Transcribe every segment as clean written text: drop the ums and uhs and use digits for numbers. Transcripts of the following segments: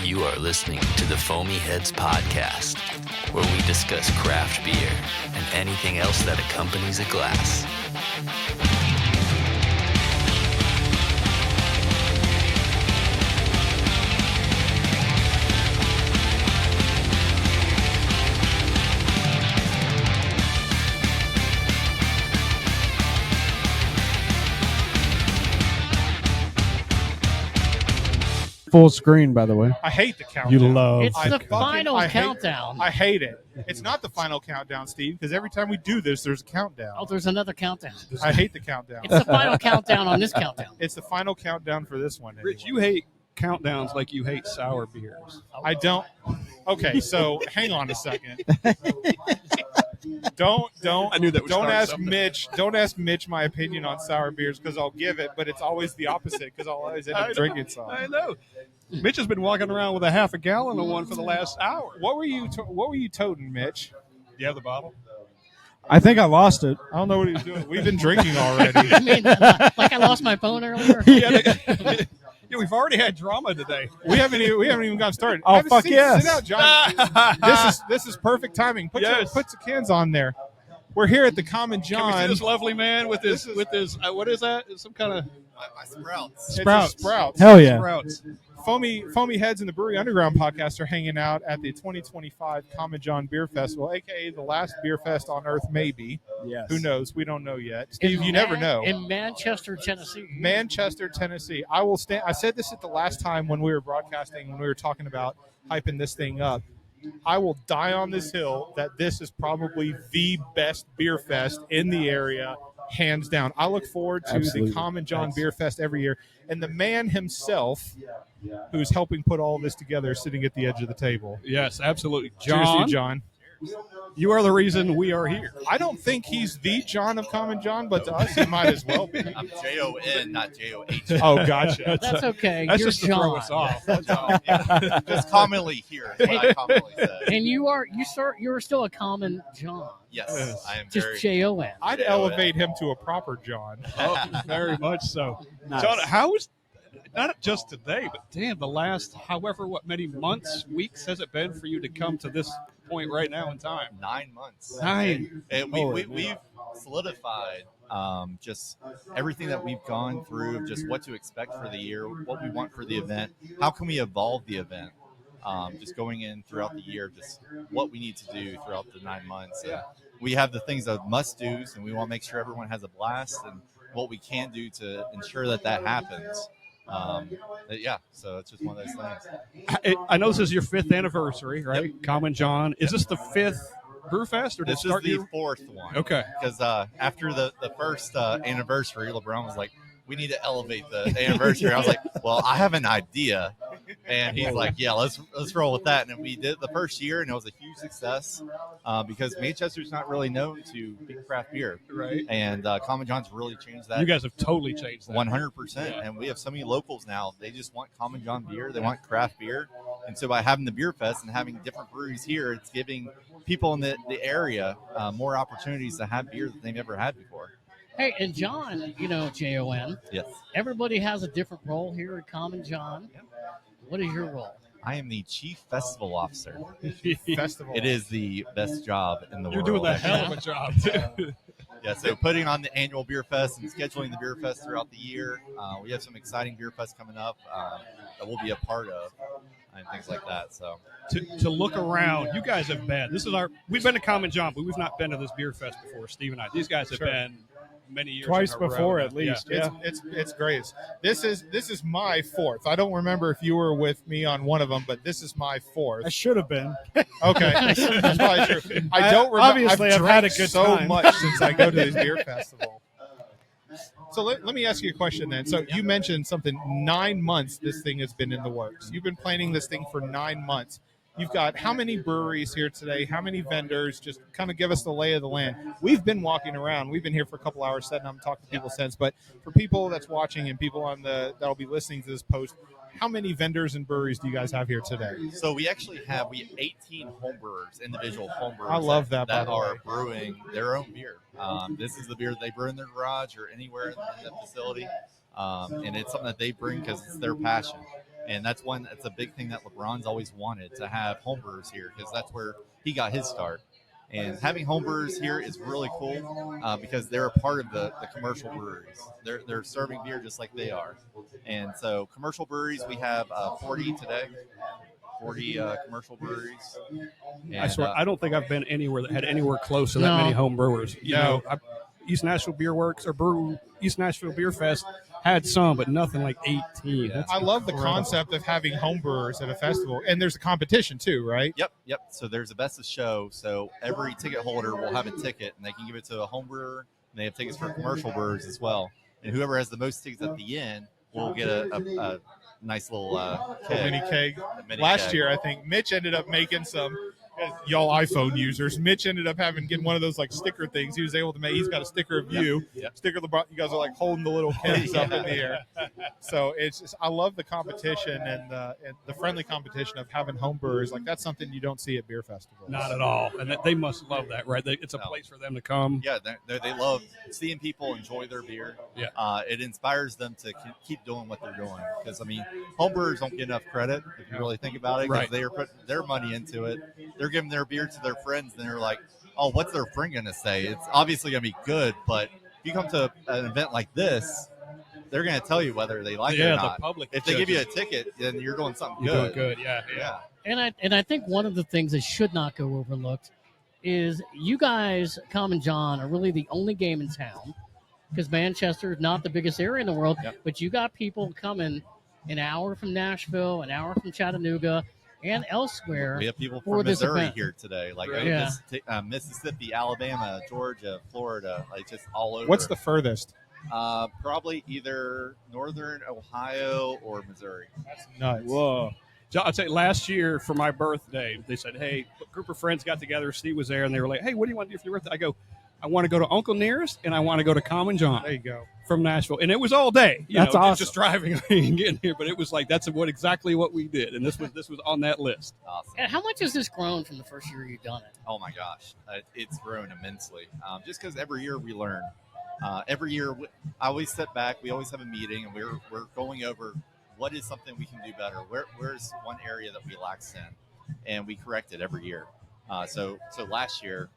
You are listening to the Foamy Heads podcast, where we discuss craft beer and anything else that accompanies a glass. Full screen, by the way. I hate the countdown. You love. It's the final countdown. I hate it. It's not the final countdown, Steve, because every time we do this, there's a countdown. Oh, there's another countdown. I hate the countdown. It's the final countdown on this countdown. It's the final countdown for this one. Anyway. Rich, you hate countdowns like you hate sour beers. I don't. Okay, so hang on a second. Don't I knew that would start ask something. Mitch. Don't ask Mitch my opinion on sour beers because I'll give it, but it's always the opposite because I'll always end up drinking some. I know. Mitch has been walking around with a half a gallon of one for the last hour. What were you toting, Mitch? Do you have the bottle? I think I lost it. I don't know what he was doing. We've been drinking already. I mean, like I lost my phone earlier. Yeah, we've already had drama today. We haven't even gotten started. Oh, Have a fuck seat. yes. Sit down, John. This is perfect timing. Put some cans on there. We're here at the Common Can we see John. this lovely man with his what is that? It's some kind of Sprouts. It's a Sprouts. Sprouts. Hell yeah. Sprouts. Foamy Heads and the Brewery Underground Podcast are hanging out at the 2025 Common John Beer Festival, a.k.a. the last beer fest on Earth, maybe. Yes. Who knows? We don't know yet. Steve, you never know. In Manchester, Tennessee. Manchester, Tennessee. I will stand. I said this at the last time when we were broadcasting, when we were talking about hyping this thing up. I will die on this hill that this is probably the best beer fest in the area, hands down. I look forward to Absolutely. the Common John Beer Fest every year. And the man himself, who's helping put all this together, is sitting at the edge of the table. Yes, absolutely. Cheers to you, John, John. you are the reason we are here. I don't think he's the John of Common John, but to us, he might as well be. I'm Jon, not Joh. Oh, gotcha. That's okay. That's You're just to John. throw us off. Yeah. Just commonly here is what I commonly say. And you're still a common John. Yes, I am Just very. Jon. I'd elevate him to a proper John. Oh, very much so. Nice. John, how is not just today, but damn, the last many months, weeks has it been for you to come to this point right now in time? 9 months. 9. And we've solidified just everything that we've gone through, just what to expect for the year, what we want for the event, how can we evolve the event, just going in throughout the year, just what we need to do throughout the 9 months. And we have the things that must-dos, and we want to make sure everyone has a blast and what we can do to ensure that happens. So it's just one of those things. I know this is your 5th anniversary, right? Yep. Common John. Is this the 5th Brewfest, or did it This is start the your... 4th one. Okay. Because after the first anniversary, LeBron was like, we need to elevate the anniversary. I was like, well, I have an idea. And he's like, yeah, let's roll with that. And we did the first year, and it was a huge success because Manchester's not really known to big craft beer. Right. And Common John's really changed that. You guys have totally changed that. 100%. And we have so many locals now. They just want Common John beer. They want craft beer. And so by having the beer fest and having different breweries here, it's giving people in the area more opportunities to have beer that they've never had before. Hey, and John, Jon. Yes. Everybody has a different role here at Common John. What is your role? I am the Chief Festival Officer. Festival. It is the best job in the You're world. doing the hell of a job, too. Yeah, so putting on the annual beer fest and scheduling the beer fest throughout the year. We have some exciting beer fests coming up that we'll be a part of and things like that. So To look around, you guys have been. We've been to Common John, but we've not been to this beer fest before. Steve and I. These guys have been many years. Twice in a row before, now. at least. Yeah. It's great. This is my 4th. I don't remember if you were with me on one of them, but this is my 4th. I should have been. Okay, that's probably true. I don't remember. Obviously, I've had a drank good so time. much since I go to this beer festival. So let me ask you a question then. So you mentioned something. 9 months this thing has been in the works. You've been planning this thing for 9 months. You've got how many breweries here today? How many vendors? Just kind of give us the lay of the land. We've been walking around. We've been here for a couple hours setting up and talking to people since. But for people that's watching and people that'll be listening to this post, how many vendors and breweries do you guys have here today? So we have 18 home brewers, individual home brewers. I love that, by that the are way. brewing their own beer. This is the beer that they brew in their garage or anywhere in the facility, and it's something that they bring because it's their passion. And that's a big thing that LeBron's always wanted, to have homebrewers here, because that's where he got his start. And having homebrewers here is really cool because they're a part of the commercial breweries. They're serving beer just like they are. And so commercial breweries, we have 40 today. 40 commercial breweries. And, I swear, I don't think I've been anywhere that had anywhere close to that No. many home brewers. You know, East Nashville Beer Works or East Nashville Beer Fest had some, but nothing like 18. That's I love the incredible. concept of having home brewers at a festival, and there's a competition too, right? Yep. So there's a best of show. So every ticket holder will have a ticket, and they can give it to a home brewer, and they have tickets for commercial brewers as well. And whoever has the most tickets at the end will get a nice little keg. Mini keg. A mini Last keg. year, I think Mitch ended up making some. Y'all iPhone users, Mitch ended up getting one of those like sticker things. He was able to make. He's got a sticker of you, Yep. sticker LeBron. You guys are like holding the little kegs up in the air. So it's just, I love the competition and the friendly competition of having home brewers. Like that's something you don't see at beer festivals. Not at all. And they must love that, right? It's a No. place for them to come. Yeah, they love seeing people enjoy their beer. Yeah. It inspires them to keep doing what they're doing. Because, I mean, homebrewers don't get enough credit if you really think about it. Because Right. they are putting their money into it. They're giving their beer to their friends, and they're like, oh, what's their friend going to say? It's obviously going to be good, but if you come to an event like this, they're going to tell you whether they like it or Yeah, not. the public. If they give you a judges. ticket, then you're doing something You're good. doing good. Yeah. Yeah. And I think one of the things that should not go overlooked is you guys, Common John, are really the only game in town, because Manchester is not the biggest area in the world, Yep. but you got people coming an hour from Nashville, an hour from Chattanooga, and elsewhere. We have people for from this Missouri event. here today, like Yeah. Mississippi, Alabama, Georgia, Florida, like just all over. What's the furthest? Probably either northern Ohio or Missouri. That's nuts. Whoa. I'll tell you, last year for my birthday, they said, hey, a group of friends got together. Steve was there, and they were like, hey, what do you want to do for your birthday? I go, I want to go to Uncle Nearest, and I want to go to Common John There you go. from Nashville. And it was all day. That's know, awesome. Just driving and getting here. But it was like, that's exactly what we did. And this was on that list. Awesome. And how much has this grown from the first year you've done it? Oh my gosh, it's grown immensely. Just because every year we learn. Every year, I always sit back. We always have a meeting, and we're going over what is something we can do better. Where's one area that we lax in, and we correct it every year. So last year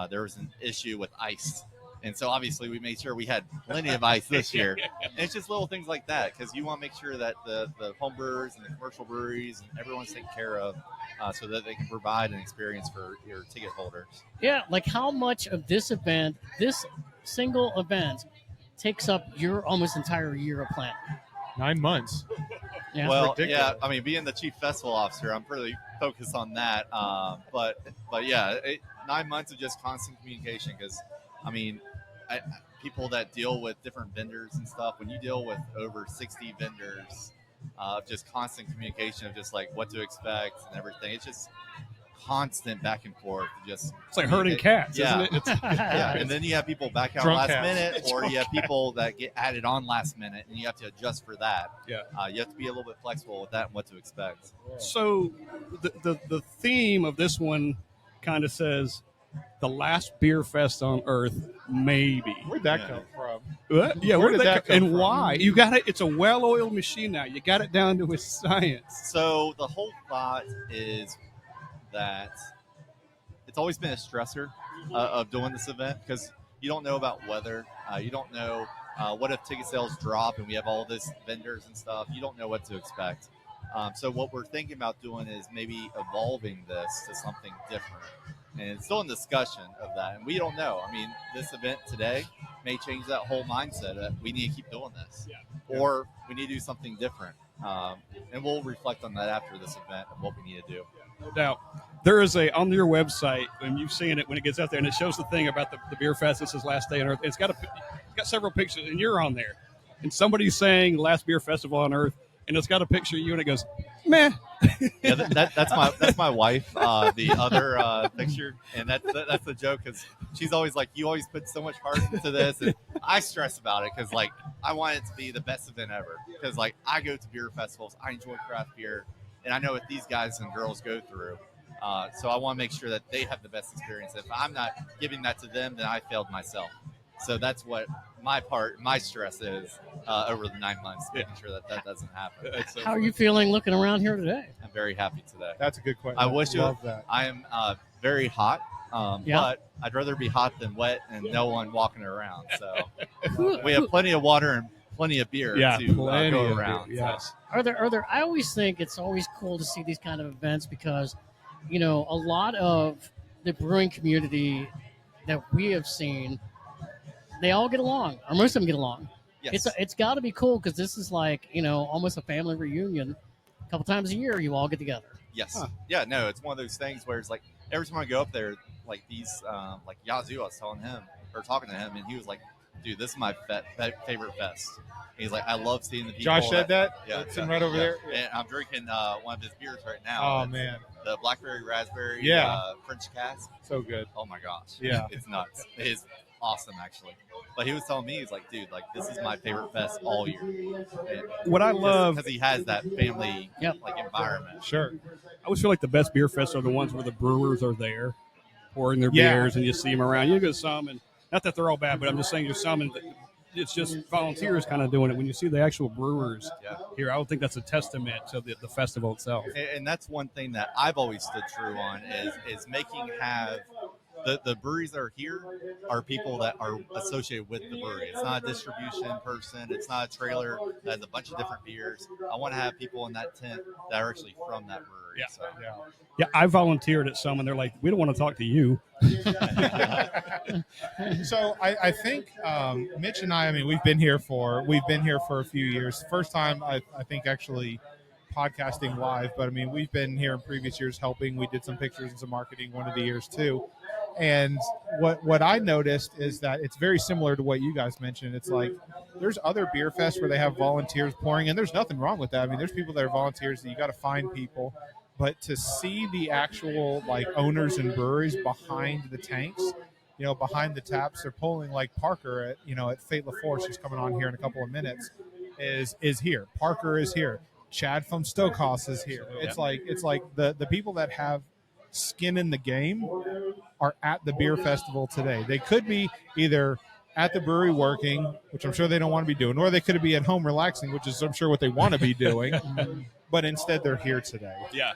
there was an issue with ice, and so obviously we made sure we had plenty of ice this year. And it's just little things like that, because you want to make sure that the home brewers and the commercial breweries and everyone's taken care of, so that they can provide an experience for your ticket holders. Yeah, like how much of this event, this single event, takes up your almost entire year of planning? 9 months. Yeah. Well, ridiculous. yeah, I mean, being the chief festival officer, I'm pretty focused on that. But yeah, 9 months of just constant communication, because, I mean, people that deal with different vendors and stuff, when you deal with over 60 vendors, just constant communication of just like what to expect and everything, it's just constant back and forth. Just It's like herding cats, Yeah. isn't it? It's, yeah, and then you have people back out Drunk last cats. minute, or you have people that get added on last minute, and you have to adjust for that. Yeah. You have to be a little bit flexible with that and what to expect. So the theme of this one kind of says the last beer fest on earth, maybe. Where'd that Yeah. come from? What? Yeah, Where where did that come and from? why? You got it. It's a well-oiled machine now. You got it down to a science. So the whole thought is that it's always been a stressor of doing this event, because you don't know about weather. You don't know what if ticket sales drop and we have all this vendors and stuff. You don't know what to expect. So what we're thinking about doing is maybe evolving this to something different. And it's still in discussion of that. And we don't know. I mean, this event today may change that whole mindset that we need to keep doing this. Or we need to do something different. And we'll reflect on that after this event of what we need to do. No doubt. There is on your website, and you've seen it when it gets out there, and it shows the thing about the beer fest. This is last day on Earth. It's got several pictures, and you're on there. And somebody's saying last beer festival on Earth, and it's got a picture of you, and it goes, meh. Yeah, that's my wife. The other picture, and that's the joke, because she's always like, you always put so much heart into this, and I stress about it because like I want it to be the best event ever. Because like I go to beer festivals, I enjoy craft beer, and I know what these guys and girls go through. So I want to make sure that they have the best experience. If I'm not giving that to them, then I failed myself. So that's what my stress is over the 9 months, making sure that doesn't happen. How are you feeling looking around here today? I'm very happy today. That's a good question. I wish love that. I am very hot, but I'd rather be hot than wet and no one walking around. So we have plenty of water and plenty of beer to go around. Beer, yes. Are there? I always think it's always cool to see these kind of events because, a lot of the brewing community that we have seen, they all get along, or most of them get along. Yes. It's got to be cool because this is like almost a family reunion. A couple times a year, you all get together. Yes. Huh. Yeah. No, it's one of those things where it's like every time I go up there, like these, like Yazoo, I was talking to him, and he was like, "Dude, this is my favorite fest." And he's like, "I love seeing the people." Josh said that? Yeah, That's sitting right over there? And I'm drinking one of his beers right now. Oh, It's man. the blackberry raspberry French cask. So good. Oh my gosh. Yeah. It's nuts. It is awesome actually. But he was telling me, he's like, dude, like this is my favorite fest all year. What I love, because he has that family like environment. Sure. I always feel like the best beer fests are the ones where the brewers are there pouring their beers and you see them around. You go to some, and not that they're all bad, but I'm just saying there's some, and it's just volunteers kind of doing it. When you see the actual brewers here, I would think that's a testament to the festival itself. And that's one thing that I've always stood true on is making the breweries that are here are people that are associated with the brewery. It's not a distribution person. It's not a trailer that has a bunch of different beers. I want to have people in that tent that are actually from that brewery. Yeah. So. Yeah, I volunteered at some, and they're like, "We don't want to talk to you." So I think Mitch and I mean, we've been here for a few years. First time I think actually podcasting live, but I mean, we've been here in previous years helping. We did some pictures and some marketing one of the years too. And what I noticed is that it's very similar to what you guys mentioned. It's like there's other beer fests where they have volunteers pouring, and there's nothing wrong with that. I mean, there's people that are volunteers that you got to find people. But to see the actual like owners and breweries behind the tanks, behind the taps, they're pulling like Parker at Fait La Force, who's coming on here in a couple of minutes, is here. Parker is here. Chad from Stokehouse is here. It's like the people that have skin in the game are at the beer festival today. They could be either at the brewery working, which I'm sure they don't want to be doing, or they could be at home relaxing, which is I'm sure what they want to be doing. But instead, they're here today. Yeah.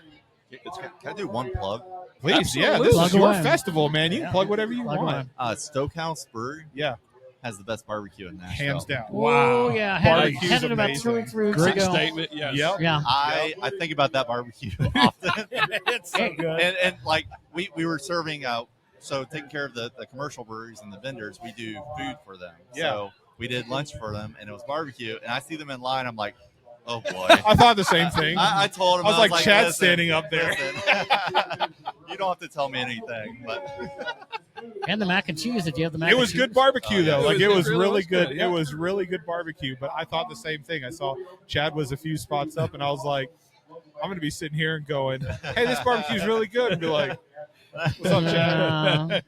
Can I do one plug? Please, Absolutely. this Plug is your away. festival, man. You can plug whatever you Plug want. Stokehouse Brewery Yeah, has the best barbecue in Nashville. hands down. Oh yeah, Barbecue's had it about amazing. 2 or 3 weeks Great ago. statement. Yes. Yep. Yeah. I think about that barbecue often. It's so good. and like we were serving so taking care of the commercial breweries and the vendors, we do food for them. Yeah. So we did lunch for them, and it was barbecue. And I see them in line. I'm like, oh boy. I thought the same thing. I told him. I was like, Chad's listen, standing up there. listen. You don't have to tell me anything, but And the mac and cheese. Did you have the mac It and was cheese? good barbecue, Oh, yeah. though. Like, It it was was really really good. good, yeah. It was really good barbecue. But I thought the same thing. I saw Chad was a few spots up, and I was like, I'm going to be sitting here and going, hey, this barbecue's really good. And be like, what's up, Chad?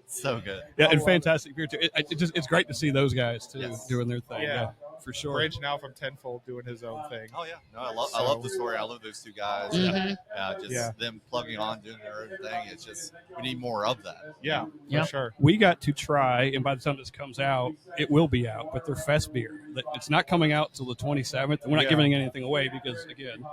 so good. Yeah, and fantastic beer too. It's great to see those guys too Yes. doing their thing. Yeah. Yeah, for sure. Branching out from Tenfold, doing his own thing. Oh yeah, no, I love the story. I love those two guys. Mhm. Them plugging on, doing their own thing. It's just we need more of that. Yeah, Yep. for sure. We got to try, and by the time this comes out, it will be out. But their fest beer, it's not coming out till the 27th. We're not Yeah. giving anything away because again.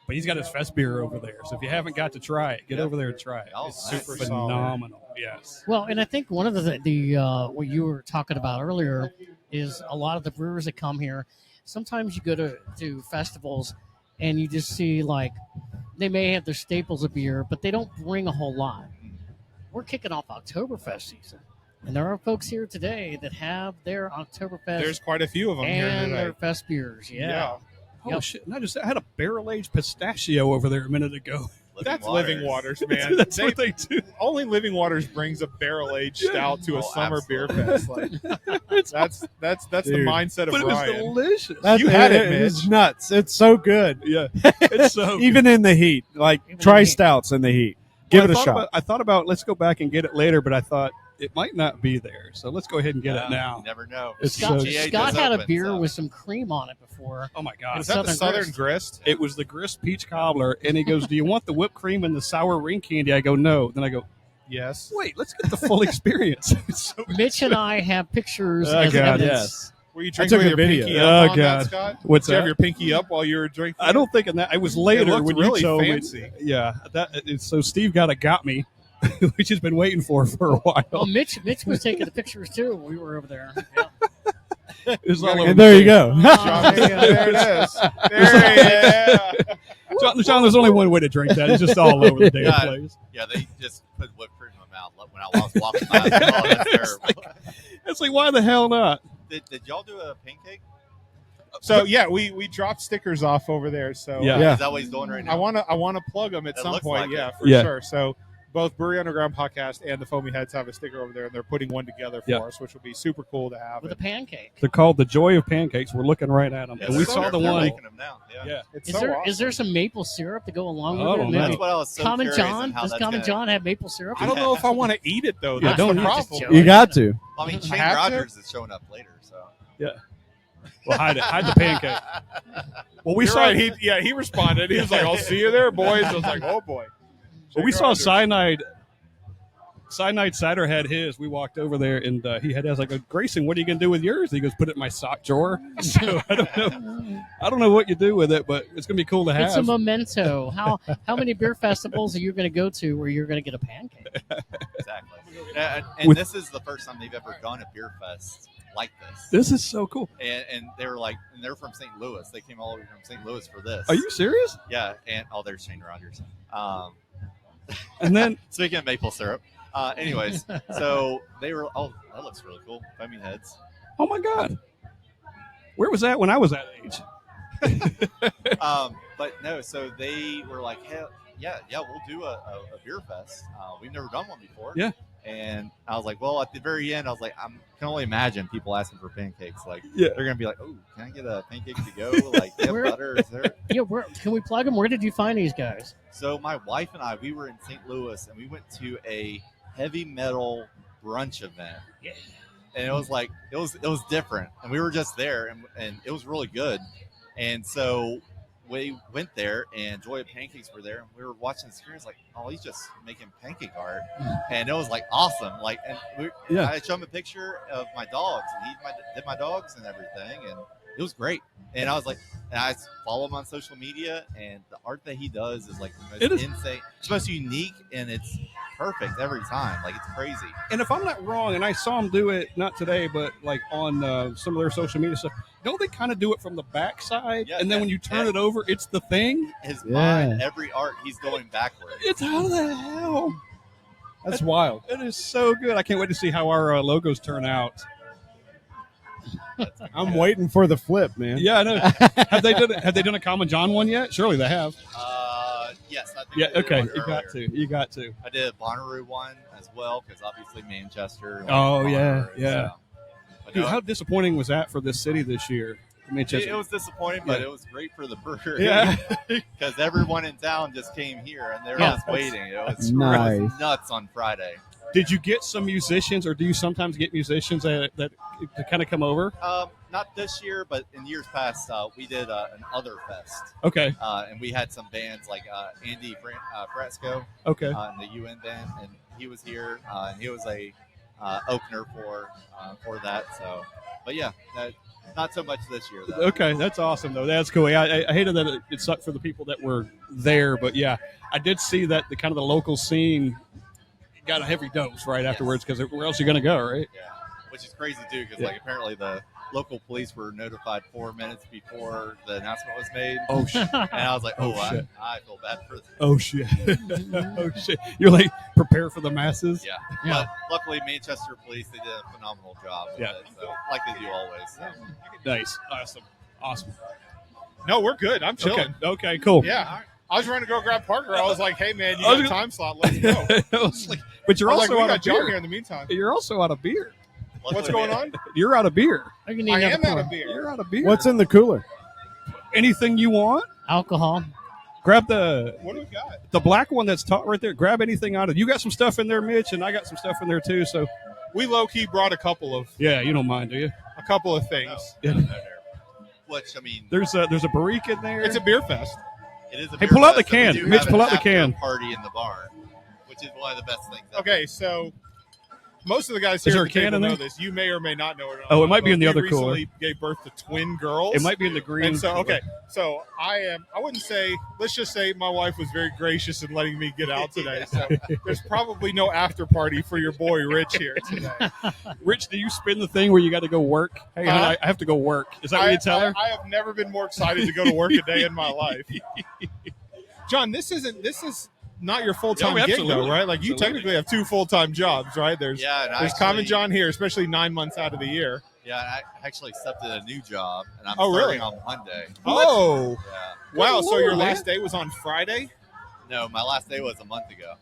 But he's got his fest beer over there. So if you haven't got to try it, get over there and try it. Oh, It's nice. super Super phenomenal. Yes. Well, and I think one of the what you were talking about earlier is a lot of the brewers that come here. Sometimes you go to festivals and you just see like they may have their staples of beer, but they don't bring a whole lot. We're kicking off Oktoberfest season, and there are folks here today that have their Oktoberfest There's quite a few of them here and today. their fest beers. Yeah. Oh, Yep. shit. And I had a barrel-aged pistachio over there a minute ago. That's Living Waters, man. That's what they do. Only Living Waters brings a barrel-aged stout to a Oh, summer beer absolutely. fest. Like, that's the Dude. mindset of But it was Ryan. delicious. You had it, It's Mitch. nuts. It's so good. Yeah. It's so Even in the heat. Like, Even in try the heat. stouts in the heat. Give Well, it a shot. I thought about let's go back and get it later, but I thought it might not be there. So let's go ahead and get it now. You never know. It's Scott, so- GA Scott just had a opened, beer so- with some cream on it before. Oh my God. Is that the Southern Southern Grist? It was the grist peach cobbler, and he goes, "Do you want the whipped cream and the sour ring candy?" I go, "No." Then I go, Yes. Wait, let's get the full experience. It's so Mitch and I have pictures Oh, as God, evidence. Were you I drinking took with a your video. pinky Oh, up on God. that, Scott? What's Did you have that? your pinky up while you were drinking? I don't think in that. It was later looked when really you told fancy. me. Yeah, so Steve got me, which has been waiting for a while. Well, Mitch was taking the pictures too when we were over there. Yeah. It was all over And the there you place. go. John, there it is. There it is. John, there's only one way to drink that. It's just all over the damn Yeah. place. Yeah, they just put whipped cream in my mouth when I was walking by. Oh, that's terrible. It's like, why the hell not? Did y'all do a pancake? So yeah, we dropped stickers off over there. So Yeah. Is that what he's doing right now? I wanna plug them at It some looks point. like Yeah, it. for Yeah. sure. So both Brewery Underground Podcast and the Foamy Heads have a sticker over there, and they're putting one together for Yeah. us, which will be super cool to have. With a pancake. They're called the Joy of Pancakes. We're looking right at them, Yeah, and we they're- saw the they're one. making them now. Yeah. Yeah, It's Is so there awesome. some maple syrup to go along Oh, with it? no. That's what I was so Common curious John? in how Does that's Common gonna- John have maple syrup? I don't know if I want to eat it though. Yeah, That's don't the eat it. problem. You got to. I mean, Shane I have to? Rogers is showing up later, so. well, hide the pancake. Well, we You're saw right. He responded. He was like, "I'll see you there, boys." I was like, "Oh boy." Well, we saw Cyanide Cider had his. We walked over there, and he had. I was like, "Grayson, what are you gonna do with yours?" He goes, "Put it in my sock drawer." So I don't know what you do with it, but it's gonna be cool to have. It's a memento. How many beer festivals are you going to go to where you're going to get a pancake? Exactly. And With- this is the first time they've ever done a beer fest like this. This is so cool. And they were like, and they're from St. Louis. They came all over from St. Louis for this. Are you serious? Yeah. And there's Shane Rogers. And then Speaking of maple syrup. Anyways, so they were. Oh, that looks really cool. Foamy Heads. oh my god, where was that when I was that age? But no, so they were like, hell, yeah, we'll do a beer fest. We've never done one before. Yeah. And I was like, well, at the very end, I was like, I can only imagine people asking for pancakes. Like, Yeah. they're gonna be like, oh, can I get a pancake to go? Like, get Where- butter? Is there? Yeah, can we plug them? Where did you find these guys? So my wife and I, we were in St. Louis, and we went to a heavy metal brunch event. Yeah. And it was like it was different, and we were just there, and it was really good. And so we went there, and Joy of Pancakes were there, and we were watching the screen. It's like, oh, he's just making pancake art, and it was like awesome. Like, and Yeah. I showed him a picture of my dogs, and he did my dogs and everything, and it was great. And I was like, and I follow him on social media, and the art that he does is like the It most is- insane. It's most unique, and it's perfect every time. Like, it's crazy. And if I'm not wrong, and I saw them do it not today, but like on some of their social media stuff, don't they kind of do it from the backside? Yeah, and then when you turn it over, it's the thing. His Yeah. mind, every art, he's going backwards. It's how the hell? That's wild. It is so good. I can't wait to see how our logos turn out. I'm waiting for the flip, man. Yeah, I know. Have they done a Common John one yet? Surely they have. Yes. I think Yeah. I did Okay. one You got earlier. to. You got to. I did a Bonnaroo one as well, because obviously Manchester. like Oh, yeah, Bonnaroo, yeah. so. But Dude, no, how disappointing was that for this city this year? I mean, it was disappointing, but Yeah. it was great for the brewery. yeah. Because everyone in town just came here, and they were Yeah. just waiting. It was Nice. nuts on Friday. Did you get some musicians, or do you sometimes get musicians that to kind of come over? Not this year, but in years past, we did an Other Fest. Okay. And we had some bands like Andy Frasco Okay. in the UN band, and he was here, and he was a opener for that. So, but yeah, not so much this year though. Okay, that's awesome though. That's cool. I hated that it sucked for the people that were there, but yeah, I did see that the kind of the local scene got a heavy dose right afterwards, because where else are you going to go, right? Yeah, which is crazy too, because Yeah. like apparently the local police were notified 4 minutes before the announcement was made, Oh shit! and I was like, Oh, oh, shit. I feel bad for them. Oh shit! Oh shit! You're like prepare for the masses. Yeah. Yeah. But luckily, Manchester police, they did a phenomenal job with Yeah. it, so like they do always. Nice. Awesome. No, we're good. I'm chilling. Okay. Cool. Yeah. I was trying to go grab Parker. I was like, "Hey, man, you I was got a gonna- time slot? Let's go." I was like, but you're I was also like, "We out got of John beer. here in the meantime." You're also out of beer. Luckily, What's going we- on? You're out of beer. Are you need I another am out pour? of beer. You're out of beer. What's in the cooler? anything you want? Alcohol. Grab the What do we got? black one that's taught right there. Grab anything out of. You got some stuff in there, Mitch, and I got some stuff in there too. So We low key brought a couple of yeah, you don't mind, do you? things. Yeah. Which I mean, There's a barrique in there. It's a beer fest. it is a Hey, beer pull out the fest, and we can. do Mitch, have pull an out the after can. party in the barn, which is one of the best things ever. Okay, so most of the guys Is here there at a the can table in know there? this. You may or may not know it. Oh, it might be in the We other recently cooler. gave birth to twin girls. It might be in the green. And so, cooler. okay, so I wouldn't say, let's just say my wife was very gracious in letting me get out today. So there's probably no after party for your boy Rich here today. Rich, do you spin the thing where you got to go work? Hey, hon, I have to go work. Is that what you tell her? I have never been more excited to go to work a day in my life. John, this is not your full-time Yeah, gig, though, absolutely. right? Like, you Absolutely. technically have 2 full-time jobs, right? There's Common John here, especially 9 months out of the year. Yeah, I actually accepted a new job, and I'm Oh, really? starting on Monday. Oh, Yeah. wow. Good So your Lord, last man. day was on Friday? No, my last day was a month ago.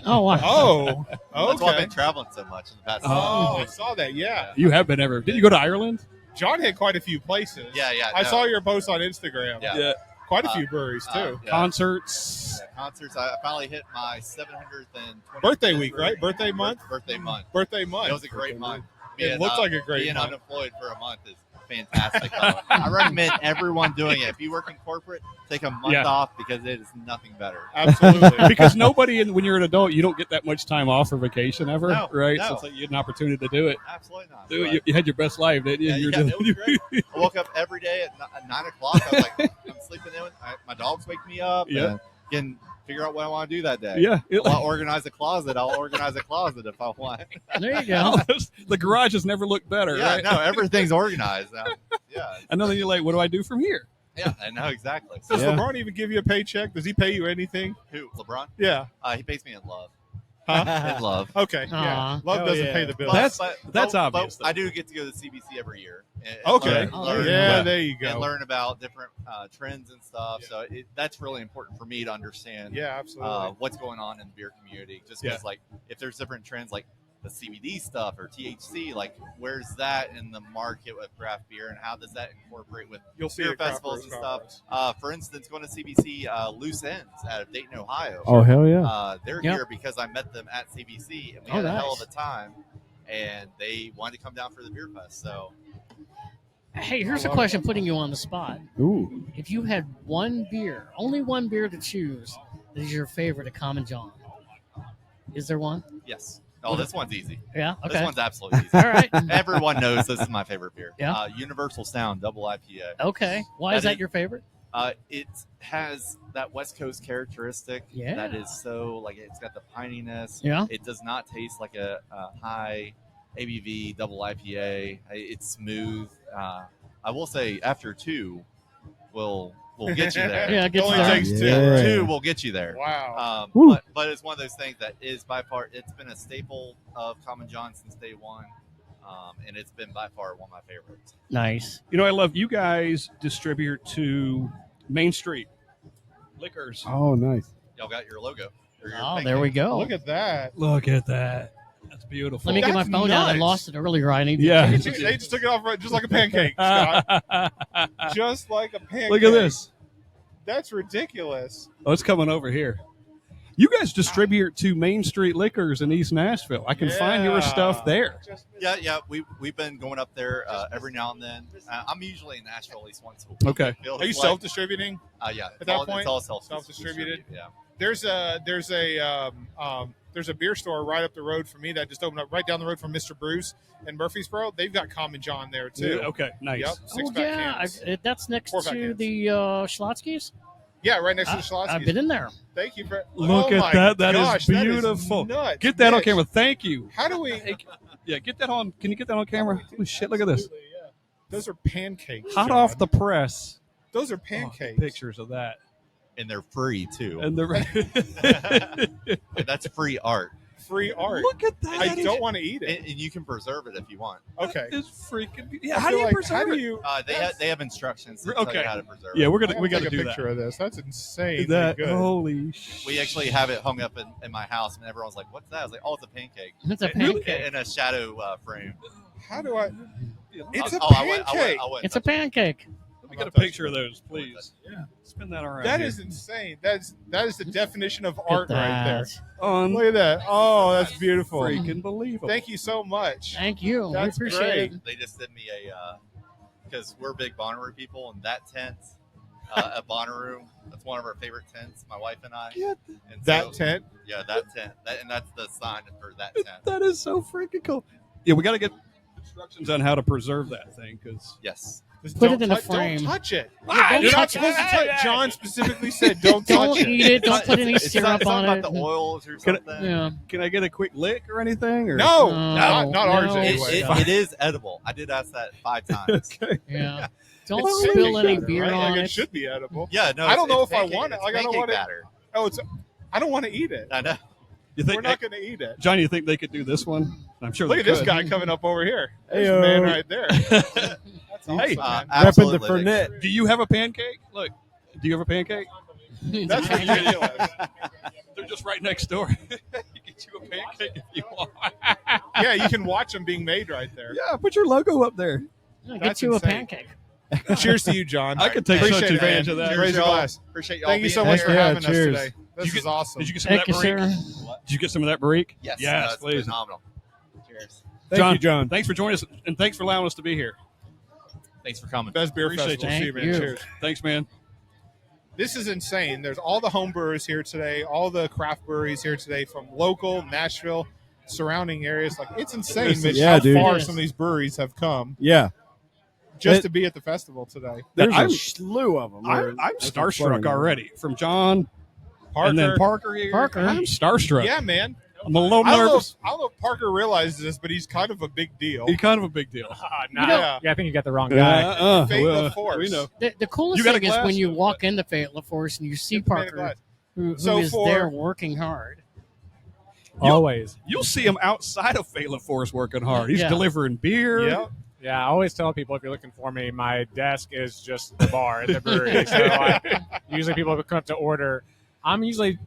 Oh, wow. Oh, That's why I've okay. been traveling so much in the past. Oh, I saw that, yeah. You have been ever. Did you go to Ireland? John hit quite a few places. Yeah. I no. saw your post on Instagram. Yeah. Quite a few breweries, too. Yeah. Concerts. Yeah, concerts. I finally hit my 720th Birthday week, right? Birthday month? Birthday month. Birthday month. It was a great month. It looked like a great being month. unemployed for a month is fantastic. I recommend everyone doing it. If you work in corporate, take a month Yeah. off because it is nothing better. Absolutely. Because nobody, when you're an adult, you don't get that much time off for vacation ever, No, right? no. So it's like you had an opportunity to do it. Absolutely not. Do it. But- You had your best life, didn't you? Yeah, You're yeah, it was great. I woke up every day at 9 o'clock. I was like, I'm sleeping in. My dogs wake me up. Yeah. And can figure out what I want to do that day. Yeah. If I want to organize a closet, I'll organize a closet if I want. There you go. The garage has never looked better, Yeah, right? no, everything's organized now. Yeah, And then you're like, what do I do from here? yeah, I know exactly. Does Yeah. LeBron even give you a paycheck? Does he pay you anything? Who, LeBron? Yeah. He pays me in love. Huh? In love. Okay. Yeah. Aw. Love Hell doesn't yeah. pay the bills. That's obvious, But I do get to go to CBC every year. And Okay. Oh, there you yeah, go. there you And go. learn about different trends and stuff. So that's really important for me to understand Yeah, absolutely. what's going on in the beer community. Just because, like, if there's different trends, like the CBD stuff or THC, like, where's that in the market with craft beer, and how does that incorporate with You'll see beer it at Craft festivals and Brewers stuff? Conference. For instance, going to CBC Loose Ends out of Dayton, Ohio. Oh, hell yeah. They're Yep. here because I met them at CBC, and we Oh, had a hell nice. of a time. And they wanted to come down for the beer fest. So Hey, here's a question putting you on the spot. Ooh. If you had one beer, only one beer to choose, that is your favorite at Common John, is there one? yes. Oh, this one's easy. Yeah. This Okay. one's absolutely easy. All right. Everyone knows this is my favorite beer. Yeah. Universal Sound Double IPA. Okay. Why is That that is- your favorite? It has that West Coast characteristic Yeah. that is so, like, it's got the pininess. Yeah. It does not taste like a high ABV double IPA. It's smooth. I will say after two, we'll get you there. Yeah, it gets Only there. takes two. Yeah. right? Two will get you there. Wow. Woo. But it's one of those things that is by far, it's been a staple of Common John since day one. And it's been by far one of my favorites. Nice. You know, I love you guys distribute to Main Street Liquors. Oh, nice. Y'all got your logo. Or your Oh, pancake. there we go. Look at that. Look at that. That's beautiful. Let me get my That's phone out. I nuts. lost it earlier. I need to Yeah. They just took it off right, just like a pancake, Scott. Just like a pancake. Look at this. That's ridiculous. Oh, it's coming over here. You guys distribute to Main Street Liquors in East Nashville. I can find your Yeah. stuff there. Yeah. We've been going up there every now and then. I'm usually in Nashville at least once a week. Okay. Feels Are you like- self-distributing? Yeah. at that point? It's all self-distributed. Self-distributed? Yeah. There's a beer store right up the road from me that just opened up right down the road from Mr. Bruce in Murfreesboro. They've got Common John there too. Yeah, okay, nice. Yep, Oh, six-pack yeah. cans. That's next 4-pack to cans. the Schlotzky's. Yeah, right next to the Schlotzsky's. I've been in there. Thank you for. Look oh at my that. That is gosh, beautiful. nuts, Get that on Mitch. camera. Thank you. How do we? Yeah, get that on. Can you get that on camera? Holy shit, look at this. Absolutely, yeah. Those are pancakes. Hot John. off the press. Those are Oh, pancakes. pictures of that. And they're free too. And the That's free art. Free art. Look at that. I don't want to eat it. And you can preserve it if you want. Okay. It's freaking. I Yeah, how feel do you like, preserve how do it? you? They have instructions to Okay. tell you how to preserve Yeah, it. we're I gonna gotta we got to take a do picture that. of this. That's insane. That good. holy. We actually have it hung up in my house, and everyone's like, "What's that?" I was like, "Oh, it's a pancake." It's a Really? pancake. In a shadow frame. How do I? It's a I went- pancake. I went It's a pancake. Let me get a picture of those, please. Yeah, spin that around. That here. is insane. That is the definition of Look art at right there. that. Look at that. Oh, that's beautiful. Freaking believable. Thank you so much. Thank you. That's we appreciate great. it. They just sent me a because we're big Bonnaroo people, and that tent at Bonnaroo. That's one of our favorite tents, my wife and I. Yeah. And That tent? Yeah, that tent. And that's the sign for that tent. That is so freaking cool. Yeah, we got to get instructions on how to preserve that thing because Yes. Just Put don't it in a tou- frame. Don't touch it. don't You're not touch it. supposed to touch. John specifically said don't Don't touch it. eat it. Don't put any It's syrup not on about it. the oils or Can I- something. Yeah. can I get a quick lick or anything? Or? No, No, not ours no. anyway. It is edible. I did ask that 5 times. Okay. Yeah. Don't It's spill pancake any batter, beer right? on Like it. it should be edible. Yeah, no. I don't it's know if I pancake- want it. it's Like, I don't pancake want it. batter. I don't want to eat it. I know. You think We're not going to eat it. John, you think they could do this one? I'm sure Look they at this could. guy coming up over here. There's Heyo. a man right there. That's awesome, Hey, man. Repping the Absolutely. Fernet. Do you have a pancake? Look, do you have a pancake? That's ridiculous. They're just right next door. You get you a pancake if you want. Yeah, you can watch them being made right there. Yeah, put your logo up there. Yeah, get That's you insane. a pancake. Cheers to you, John. I could take Appreciate such it, advantage man. of that. Cheers, Raise your y'all. glass. Appreciate y'all. Thank you being so much here. for Yeah, having cheers. us today. This Did you is awesome. Did you get some of Thank that you, barrique? sir. Did you get some of that barrique? Yes, Yes, that's please. phenomenal. Cheers. Thank you, John. Thanks for joining us, and thanks for allowing us to be here. Thanks for coming. Best beer Appreciate festival. you. See you, man. Thank you. Cheers. Thanks, man. This is insane. There's all the home brewers here today, all the craft breweries here today from local, Nashville, surrounding areas. Like, it's insane, Listen, Mitch, yeah, how dude. far It is. some of these breweries have come Yeah. just It- to be at the festival today. There's I'm- a slew of them. I'm starstruck already from John Parker. and then Parker here. Parker. I'm starstruck. Yeah, man. I'm a little I nervous. don't know if Parker realizes this, but he's kind of a big deal. He's kind of a big deal. Nah, Yeah. yeah, I think you got the wrong guy. Fate La well, Force. we know. The coolest You got a thing is glass? when you walk into Fait La Force and you see Get the man a Parker, glass. who So is for- there working hard. Always. You'll see him outside of Fait La Force working hard. He's Yeah. delivering beer. Yeah. Yeah, I always tell people if you're looking for me, my desk is just the bar at the brewery. So usually people come up to order. I'm usually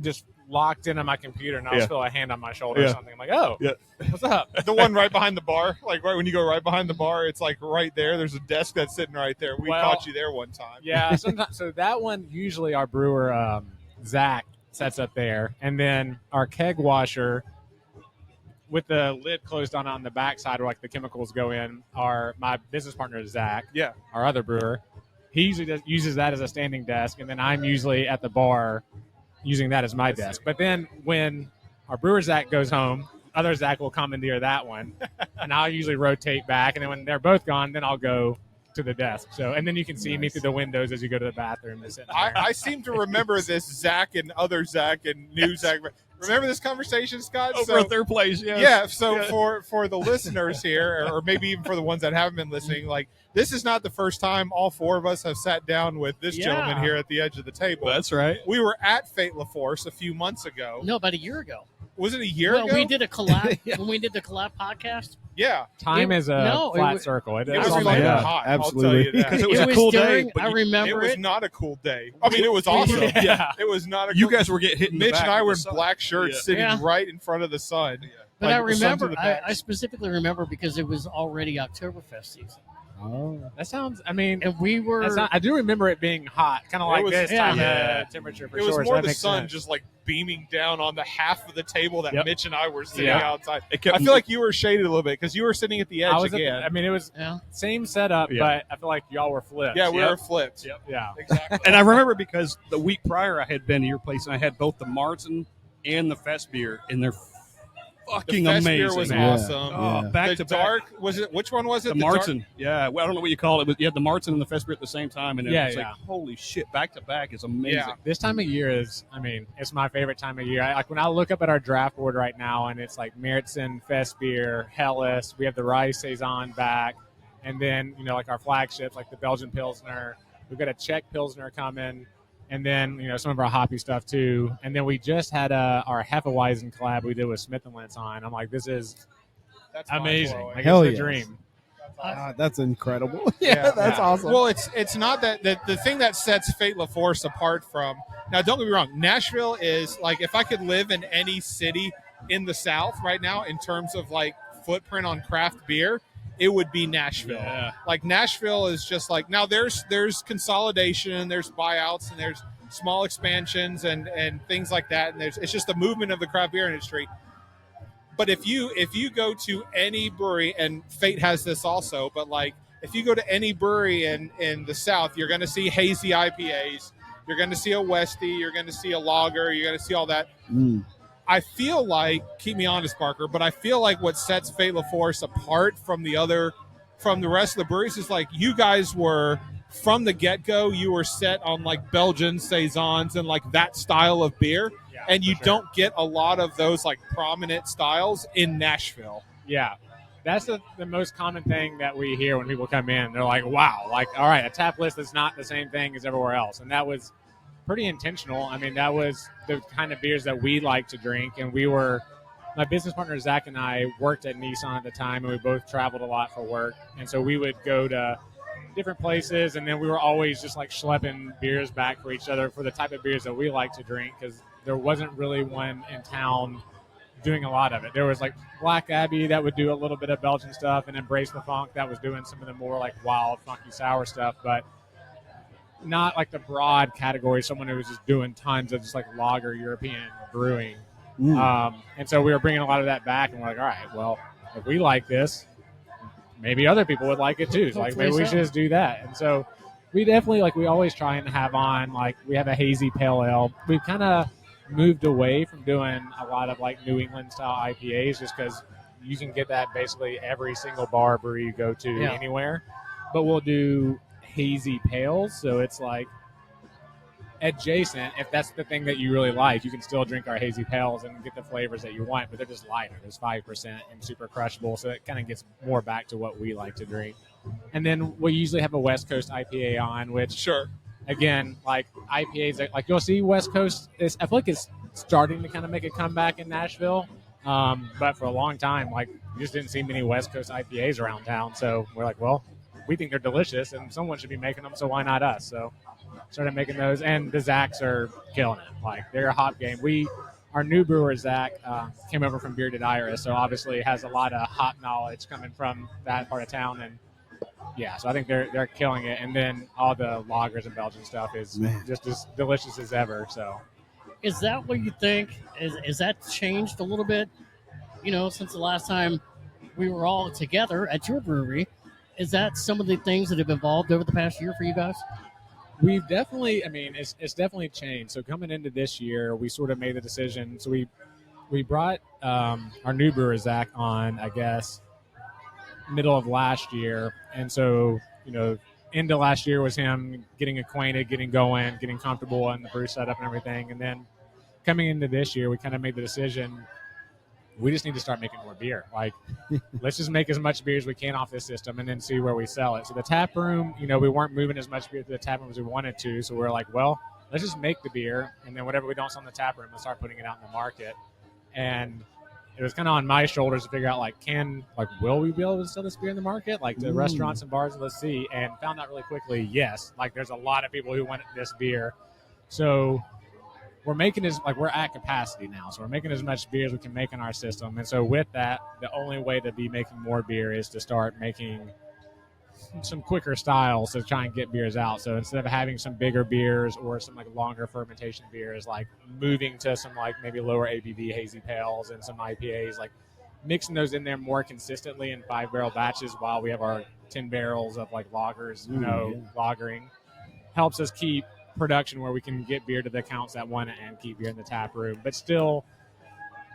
just locked in on my computer and I'll just feel a hand on my shoulder or Yeah. something. I'm like, oh, Yeah. what's up? The one right behind the bar, like right when you go right behind the bar, it's like right there. There's a desk that's sitting right there. We Well, caught you there one time. Yeah, sometimes. So that one, usually our brewer, Zach, sets up there. And then our keg washer with the lid closed on the backside where like the chemicals go in, my business partner is Zach, Yeah. our other brewer. He usually uses that as a standing desk, and then I'm usually at the bar using that as my desk. But then when our brewer Zach goes home, other Zach will commandeer that one, and I'll usually rotate back. And then when they're both gone, then I'll go to the desk. So, and then you can see me through the windows as you go to the bathroom. And sit there. I seem to remember this Zach and other Zach and new Zach. Remember this conversation, Scott? Over at their place, yes. Yeah, so Yeah. for the listeners here, or maybe even for the ones that haven't been listening, like this is not the first time all four of us have sat down with this gentleman here at the edge of the table. That's right. We were at Fait La Force a few months ago. No, about a year ago. Was it a year Well, ago? we did a collab when we did the collab podcast. Yeah, Time It- is a no, it flat was- circle. it is. was remember. fucking Yeah, hot. absolutely. I'll tell you that. Because it was a cool during, day, but I you- remember It was not a cool day. I mean, it was awesome. Yeah. It was not a. You cool guys were getting hit in the Mitch back and I with were the in sun. black shirts Yeah. sitting Yeah. right in front of the sun. But Like I the sons remember, of the I backs. specifically remember because it was already Oktoberfest season. Oh. That sounds. I mean, And we were. that's not, I do remember it being hot, kind of It like was- this yeah. time Yeah. of temperature for It was sure. so more that the makes sun sense. just like beaming down on the half of the table that Yep. Mitch and I were sitting Yeah. outside. It kept- I feel like you were shaded a little bit because you were sitting at the edge I was. again. I mean, it was Yeah. same setup, Yeah. but I feel like y'all were flipped. yeah, we Yep. were flipped. Yep. Yeah. Exactly. And I remember because the week prior I had been to your place and I had both the Martin and the Fest beer, and they're The fucking Fest amazing. beer was Yeah. awesome. Oh, Yeah. back the to back. dark was it? Which one was it? The dark- Martin, yeah. Well, I don't know what you call it, but you had the Martin and the Fest beer at the same time, and it Yeah, was like, yeah. holy shit, back to back is amazing. Yeah. This time of year is, I mean, it's my favorite time of year. Like when I look up at our draft board right now, and it's like Meritzen, Fest beer, Helles. We have the Rice Saison back, and then like our flagships like the Belgian Pilsner. We've got a Czech Pilsner coming, and then some of our hoppy stuff too. And then we just had our Hefeweizen collab we did with Smith and Lance on. I'm like, this is That's amazing. mind-blowing. Like Hell it's the yes. dream. That's incredible. Yeah. That's awesome. Well, it's not that the thing that sets Fait La Force apart from now. Don't get me wrong. Nashville is like if I could live in any city in the South right now in terms of like footprint on craft beer, it would be Nashville. Yeah. Like Nashville is just like now. There's consolidation, there's buyouts, and there's small expansions and things like that. And it's just the movement of the craft beer industry. But if you go to any brewery, and Fate has this also, but like if you go to any brewery in the South, you're going to see hazy IPAs. You're going to see a Westie. You're going to see a lager. You're going to see all that. I feel like, keep me honest, Parker, but I feel like what sets Fait La Force apart from the rest of the breweries is like you guys were from the get-go. You were set on like Belgian saisons and like that style of beer, and you don't get a lot of those like prominent styles in Nashville. Yeah. That's the most common thing that we hear when people come in. They're like, wow, like, all right, a tap list is not the same thing as everywhere else. And that was pretty intentional. I mean, that was the kind of beers that we like to drink. And my business partner, Zach, and I worked at Nissan at the time, and we both traveled a lot for work. And so we would go to different places, and then we were always just like schlepping beers back for each other for the type of beers that we like to drink, because there wasn't really one in town doing a lot of it. There was like Black Abbey that would do a little bit of Belgian stuff, and Embrace the Funk that was doing some of the more like wild, funky, sour stuff, but not like the broad category, someone who was just doing tons of just like lager European brewing. And so we were bringing a lot of that back, and we're like, all right, well, if we like this, maybe other people would like it too. So like maybe we should just do that. And so we definitely, like, we always try and have on, like, we have a hazy pale ale. We've kind of moved away from doing a lot of like New England style IPAs, just because you can get that basically every single bar brewery you go to anywhere. But we'll do hazy pales, so it's like adjacent. If that's the thing that you really like, you can still drink our hazy pales and get the flavors that you want, but they're just lighter. There's 5% and super crushable, so it kind of gets more back to what we like to drink. And then we usually have a West Coast IPA on, which again, like IPAs, like you'll see West Coast is, I feel like it's starting to kind of make a comeback in Nashville. But for a long time, like, you just didn't see many West Coast IPAs around town. So we're like, well, we think they're delicious and someone should be making them, so why not us? So started making those, and the Zacks are killing it. Like, they're a hop game. Our new brewer, Zach, came over from Bearded Iris, so obviously has a lot of hop knowledge coming from that part of town. And yeah, so I think they're killing it. And then all the lagers and Belgian stuff is just as delicious as ever. So, is that what you think? Is that changed a little bit? You know, since the last time we were all together at your brewery, is that some of the things that have evolved over the past year for you guys? We've definitely, I mean, it's definitely changed. So coming into this year, we sort of made the decision. So we brought our new brewer, Zach, on, I guess, middle of last year. And so, you know, into last year was him getting acquainted, getting going, getting comfortable in the brew setup and everything. And then coming into this year, we kind of made the decision, we just need to start making more beer. Like, let's just make as much beer as we can off this system and then see where we sell it. So the tap room, you know, we weren't moving as much beer to the tap room as we wanted to. So we're like, well, let's just make the beer, and then whatever we don't sell in the tap room, we'll start putting it out in the market. And it was kind of on my shoulders to figure out, like, will we be able to sell this beer in the market? Like, the restaurants and bars, let's see. And found out really quickly, yes. Like, there's a lot of people who want this beer. So we're making we're at capacity now. So we're making as much beer as we can make in our system. And so with that, the only way to be making more beer is to start making some quicker styles to try and get beers out. So instead of having some bigger beers or some like longer fermentation beers, like moving to some like maybe lower ABV hazy pales and some IPAs, like mixing those in there more consistently in 5-barrel batches while we have our 10 barrels of like lagers, lagering, helps us keep production where we can get beer to the accounts that want it and keep beer in the tap room, but still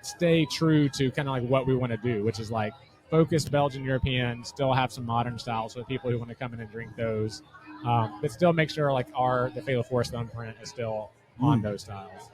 stay true to kind of like what we want to do, which is like focused Belgian European, still have some modern styles for people who want to come in and drink those, but still make sure like the Fait La Force thumbprint is still on those styles.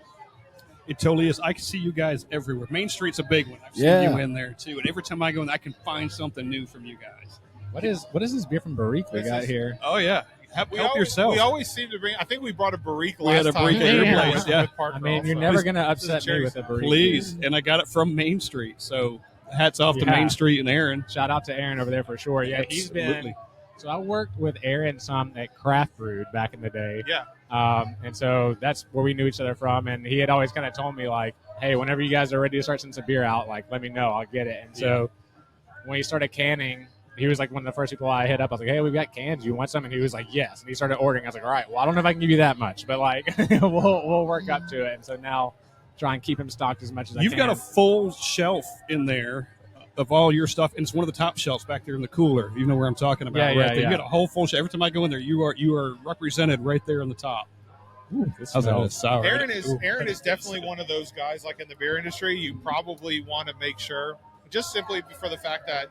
It totally is. I can see you guys everywhere. Main Street's a big one. I've seen you in there too, and every time I go in, I can find something new from you guys. What is this beer from Breweries we got here? Oh yeah. Help yourself. We always seem to bring. I think we brought a barrique last time. We had a barrique at your place. Yeah. I mean, you're never going to upset me with a barrique. Please. And I got it from Main Street. So hats off to Main Street and Aaron. Shout out to Aaron over there for sure. Yeah, he's been. So I worked with Aaron some at Craft Brewed back in the day. Yeah. And so that's where we knew each other from. And he had always kind of told me, like, hey, whenever you guys are ready to start sending some beer out, like, let me know. I'll get it. And so when he started canning, he was like one of the first people I hit up. I was like, hey, we've got cans. You want some? And he was like, yes. And he started ordering. I was like, all right, well, I don't know if I can give you that much, but like we'll work up to it. And so now try and keep him stocked as much as I can. You've got a full shelf in there of all your stuff, and it's one of the top shelves back there in the cooler. You know where I'm talking about, Yeah, right there. yeah. You got a whole full shelf. Every time I go in there, you are represented right there on the top. Ooh, this How's that? smells- Sour. Aaron is Ooh. Aaron is definitely one of those guys, like in the beer industry, you probably want to make sure, just simply for the fact that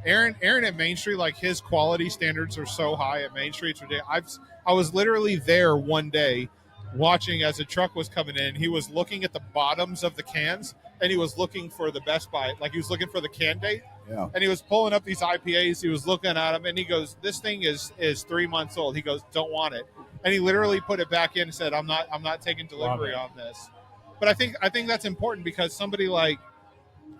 Aaron at Main Street, like his quality standards are so high at Main Street. It's ridiculous. I was literally there one day watching as a truck was coming in. He was looking at the bottoms of the cans, and he was looking for the Best Buy, like he was looking for the can date. Yeah. And he was pulling up these IPAs. He was looking at them, and he goes, "This thing is 3 months old." He goes, "Don't want it." And he literally put it back in and said, I'm not taking delivery on this." But I think that's important, because somebody like,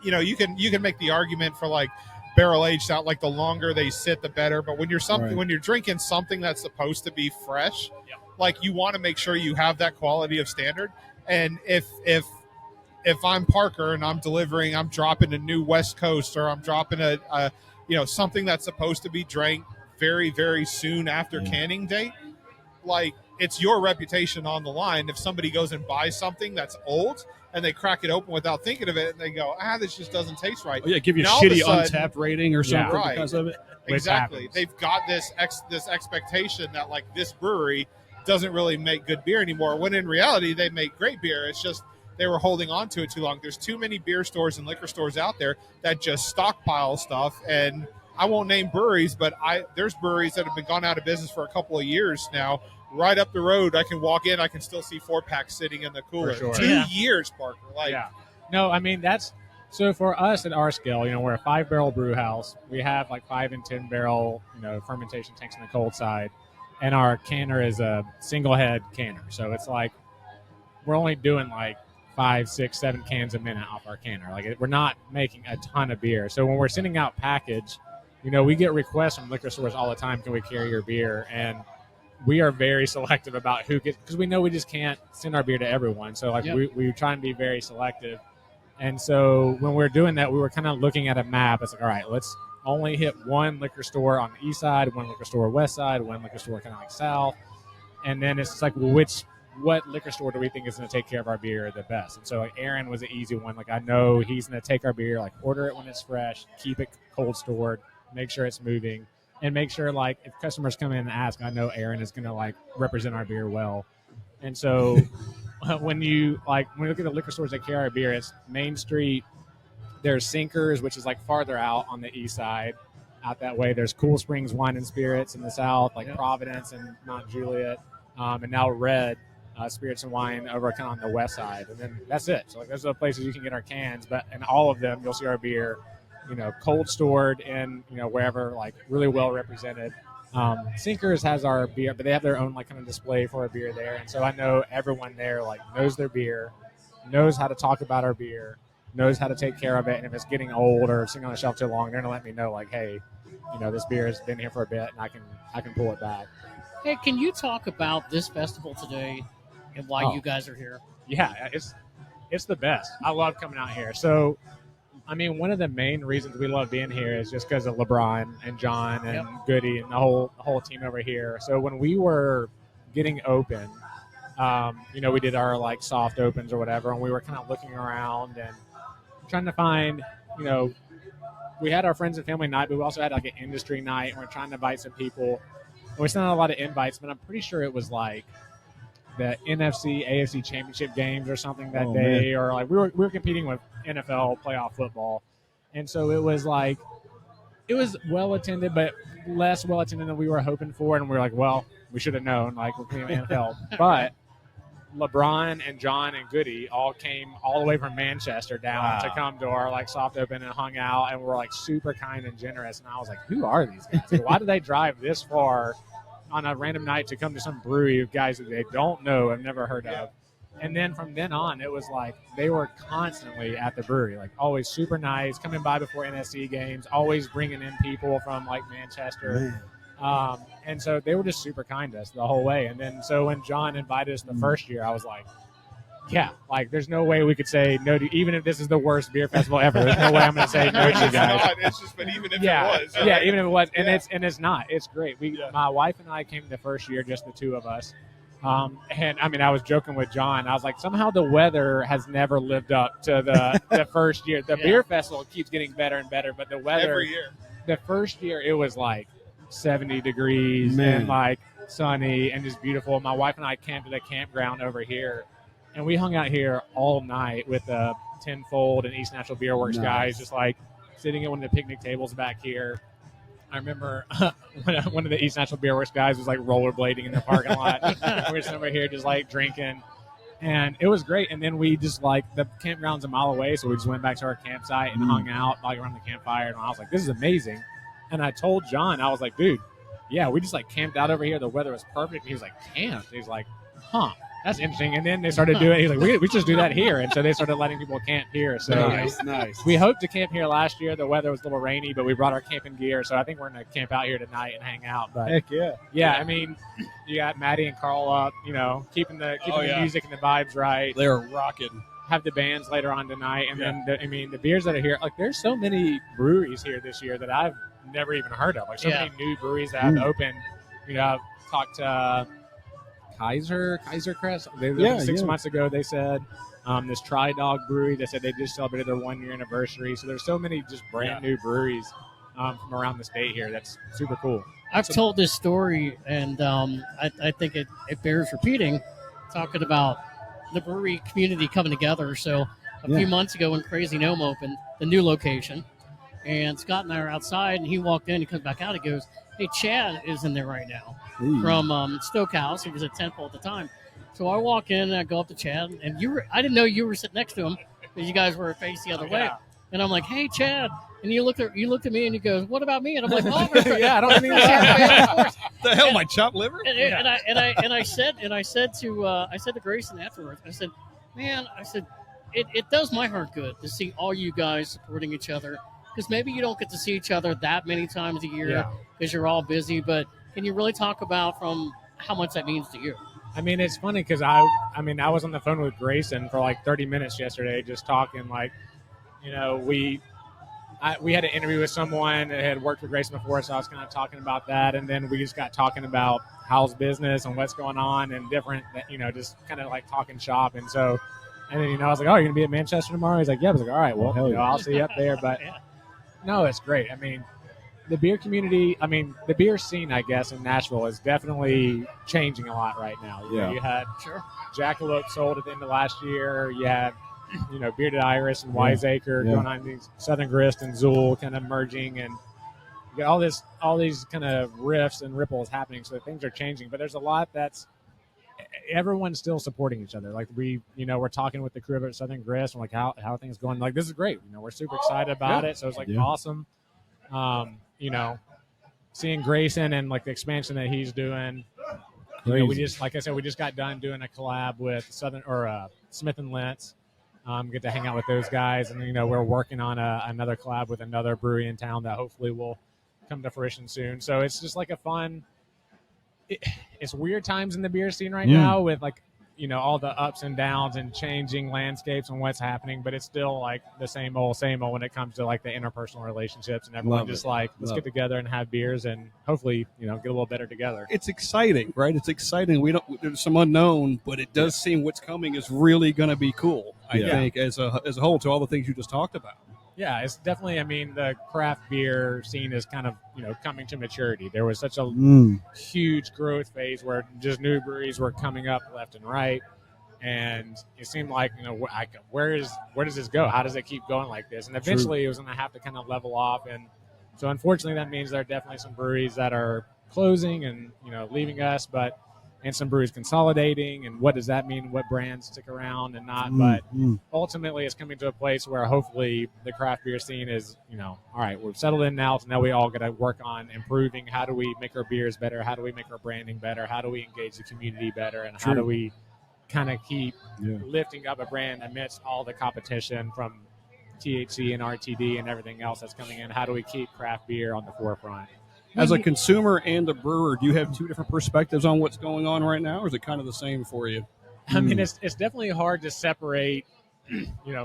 you know, you can make the argument for like barrel aged out, like the longer they sit, the better. But when when you're drinking something that's supposed to be fresh, like you want to make sure you have that quality of standard. And if I'm Parker and I'm delivering, I'm dropping a new West Coast, or I'm dropping a something that's supposed to be drank very, very soon after canning date, like it's your reputation on the line. If somebody goes and buys something that's old and they crack it open without thinking of it, and they go, this just doesn't taste right. Oh, yeah, give you a Now all of a shitty sudden- untapped rating or something right. because of it. Exactly. happens. They've got this expectation that like this brewery doesn't really make good beer anymore, when in reality they make great beer. It's just they were holding on to it too long. There's too many beer stores and liquor stores out there that just stockpile stuff. And I won't name breweries, but there's breweries that have been gone out of business for a couple of years now. Right up the road, I can walk in, I can still see 4-packs sitting in the cooler. For sure. 2 Yeah. years, Parker. Like, yeah. No, I mean, that's so for us at our scale, we're a 5-barrel brew house. We have like 5 and 10 barrel, fermentation tanks on the cold side. And our canner is a single head canner. So it's like we're only doing like 5, 6, 7 cans a minute off our canner. Like we're not making a ton of beer. So when we're sending out package, we get requests from liquor stores all the time. Can we carry your beer? And we are very selective about who gets, because we know we just can't send our beer to everyone. So like we try and be very selective. And so when we're doing that, we were kind of looking at a map. It's like, all right, let's only hit one liquor store on the east side, one liquor store west side, one liquor store kind of like south. And then it's just like, well, what liquor store do we think is going to take care of our beer the best? And so like Aaron was an easy one. Like I know he's going to take our beer, like order it when it's fresh, keep it cold stored, make sure it's moving, and make sure like if customers come in and ask, I know Aaron is going to like represent our beer well. And so when you look at the liquor stores that carry our beer, it's Main Street. There's Sinkers, which is like farther out on the east side, out that way. There's Cool Springs Wine and Spirits in the south, like Providence and Mount Juliet, and now Red Spirits and Wine over kind of on the west side. And then that's it. So like those are the places you can get our cans. But in all of them, you'll see our beer, cold stored in wherever, like really well represented. Sinkers has our beer, but they have their own like kind of display for our beer there. And so I know everyone there like knows their beer, knows how to talk about our beer, knows how to take care of it. And if it's getting old or sitting on the shelf too long, they're gonna let me know like, hey, this beer has been here for a bit, and I can pull it back. Hey, can you talk about this festival today and why you guys are here? Yeah, it's the best. I love coming out here. So, I mean, one of the main reasons we love being here is just because of LeBron and John and Goody and the whole team over here. So when we were getting open, we did our like soft opens or whatever, and we were kind of looking around and trying to find, we had our friends and family night, but we also had like an industry night, and we're trying to invite some people. And we sent out a lot of invites, but I'm pretty sure it was like the NFC, AFC championship games or something that day, or like we were competing with NFL playoff football. And so it was well attended, but less well attended than we were hoping for. And we were like, well, we should have known, like we're competing with NFL. But LeBron and John and Goody all came all the way from Manchester down to come to our like soft open and hung out, and were like super kind and generous. And I was like, who are these guys? Like, why do they drive this far on a random night to come to some brewery of guys that they don't know, have never heard of? And then from then on, it was like they were constantly at the brewery, like always super nice, coming by before NSC games, always bringing in people from like Manchester. And so they were just super kind to us the whole way. And then so when John invited us the first year, I was like, yeah, like there's no way we could say no to, even if this is the worst beer festival ever. There's no way I'm going to say no to you guys. It's just, but even if it was. Yeah, even if it was. And it's not. It's great. My wife and I came the first year, just the two of us. And I mean, I was joking with John. I was like, somehow the weather has never lived up to the first year. The beer festival keeps getting better and better, but the weather Every year. the first year it was like 70 degrees Man. and like sunny and just beautiful. My wife and I camped at a campground over here, and we hung out here all night with the Tenfold and East Nashville Beer Works guys, just like sitting at one of the picnic tables back here. I remember one of the East Nashville Beer Works guys was like rollerblading in the parking lot. We were sitting over here just like drinking, and it was great. And then we just like, the campground's a mile away, so we just went back to our campsite and hung out like around the campfire. And I was like, this is amazing. And I told John, I was like, dude, yeah, we just like camped out over here. The weather was perfect. He was like, camped? He's like, huh, that's interesting. And then they started doing, he's like, we should just do that here. And so they started letting people camp here. So Nice. we hoped to camp here last year. The weather was a little rainy, but we brought our camping gear. So I think we're going to camp out here tonight and hang out. But Heck yeah. yeah, I mean, you got Maddie and Carl up, keeping the music and the vibes right. They're rocking. Have the bands later on tonight. And then, the beers that are here, like there's so many breweries here this year that I've never even heard of. Like so many new breweries that have opened. I've talked to Kaiser Crest. They opened 6 months ago, they said. This Tri Dog Brewery, they said they just celebrated their 1 year anniversary. So there's so many just brand new breweries from around the state here. That's super cool. I've told this story, and I think it bears repeating, talking about the brewery community coming together. So a few months ago when Crazy Gnome opened, the new location, and Scott and I are outside, and he walked in, he comes back out, he goes, hey, Chad is in there right now from Stokehouse. He was at Temple at the time. So I walk in, and I go up to Chad, and I didn't know you were sitting next to him because you guys were faced the other way. And I'm like, hey, Chad. And you looked at me, and he goes, what about me? And I'm like, oh, I don't mean the hell, my chopped liver? And I said to Grayson afterwards, I said, man, it does my heart good to see all you guys supporting each other, because maybe you don't get to see each other that many times a year because you're all busy. But can you really talk about from how much that means to you? I mean, it's funny because I was on the phone with Grayson for like 30 minutes yesterday, just talking like, we had an interview with someone that had worked with Grayson before, so I was kind of talking about that, and then we just got talking about how's business and what's going on and different, just kind of like talking shop. And so, and then, I was like, oh, you're going to be at Manchester tomorrow? He's like, yeah. I was like, all right, well, I'll see you up there. But no, it's great. I mean, the beer community, the beer scene, I guess, in Nashville is definitely changing a lot right now. You had Jackalope sold at the end of last year. You had, Bearded Iris and Wiseacre going on, these Southern Grist and Zool kind of merging, and you got all these kind of rifts and ripples happening. So things are changing, but there's a lot that's everyone's still supporting each other. Like we're talking with the crew at Southern Grist, and like how are things going? Like, this is great. We're super excited about it. So it's like awesome. Seeing Grayson and like the expansion that he's doing. We just, like I said, we just got done doing a collab with Smith and Lentz. Get to hang out with those guys, and we're working on another collab with another brewery in town that hopefully will come to fruition soon. So it's just like a fun. It's weird times in the beer scene right now with like all the ups and downs and changing landscapes and what's happening, but it's still like the same old when it comes to like the interpersonal relationships, and everyone let's get together and have beers and hopefully get a little better together. It's exciting, right? It's exciting. There's some unknown, but it does seem what's coming is really going to be cool. I think as a whole, to all the things you just talked about. Yeah, it's definitely, the craft beer scene is kind of, coming to maturity. There was such a huge growth phase where just new breweries were coming up left and right. And it seemed like, where does this go? How does it keep going like this? And eventually it was going to have to kind of level off. And so unfortunately that means there are definitely some breweries that are closing and, leaving us, and some breweries consolidating, and what does that mean? What brands stick around and not? But ultimately, it's coming to a place where hopefully the craft beer scene is, all right, we've settled in now, so now we all got to work on improving. How do we make our beers better? How do we make our branding better? How do we engage the community better? And how do we kind of keep lifting up a brand amidst all the competition from THC and RTD and everything else that's coming in? How do we keep craft beer on the forefront? As a consumer and a brewer, do you have two different perspectives on what's going on right now, or is it kind of the same for you? It's definitely hard to separate,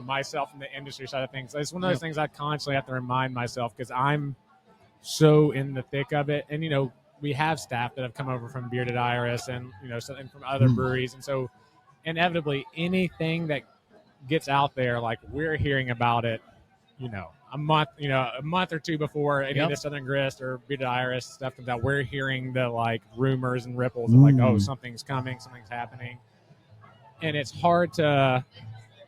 myself from the industry side of things. It's one of those things I constantly have to remind myself, because I'm so in the thick of it. And, we have staff that have come over from Bearded Iris and something from other breweries, and so inevitably anything that gets out there, like we're hearing about it, a month or two before any of the Southern Grist or Bearded Iris stuff comes out. We're hearing the like rumors and ripples of like, oh, something's coming, something's happening, and it's hard to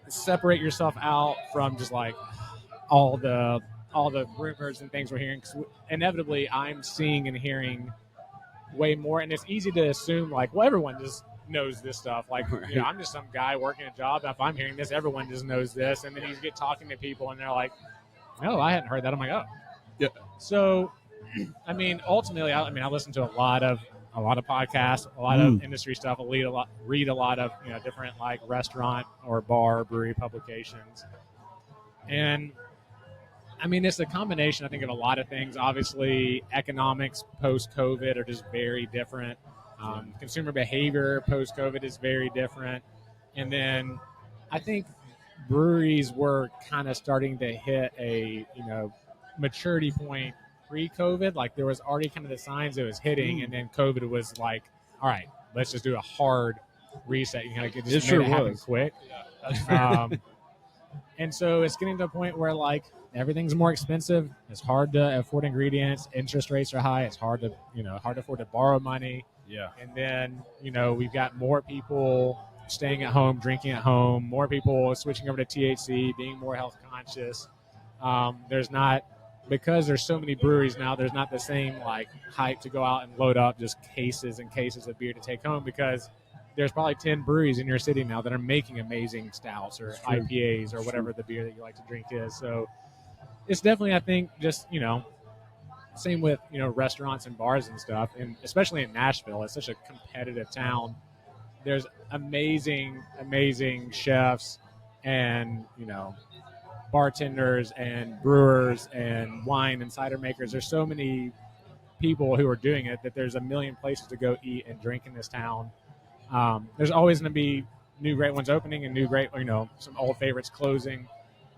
separate yourself out from just like all the rumors and things we're hearing. 'Cause inevitably, I'm seeing and hearing way more, and it's easy to assume like, well, everyone just knows this stuff. Like, I'm just some guy working a job. If I'm hearing this, everyone just knows this. And then you get talking to people, and they're like, "Oh, I hadn't heard that." I'm like, "Oh, yeah." So, I mean, ultimately, I listen to a lot of podcasts, a lot of industry stuff. I read a lot of different like restaurant or bar, brewery publications, and I mean, it's a combination, I think, of a lot of things. Obviously, economics post-COVID are just very different. Consumer behavior post-COVID is very different. And then I think breweries were kind of starting to hit a, maturity point pre-COVID. Like there was already kind of the signs it was hitting, and then COVID was like, all right, let's just do a hard reset. You kind of just made it happen quick. And so it's getting to a point where like everything's more expensive. It's hard to afford ingredients. Interest rates are high. It's hard to afford to borrow money. Yeah. And then, we've got more people staying at home, drinking at home, more people switching over to THC, being more health conscious. Because there's so many breweries now, there's not the same like hype to go out and load up just cases and cases of beer to take home, because there's probably 10 breweries in your city now that are making amazing stouts or IPAs or whatever the beer that you like to drink is. So it's definitely, I think, just, same with, restaurants and bars and stuff. And especially in Nashville, it's such a competitive town. There's amazing, amazing chefs and, bartenders and brewers and wine and cider makers. There's so many people who are doing it that there's a million places to go eat and drink in this town. There's always going to be new great ones opening and new great, some old favorites closing.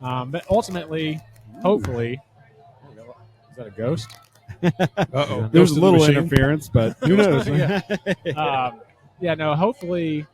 But ultimately, hopefully, is that a ghost? Uh-oh. There's a little machine. interference, but who knows? Hopefully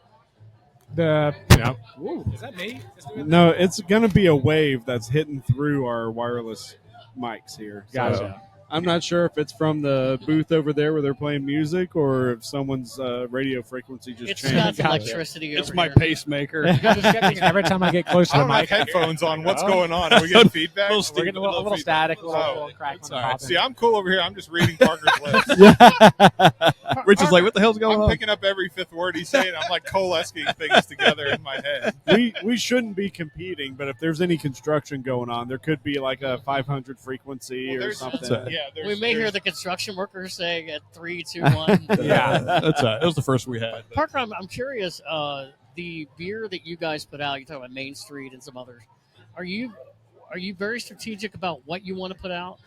is that me? No, it's going to be a wave that's hitting through our wireless mics here. Gotcha. So I'm not sure if it's from the booth over there where they're playing music or if someone's radio frequency just It's changed. got electricity It's over my here. pacemaker. I just kept thinking every time I get close to I the don't have mic, headphones on. What's going on? Are we getting feedback? we're getting a little feedback. static, a little Oh, crackling. it's all right. popping. See, I'm cool over here. I'm just reading Parker's lips. Rich is like, what the hell's going I'm on? picking up every fifth word he's saying. I'm like coalescing things together in my head. We shouldn't be competing, but if there's any construction going on, there could be like a 500 frequency Well, or there's- something. Yeah, there's, We may hear there's- the construction workers saying at 3, 2, 1. Yeah. That's it was the first we had. Parker, I'm curious. The beer that you guys put out, you talk about Main Street and some others. Are you very strategic about what you want to put out?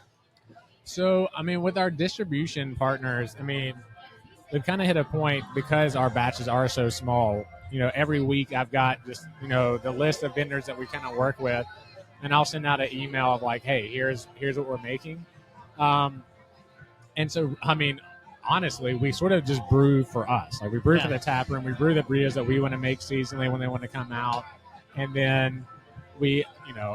So, I mean, with our distribution partners, I mean, we've kind of hit a point because our batches are so small. Every week I've got just, the list of vendors that we kind of work with, and I'll send out an email of like, hey, here's what we're making. And so, I mean, honestly, we sort of just brew for us. Like we brew for the tap room. We brew the burritos that we want to make seasonally when they want to come out. And then we,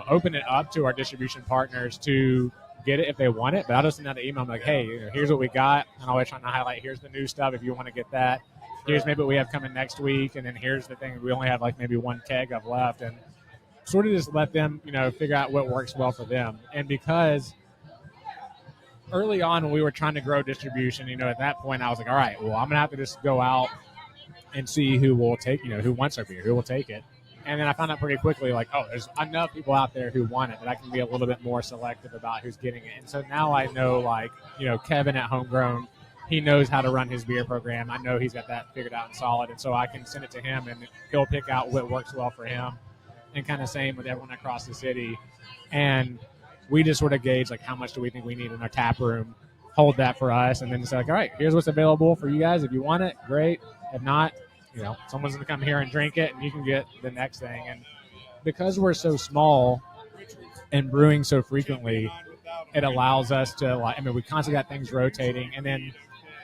open it up to our distribution partners to get it if they want it. But I'll just send out an email. I'm like, hey, here's what we got. And I'm always trying to highlight, here's the new stuff if you want to get that. Here's maybe what we have coming next week. And then here's the thing. We only have like maybe one keg of left. And sort of just let them, figure out what works well for them. And because early on when we were trying to grow distribution, at that point I was like, all right, well, I'm going to have to just go out and see who will take, who wants our beer, who will take it. And then I found out pretty quickly, like, oh, there's enough people out there who want it that I can be a little bit more selective about who's getting it. And so now I know, like, Kevin at Homegrown, he knows how to run his beer program. I know he's got that figured out and solid. And so I can send it to him and he'll pick out what works well for him. And kind of same with everyone across the city. And we just sort of gauge, like, how much do we think we need in our tap room, hold that for us, and then say, like, all right, here's what's available for you guys. If you want it, great. If not, someone's going to come here and drink it, and you can get the next thing. And because we're so small and brewing so frequently, it allows us to, we constantly got things rotating. And then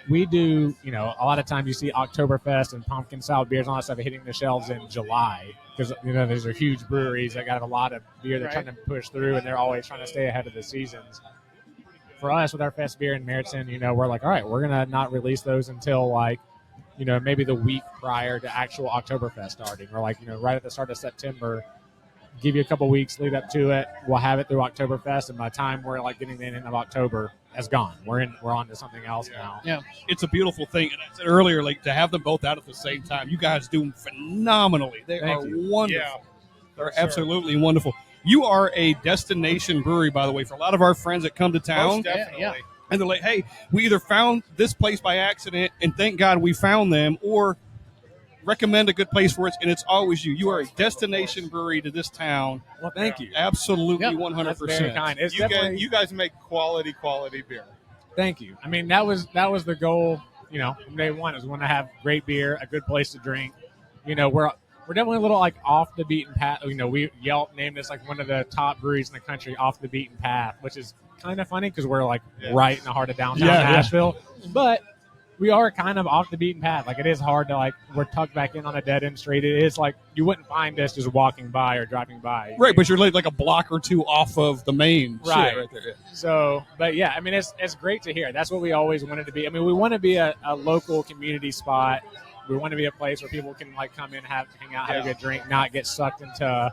we do, a lot of times you see Oktoberfest and pumpkin sour beers and all that stuff hitting the shelves in July because, those are huge breweries that got a lot of beer they're trying to push through, and they're always trying to stay ahead of the seasons. For us, with our fest beer in Meriton, we're like, all right, we're going to not release those until maybe the week prior to actual Oktoberfest starting, or right at the start of September. Give you a couple weeks lead up to it. We'll have it through Oktoberfest, and by the time we're getting the end of October, it's gone. We're on to something else now. Yeah, it's a beautiful thing. And I said earlier, to have them both out at the same time. You guys do phenomenally. They are wonderful. Yeah, they're absolutely wonderful. You are a destination brewery, by the way, for a lot of our friends that come to town. Most definitely. Yeah. And they're like, hey, we either found this place by accident, and thank God we found them, or recommend a good place for it, and it's always you. You are a destination brewery to this town. Well, thank you. Absolutely, Yep. 100%. That's very kind. It's You guys make quality beer. Thank you. I mean, that was the goal. From day one is want to have great beer, a good place to drink. We're definitely a little off the beaten path. We Yelp named us one of the top breweries in the country, off the beaten path, which is kind of funny because we're right in the heart of downtown Nashville, but we are kind of off the beaten path. It is hard to we're tucked back in on a dead end street. It is you wouldn't find us just walking by or driving by. Right, but you're a block or two off of the main right. shit right there. So, but yeah, I mean, it's great to hear. That's what we always wanted to be. I mean, we want to be a local community spot. We want to be a place where people can come in, hang out, have a good drink, not get sucked into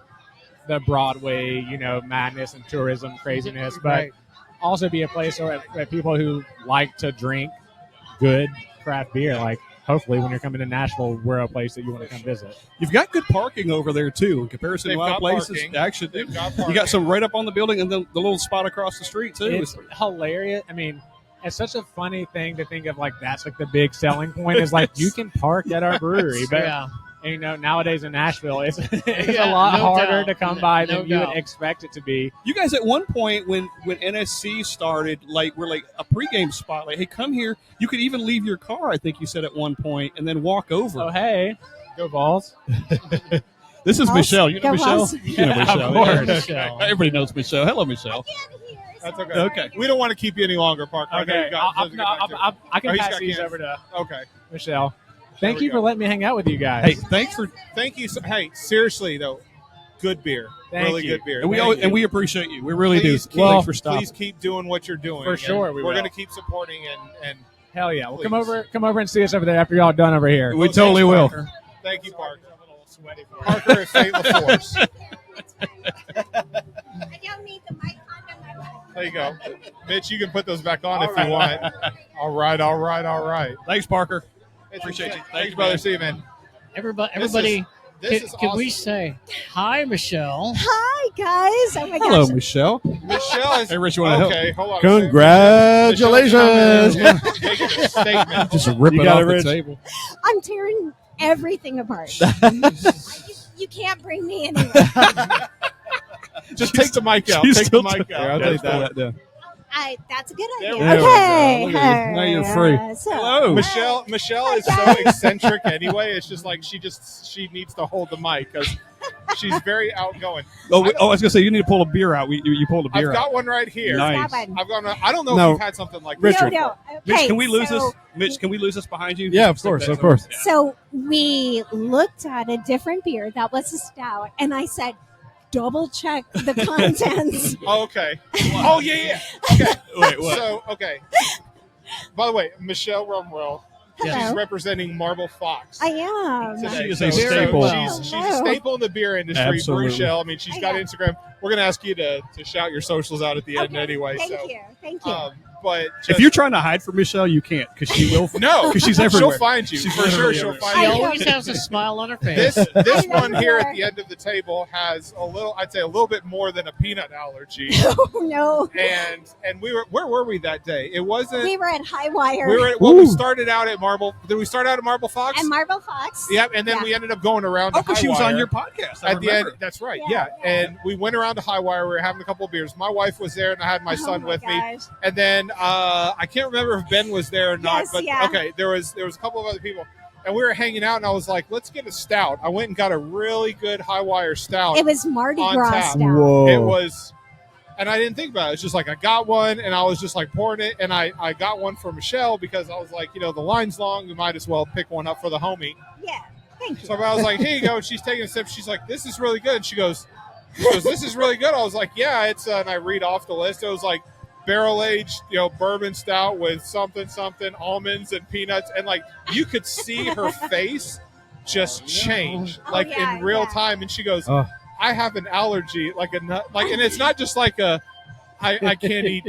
the Broadway, madness and tourism craziness, but also be a place where people who like to drink good craft beer, hopefully when you're coming to Nashville, we're a place that you want to come visit. You've got good parking over there too in comparison to a lot of places. Parking. Actually, you got some right up on the building and then the little spot across the street too. It's hilarious. I mean, it's such a funny thing to think of that's the big selling point is you can park at our brewery, but and, nowadays in Nashville, it's a lot harder to come by than you would expect it to be. You guys, at one point when NSC started, we're a pregame spot. Hey, come here. You could even leave your car, I think you said at one point, and then walk over. Oh, hey, go Vols. This is Michelle. You know Michelle? Vols. You know Michelle. Of course. Michelle. Everybody knows Michelle. Hello, Michelle. That's okay. Okay. We don't want to keep you any longer, Parker. Okay, I can pass these over to Michelle. Thank you for letting me hang out with you guys. Hey, thank you. Hey, seriously though, good beer, Thank you. good beer, and we appreciate you. We really please do. Thanks for stopping. Please keep doing what you're doing. For sure, we're going to keep supporting and hell yeah. Well, come over and see us over there after y'all done over here. We totally will. Parker. Thank you, Parker. Parker is Fait La Force. I don't need the mic on my life. There you go, Mitch. You can put those back on if you want. All right. Thanks, Parker. Appreciate you. Thanks, brother. See you, man. Everybody, This is can awesome. we say hi, Michelle? Hi, guys. Oh, my Hello, gosh. Michelle. Michelle is Hey, Rich, you want to okay. help? Hold on. Congratulations. Making a statement. Just rip You it got off it, the Rich. table. I'm tearing everything apart. You can't bring me anywhere. Just take the mic out. She's Take the still mic out. I'll take that. down. That's a good There idea. we go. Okay. Look at this. Now you're free. So, Hello. Michelle is so eccentric anyway. It's just she needs to hold the mic because she's very outgoing. I was gonna say you need to pull a beer out. You pulled a beer I've out. got one right here. Nice. That one. I've got one. I don't know No. if you've had something like Richard. this. No. Okay, Mitch, can we lose so, this? Mitch, can we lose this behind you? Yeah, of course. So we looked at a different beer that was a stout, and I said, double check the contents. Oh, okay. Oh yeah. Okay. Wait, what? So okay. By the way, Michelle Rumwell. She's Hello. representing Marble Fox. I am. today. She is a So staple. She's a staple in the staple in the industry. Absolutely. Michelle. I mean, she's got Yeah. Instagram. We're gonna ask you to shout your socials out at the end Okay, anyway. Thank so, you. Thank you. But If you're trying to hide from Michelle, you can't because she will. no, because she's everywhere. she'll find you She's for sure. literally She'll everywhere. find She you. always has a smile on her face. This I one know here her. at the end of the table has I'd say a little bit more than a peanut allergy. Oh, no. and where were we that day? It wasn't. We were at High Wire We started out at Marble. Did we start out at Marble Fox? and Marble Fox. Yep, and then Yeah. we ended up going around to Oh, because she was High on Wire your podcast. I at the end. remember. That's right. Yeah, Yeah. yeah. And we went around to High Wire. We were having a couple of beers. My wife was there, and I had my son Oh, with me. gosh. And then I can't remember if Ben was there or not, Yes, but yeah. okay, there was a couple of other people, and we were hanging out, and I was like, "Let's get a stout." I went and got a really good High Wire stout. It was Mardi On Gras tap. stout. Whoa. It was And I didn't think about it. It's just like I got one, and I was just like pouring it, and I got one for Michelle because I was like, the line's long. We might as well pick one up for the homie. Yeah, thank you. So I was like, here you go. And she's taking a sip. She's like, this is really good. And she goes, this is really good. I was like, yeah, it's. And I read off the list. It was like barrel aged, bourbon stout with something, almonds and peanuts, and like you could see her face just change, in real time. And she goes, I have an allergy, like a nut, and it's not just like I can't eat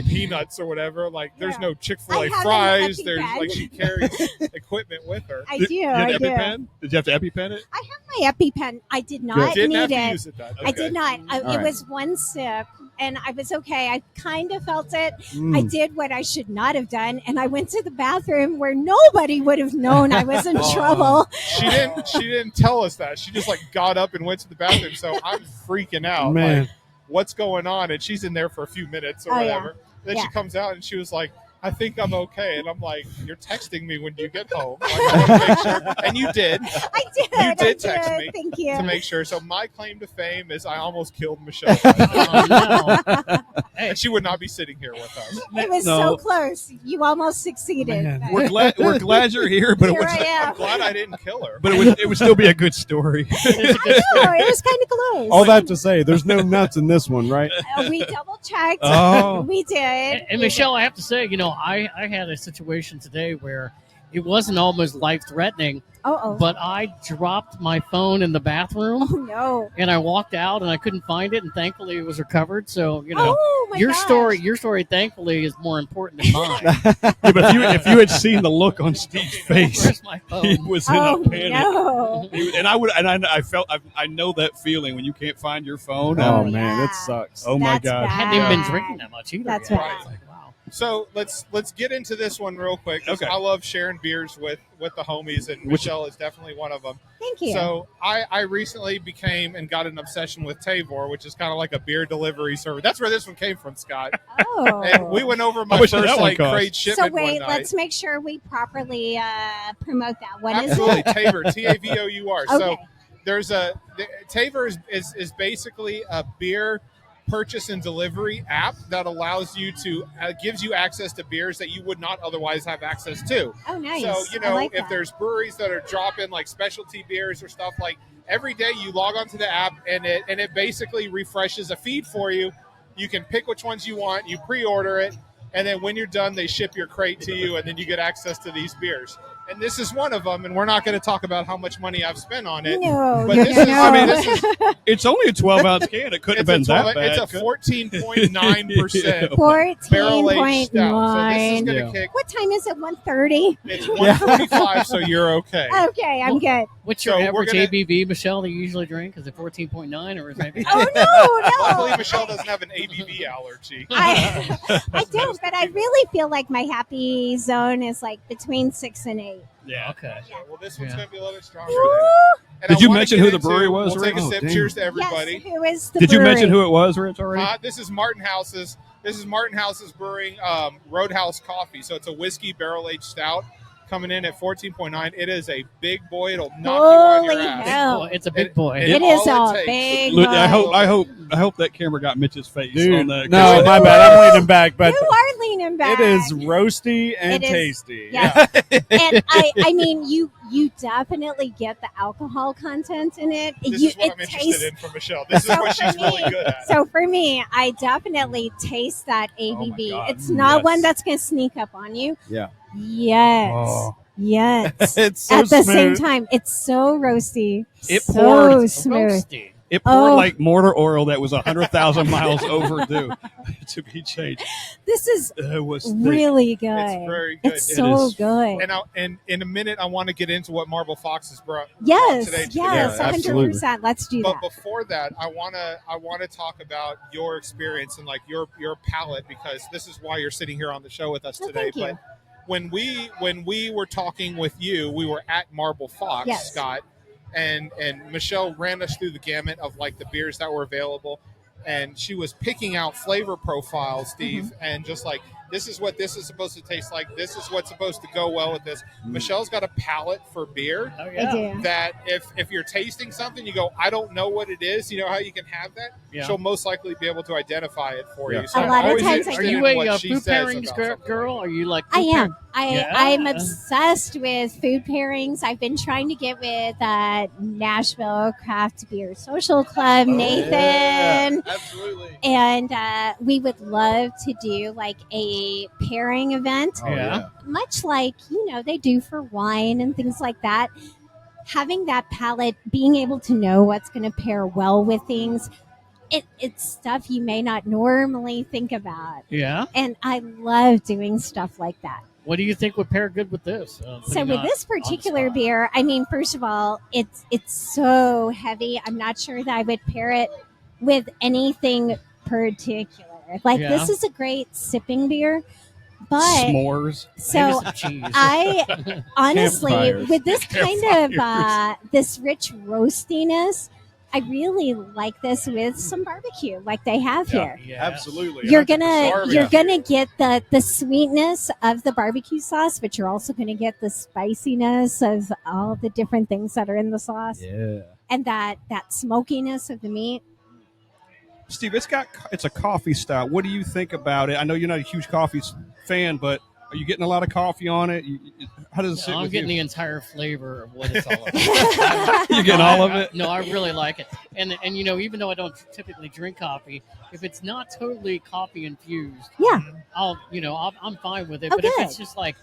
peanuts or whatever. Like there's no Chick-fil-A fries. There's she carries equipment with her. I do. Did you have to EpiPen it? I have my EpiPen. I did not Didn't need have to it. use it then. I Okay. did not. It was one sip, and I was okay. I kind of felt it. I did what I should not have done, and I went to the bathroom where nobody would have known I was in trouble. She didn't tell us that. She just got up and went to the bathroom. So I'm freaking out. Man. Like, what's going on? And she's in there for a few minutes or whatever. Then she comes out and she was like, I think I'm okay. And I'm like, you're texting me when you get home. Like, I want to make sure. And you did. I did. You did text me. Thank you. To make sure. So my claim to fame is I almost killed Michelle. And she would not be sitting here with us. It was so close. You almost succeeded. Man. We're glad you're here, but Here I am. I'm glad I didn't kill her. but it would still be a good story. I know. It was kind of close. All that to say, there's no nuts in this one, right? We double checked. Oh. We did. And Michelle, I have to say, I had a situation today where it wasn't almost life-threatening, but I dropped my phone in the bathroom. Oh, no. And I walked out and I couldn't find it, and thankfully it was recovered. So, My your gosh. story thankfully is more important than mine. Yeah, but if you had seen the look on Steve's face, Where's my phone? he was in a panic. No. I know that feeling when you can't find your phone. Oh, yeah. man, it sucks. Oh, my That's God. I hadn't even been bad. drinking that much either. That's yet. bad. It's like, wow. So let's get into this one real quick. 'Cause Okay. I love sharing beers with the homies, and Michelle is definitely one of them. Thank you. So I recently became and got an obsession with Tavor, which is kind of like a beer delivery service. That's where this one came from, Scott. Oh. And we went over my How much first did that one cost? crate So shipment one wait, night. let's make sure we properly promote that. What is Absolutely, it? Tavor, Tavour. Okay. So there's Tavor is basically a beer purchase and delivery app that allows you to gives you access to beers that you would not otherwise have access to. Oh, nice. So, I like if that. there's breweries that are dropping like specialty beers or stuff, like every day you log onto the app and it basically refreshes a feed for you. You can pick which ones you want, you pre-order it, and then when you're done, they ship your crate to you, and then you get access to these beers. And this is one of them, and we're not going to talk about how much money I've spent on it. No, But no, this is, no. I mean, this is It's only a 12-ounce can. It couldn't have been that bad. It's a 14.9% 14.9. barrel aged stout. So this is going to kick. What time is it? 1:30? It's 1:45, so you're okay. Okay, I'm good. What's your So we're average gonna- ABV, Michelle, that you usually drink? Is it 14.9 or is it maybe? Oh, no, Luckily, no. Michelle doesn't have an ABV allergy. I don't, but I really feel like my happy zone is like between 6 and 8. Yeah. Okay. Well, this one's Yeah. going to be a little bit stronger. Woo! And Did I you wanna mention get who the into- brewery was, We'll take a Rich? sip. Oh, Cheers to everybody. Yes, who is the Did you brewery? mention who it was, Rich, already? This is Martin House's. This is Martin House's Brewing Roadhouse Coffee. So it's a whiskey barrel-aged stout coming in at 14.9. It is a big boy. It'll knock you on your Holy ass. hell. It's a big boy. it- It is all a it takes. big Look, boy. I hope that camera got Mitch's face on Dude, that. no, my bad. I'm leaning back, but You are leaning back. it is roasty and It is- tasty. Yeah. And I mean, you definitely get the alcohol content in it. This You- is what it I'm interested tastes. in from Michelle. This is So what she's for really me- good at. So for me, I definitely taste that ABV. God. It's not Yes. one that's going to sneak up on you. Yeah. Yes. Oh. Yes. It's so At the same smooth. time, it's so roasty. It so poured- smooth. Roasty. It poured Oh. like mortar oil that was 100,000 miles overdue to be changed. This is It was thick. really good. It's very good. It's It so is. good. And in a minute, I want to get into what Marble Fox has brought. Yes, today to the yes, beer. 100%. Let's do But that. before that, I wanna talk about your experience and like your palate, because this is why you're sitting here on the show with us Oh, today. thank you. But when we were talking with you, we were at Marble Fox, Yes. Scott, and Michelle ran us through the gamut of like the beers that were available, and she was picking out flavor profiles, Steve, Mm-hmm. and just like this is what this is supposed to taste like. This is what's supposed to go well with this. Michelle's got a palate for beer Oh, I yeah. do. that if you're tasting something, you go, I don't know what it is. You know how you can have that? Yeah. She'll most likely be able to identify it for Yeah. you. So A I'm lot of always times I interested do. Are in you what a she food says pairings about something. girl? Are you like I food am. I'm Yeah. obsessed with food pairings. I've been trying to get with Nashville Craft Beer Social Club, Nathan. Absolutely. And we would love to do like a pairing event, Yeah. much like, they do for wine and things like that. Having that palate, being able to know what's going to pair well with things, it's stuff you may not normally think about. Yeah. And I love doing stuff like that. What do you think would pair good with this? So Putting with on- this on the particular spot. beer, I mean, first of all, it's so heavy. I'm not sure that I would pair it with anything particular. Like Yeah. this is a great sipping beer, but S'mores. so Maybe some cheese. I honestly, Campfires. with this kind of this rich roastiness, I really like this with some barbecue, like they have here. Yeah. Absolutely. You're 100%. gonna get the sweetness of the barbecue sauce, but you're also gonna get the spiciness of all the different things that are in the sauce, Yeah. and that smokiness of the meat. Steve, it's a coffee style. What do you think about it? I know you're not a huge coffee fan, but are you getting a lot of coffee on it? How does it sit I'm with getting you? the entire flavor of what it's all about. You getting all of it? No, I really like it. And even though I don't typically drink coffee, if it's not totally coffee infused, Yeah. I'm fine with it. Oh, but if good. it's just like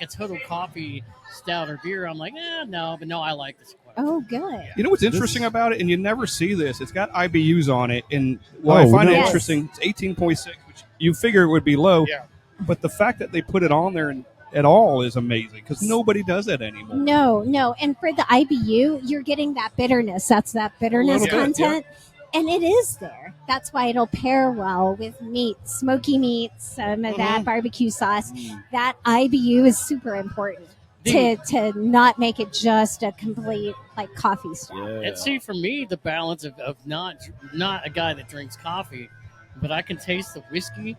a total coffee stout or beer, I'm like, no, I like this. quite a bit. Oh, good. You know what's interesting about it, and you never see this. It's got IBUs on it, and what I Oh, find no. it interesting, it's 18.6, which you figure it would be low. Yeah. But the fact that they put it on there at all is amazing because nobody does that anymore. No, and for the IBU, you're getting that bitterness. That's that bitterness little bit, content, and it is there. That's why it'll pair well with meat, smoky meat, some of that barbecue sauce. That IBU is super important to not make it just a complete like coffee stout. And see, for me, the balance of not a guy that drinks coffee, but I can taste the whiskey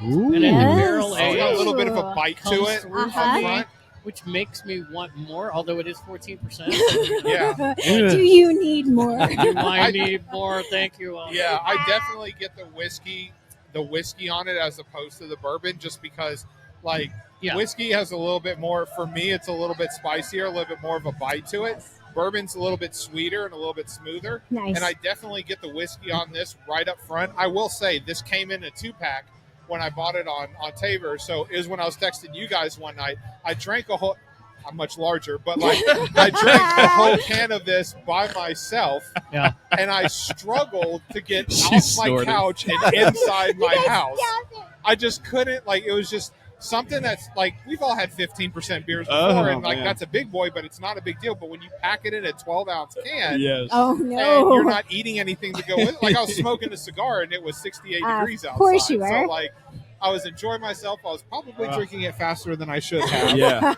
Ooh. and then the barrel It's got a little bit of a Ooh. bite to comes it through up Uh-huh. front. which makes me want more, although it is 14%. Yeah. Do you need more? I need more. Thank you. Yeah, I definitely get the whiskey on it as opposed to the bourbon, just because like Yeah. whiskey has a little bit more. For me, it's a little bit spicier, a little bit more of a bite to it. Bourbon's a little bit sweeter and a little bit smoother. Nice. And I definitely get the whiskey on this right up front. I will say this came in a 2-pack when I bought it on Tabor. So it was when I was texting you guys one night. I drank a whole. I'm much larger, but like I drank a whole can of this by myself, Yeah. and I struggled to get She off my snorted. couch and inside my Yes, house. yes. I just couldn't. Like it was just something that's like we've all had 15% beers before, Oh, and like man. that's a big boy, but it's not a big deal. But when you pack it in a 12-ounce can, Yes. Oh and no! you're not eating anything to go with it. Like I was smoking a cigar and it was 68 degrees outside. Of course you were. So like I was enjoying myself. I was probably drinking it faster than I should have. Yeah.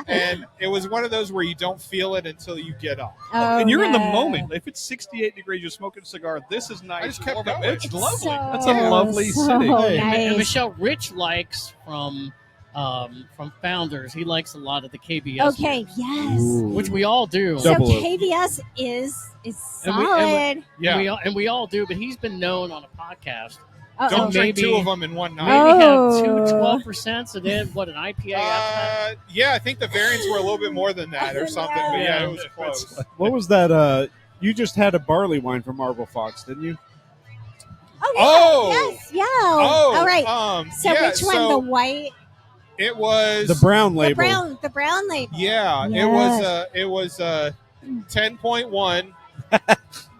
And it was one of those where you don't feel it until you get up. Oh, And you're in the no. moment. If it's 68 degrees, you're smoking a cigar. This is nice. I just kept Warm up. going. It's It's lovely. so- That's a lovely so city. Hey. And nice. Michelle Rich likes from Founders. He likes a lot of the KBS. Okay, beers, yes. which we all do. So Double oak. KBS is And solid. Yeah. And we all do. But he's been known on a podcast. Uh-oh. Don't drink maybe- 2 of them in one night. Maybe Oh. have two 12%, and then what, an IPA after that? Yeah, I think the variants were a little bit more than that or something. But yeah, it was close. What was that? You just had a barley wine from Marble Fox, didn't you? Oh, yeah. Oh. Yes, yeah. Oh, All right. So yeah, which one? so The white, it was The brown label. the brown label. Yeah, Yes. it was 10.1.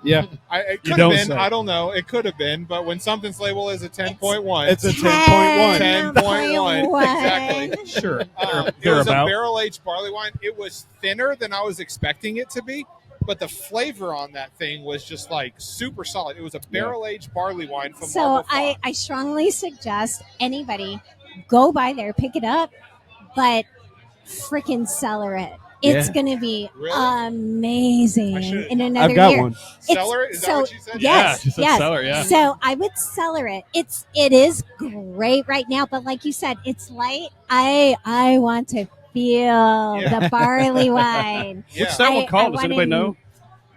Yeah. It You could don't have been. say. I don't know. It could have been, but when something's labeled as a 10.1, It's a 10.1. 10.1. Exactly. Sure. It was a Thereabout. barrel-aged barley wine. It was thinner than I was expecting it to be, but the flavor on that thing was just like super solid. It was a barrel-aged barley wine from So Marble I Fox. strongly suggest anybody go by there, pick it up, but freaking cellar it. It's going to be Really? amazing in another I've got year. one. Cellar? Is that what you said? Yes, she said yes. cellar, yeah. So I would cellar it. It is great right now, but like you said, it's light. I want to feel the barley wine. What's that one called? Does anybody know?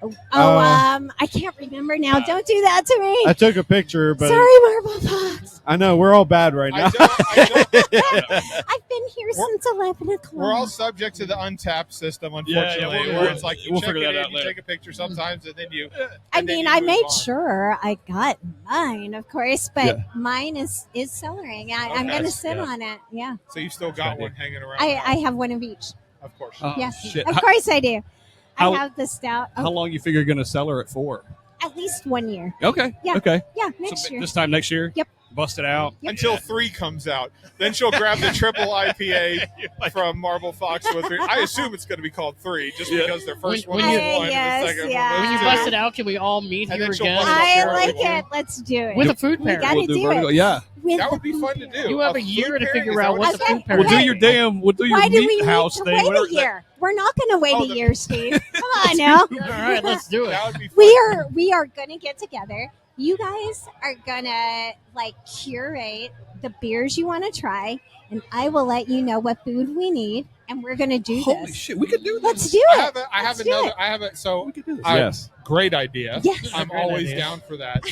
I can't remember now. Don't do that to me. I took a picture, but Sorry, Marble Fox. I know we're all bad right now. I've been here since 11 o'clock. We're all subject to the untapped system, unfortunately, we'll- where it's like you we'll check figure it that in, out you later. take a picture sometimes, and then you. I and then mean, you I move made on. sure I got mine, of course, but Yeah. mine is cellaring. I'm Okay. going to sit Yeah. on it. Yeah. So you still got one hanging around. I have one of each. of course. Oh, Yes. shit. Of course I do. how- I have the stout. How long you figure you're going to cellar it for? At least 1 year. Okay. Yeah. Okay. Yeah, So next year. this time next year? Yep. Bust it out. Yep. Until 3 comes out, then she'll grab the triple IPA from Marble Fox with her. I assume it's going to be called 3, just because their first When one you- was 1 Yes, and the second yeah. one When was you 2. bust it out, can we all meet And here then she'll again? bust it out. I Sure, like we it. Let's do it. With a food We pairing. gotta do vertical. it. Yeah. With That the would be fun to food do. You have a food year to pairing, figure is that out what what you the said? food pairing We'll do is. your damn. We'll do your Why do we meat need house to thing. wait whatever a year? We're not going to wait Oh, a the- year, Steve. Come on now. All right, let's do it. That would be fun. We are going to get together. You guys are going to curate the beers you want to try, and I will let you know what food we need, and we're going to do Holy this. shit, we could do this. Let's do I it. have, Let's do it. So We could do this. Yes. great idea. Yes. I'm Great always idea. down for that.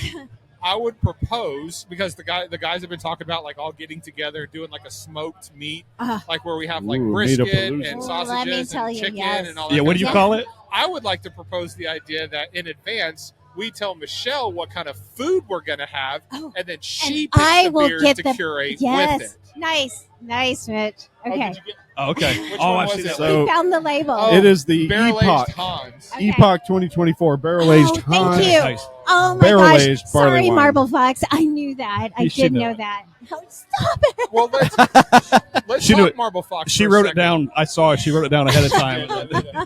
I would propose, because the guys have been talking about like all getting together, doing like a smoked meat, like where we have like Ooh, brisket meat-a-palooza. and Well, let me sausages tell and you, chicken yes. and all that. Yeah, what do kind you of call it? I would like to propose the idea that in advance we tell Michelle what kind of food we're going to have, Oh, and then she and picks I the will beers get to the curate with yes. it. Nice, Mitch. Oh, Okay, did you get- Oh, okay. Which Oh, one I've was seen it? that. So- we found the label. Oh, It is the barrel Epoch. aged Hans. Okay. Epoch 2024 barrel aged Oh, thank you. Nice. Oh my Barrel gosh! aged barley Sorry, wine. Marble Fox. I knew that. I You did should know know. that. Oh, stop it! Well, let's She knew talk it. Marble Fox. She for a wrote it second. down. I saw it. She wrote it down ahead of time.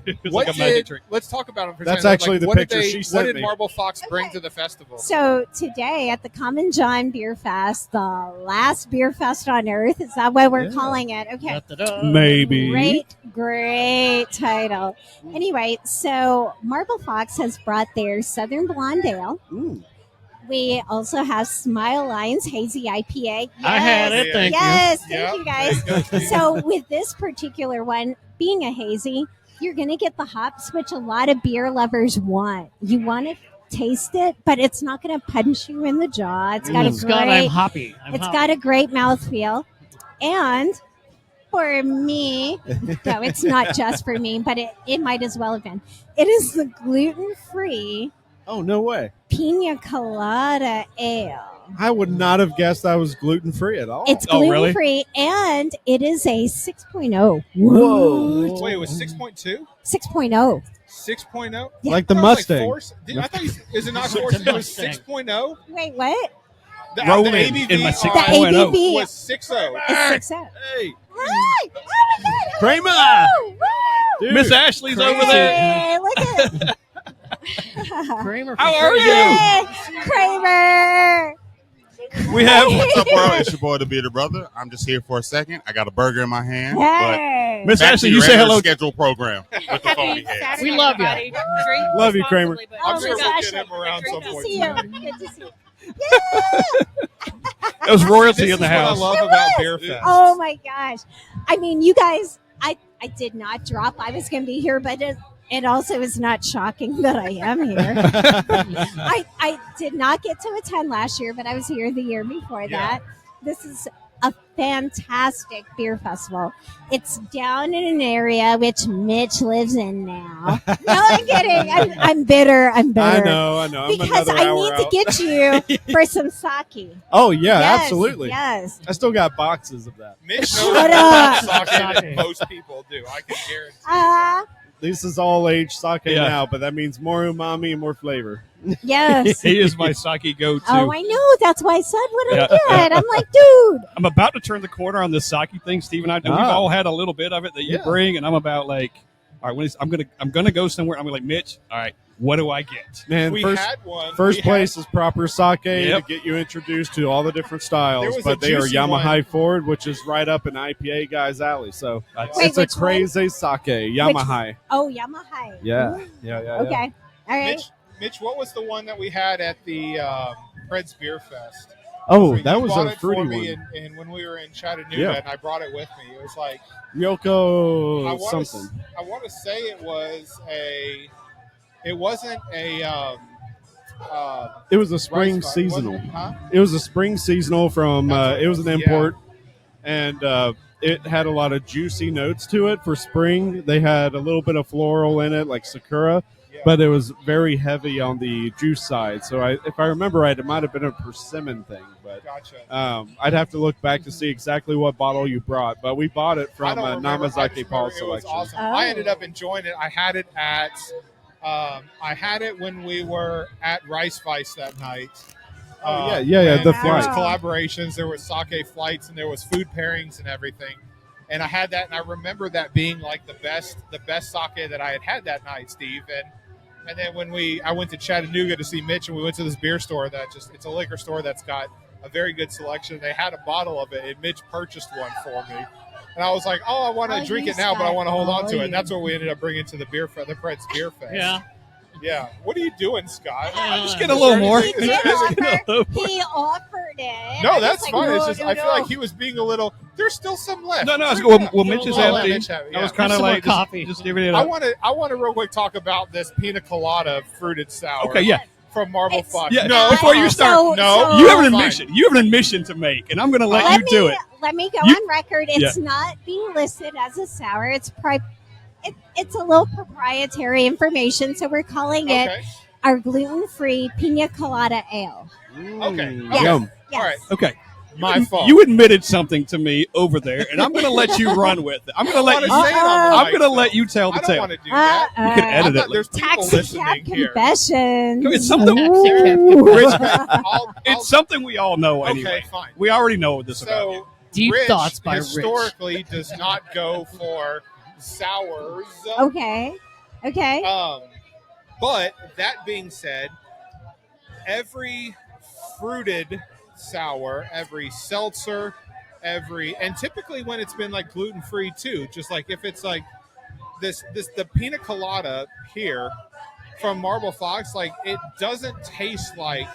It was What like a magic did, trick. let's talk about them for a That's second. actually the what did picture they- she What sent did me. Marble Fox bring Okay. to the festival? So today at the Common John Beer Fest, the last beer fest on earth, is that what we're Yeah. calling it? Okay. Da-da-da. Maybe. Great title. Anyway, so Marble Fox has brought their Southern Blonde Ale. Ooh. We also have Smile Lines Hazy IPA. I had Yes. it. Thank Yes, Yeah, thank you guys. there you go, Steve. So with this particular one being a hazy, you're going to get the hops, which a lot of beer lovers want. You want to taste it, but it's not going to punch you in the jaw. It's got a Scott, I'm great, hoppy. it's got a great mouthfeel. And for me, no, it's not just for me, but it might as well have been. It is the gluten-free Oh, no way. Pina Colada Ale. I would not have guessed that was gluten free at all. It's Oh, gluten really? free and it is a 6.0. Whoa. Wait, it was 6.2? 6.0. 6.0? Yeah. Like the I thought it was Mustang. I thought is it not It's a 4? It was Mustang. 6.0? Wait, what? The Rolling ABV in my on- 6.0. The ABV was 6.0. is 6.0. Hey, Hi! Oh my God! Kramer! Woo! Woo! Dude. Miss Ashley's Crazy. over there. Hey, look at Kramer. How are you? Hey, Kramer! We have. What's up, world? It's your boy, the Bearded Brother. I'm just here for a second. I got a burger in my hand. Hey! Miss But back Ashley, to you your say regular hello. scheduled program with the Foamy Heads. We love you. Love you, Kramer. Oh I'm my sure we'll gosh. get him around Good some to point. see you. Good to see you. That was royalty This in the is house. what I love about Beer Fest. Oh my gosh. I mean, you guys, I did not drop. I was going to be here, but it also is not shocking that I am here. I did not get to attend last year, but I was here the year before that. This is a fantastic beer festival. It's down in an area which Mitch lives in now. No, I'm kidding. I'm bitter. I'm bitter. I know. I'm Because another I hour need to out. get you for some sake. Oh, yeah, Yes, absolutely. Yes. I still got boxes of that. Mitch Shut knows up. about sake Sake. than most people do. I can guarantee. This is all aged sake Yeah. now, but that means more umami and more flavor. Yes. He is my sake go-to. Oh, I know. That's why I said what Yeah. I did. I'm like, dude. I'm about to turn the corner on this sake thing, Steve and I. We've Ah. all had a little bit of it that you Yeah. bring, and I'm about like, all right, I'm gonna go somewhere. I'm like, Mitch, all right, what do I get? Man, We had one. first We place is proper sake Yep. to get you introduced to all the different There styles, was but a they are juicy Yamaha one. Forward, which is right up an IPA guy's alley. So Wait, it's a which one? crazy sake, Yamaha. Oh, Yamaha. Yeah, Ooh. yeah. Okay. All right. Mitch, what was the one that we had at the Fred's Beer Fest? Oh, You that was bought a it fruity for me one. and when we were in Chattanooga, Yeah. and I brought it with me. It was like Ryoko something. I want to say it wasn't a. It was a spring rice bun, seasonal. wasn't it? Huh? It was a spring seasonal from. That's what It was an yeah. import, and it had a lot of juicy notes to it for spring. They had a little bit of floral in it, like sakura, Yeah. but it was very heavy on the juice side. So if I remember right, it might have been a persimmon thing, but Gotcha. I'd have to look back to see exactly what bottle you brought. But we bought it I from don't remember. I just Namazaki Paul remember it was Selection. awesome. Oh. I ended up enjoying it. I had it at. I had it when we were at Rice Vice that night. Yeah, and the there was flight. collaborations, there was sake flights, and there was food pairings and everything. And I had that, and I remember that being like the best sake that I had that night, Steve. And then when I went to Chattanooga to see Mitch, and we went to this beer store it's a liquor store that's got a very good selection. They had a bottle of it, and Mitch purchased one for me. And I was like, I want to drink it now, but I want to hold on to it. And that's what we ended up bringing to the Fred's Beer Fest. Yeah. Yeah. What are you doing, Scott? Just get a little more. He did offer. He offered it. No, I was that's like, fine. no, It's just no, I feel no. like he was being a little. There's still some left. No, it's Drink good. it up. Well, Mitch is I'll let empty. Mitch have it, I was yeah. kind of Some more like coffee. just giving it I up. want to real quick talk about this pina colada fruited sour. Okay, yeah. From Marble It's- Fox. Yeah, No, before you start, So- no, You have an fine. admission. You have an admission to make, and I'm going to let you do it. Let me go You- on record. It's not being listed as a sour. It's a little proprietary information, so we're calling it Okay. our gluten-free pina colada ale. Okay. Yes. Yum. Yes. All right. Okay. My fault. You admitted something to me over there, and I'm going to let you run with it. I'm going to let you. I wanna say it on the I'm mic, going to though. let you tell the I don't tale. want to do that. You can edit I'm not- it. There's people Taxi listening cab here. confessions. It's something. Ooh. Rich, I'll- it's something we all know okay, anyway. fine. We already know what this is about. So Deep Rich thoughts by Rich. historically does not go for sours. Okay. Okay. But that being said, every fruited sour, every seltzer, and typically when it's been like gluten free too, just like if it's like the pina colada here from Marble Fox, like it doesn't taste like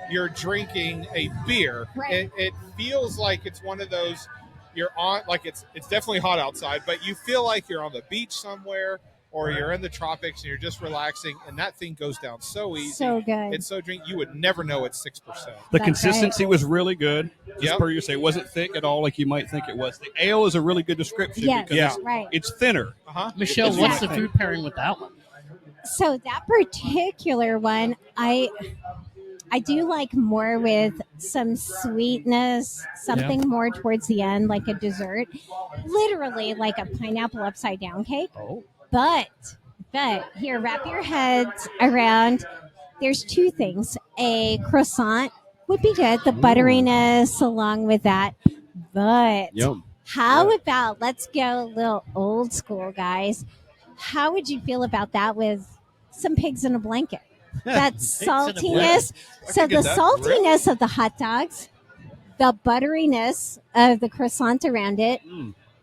you're drinking a beer. Right. It feels like it's one of those you're on, like it's definitely hot outside, but you feel like you're on the beach somewhere or you're in the tropics and you're just relaxing, and that thing goes down so easy. So good. It's so drink. You would never know it's 6%. The That's consistency was really good. Just Yep. per you say, it wasn't thick at all like you might think it was. The ale is a really good description Yes. because Yeah. Right. it's thinner. Uh-huh. Michelle, It's what's the not- food pairing with that one? So that particular one, I do like more with some sweetness, something more towards the end, like a dessert, literally like a pineapple upside down cake. Oh. But here, wrap your heads around. There's two things. A croissant would be good, the butteriness along with that. But Yum. how about, let's go a little old school, guys. How would you feel about that with some pigs in a blanket? That in a saltiness. I So can the get that. saltiness of the hot dogs, the butteriness of the croissant around it,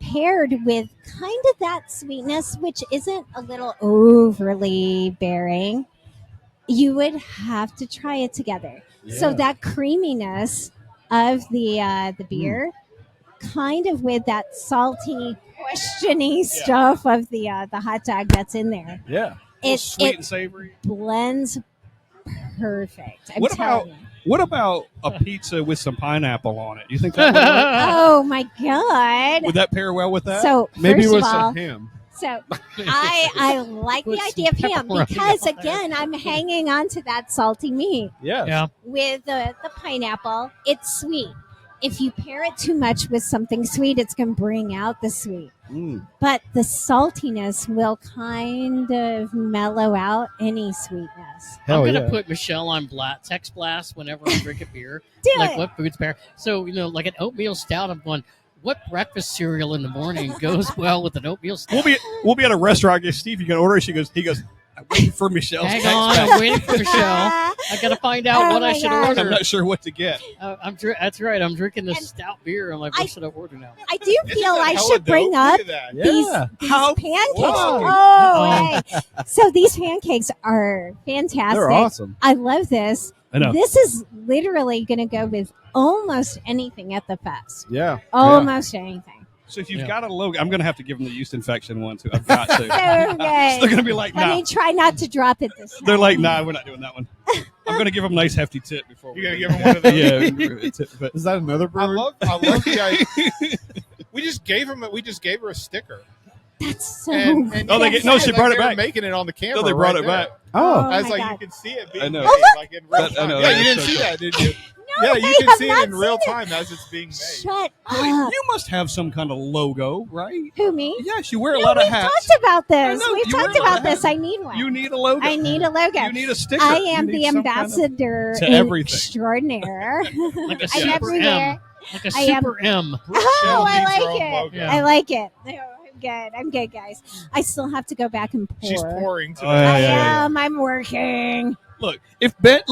paired with kind of that sweetness, which isn't a little overly bearing. You would have to try it together. So that creaminess of the beer, kind of with that salty, questiony stuff of the hot dog that's in there. Yeah. It Sweet it and savory. blends perfect. I'm What telling about you. what about a pizza with some pineapple on it? Do you think that would work? Oh my god! Would that pair well with that? So Maybe first with of all, some ham. so I like the Put some idea of ham pepperoni because on there. again I'm hanging on to that salty meat Yeah. Yeah. with the pineapple. It's sweet. If you pair it too much with something sweet, it's going to bring out the sweet. But the saltiness will kind of mellow out any sweetness. Hell I'm gonna yeah. put Michelle on text blast whenever I drink a beer. Do like it. what foods pair? So like an oatmeal stout. I'm going. What breakfast cereal in the morning goes well with an oatmeal stout? We'll be at a restaurant. I guess Steve, you can order. He goes. I'm waiting for Michelle's Hang text on, back. I'm waiting for Michelle. I gotta find out Oh what I my should gosh. order. I'm not sure what to get. That's right. I'm drinking this And stout beer. I'm like, what should I order now? I do Isn't feel that I hella should bring dope? up Look at that. these How- pancakes. Whoa. Oh, hey. So these pancakes are fantastic. They're awesome. I love this. I know. This is literally going to go with almost anything at the fest. Yeah. Almost anything. So if you've Yeah. got a logo, I'm going to have to give them the yeast infection one too. I've got to. So They're good. going to be like, Let nah. me try not to drop it this time. They're like, nah, we're not doing that one. I'm going to give them a nice hefty tip before we You're do gonna give them one of those. Yeah, a tip, but Is that another I brewery? love the idea. We just gave her a sticker. That's so And Oh, they get- no, she like brought it they were back. making it on the camera. no, they brought right it there. back. Oh. I was my like, God. you can see it being I know. made, like in real That- I time. know, Yeah, that you is didn't so see cool. that, did you? No, Yeah, you I can have see it not in real seen it. time as it's being made. Shut Really? up. You must have some kind of logo, right? Who, me? Yes, you wear a No, lot of we've hats. talked about this. I know, We've you wear talked a lot about of this. hats. I need one. You need a logo. I need a logo. You need a sticker. I You am need the some kind of- ambassador to everything. extraordinaire. Like a I'm super everywhere. M. Like a I am- super M. Oh, Shell I needs her like own it. logo. Yeah. I like it. Oh, I'm good. I'm good, guys. I still have to go back and pour. She's pouring today. Oh, yeah, I yeah. am. I'm working. Look, if Ben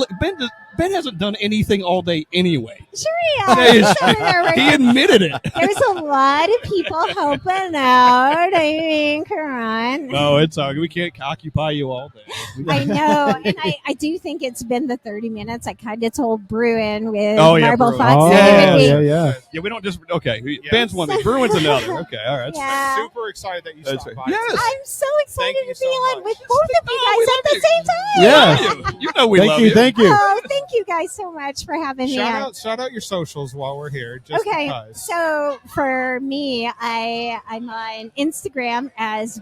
hasn't done anything all day anyway. Sure he Yeah, is. he's- He's over there He working. admitted it. There's a lot of people helping out. I mean, come on. No, it's all. We can't occupy you all day. I know, and I do think it's been the 30 minutes. I kind of told Bruin with Oh, yeah, Marble Bruin. Fox. Oh, that it would be- yeah. Yeah, we don't just okay. Yeah. Ben's one thing, Bruin's another. Okay, all right. Yeah. Super excited that you That's stopped right. by. Yes. I'm so excited Thank you to be so on much. with both of you Oh, we guys at love the same time. Yeah. You know we Thank love you. Thank you. Oh, thank you guys so much for having me on. Shout out your socials while we're here. Just Okay, because. so for me, I'm on Instagram as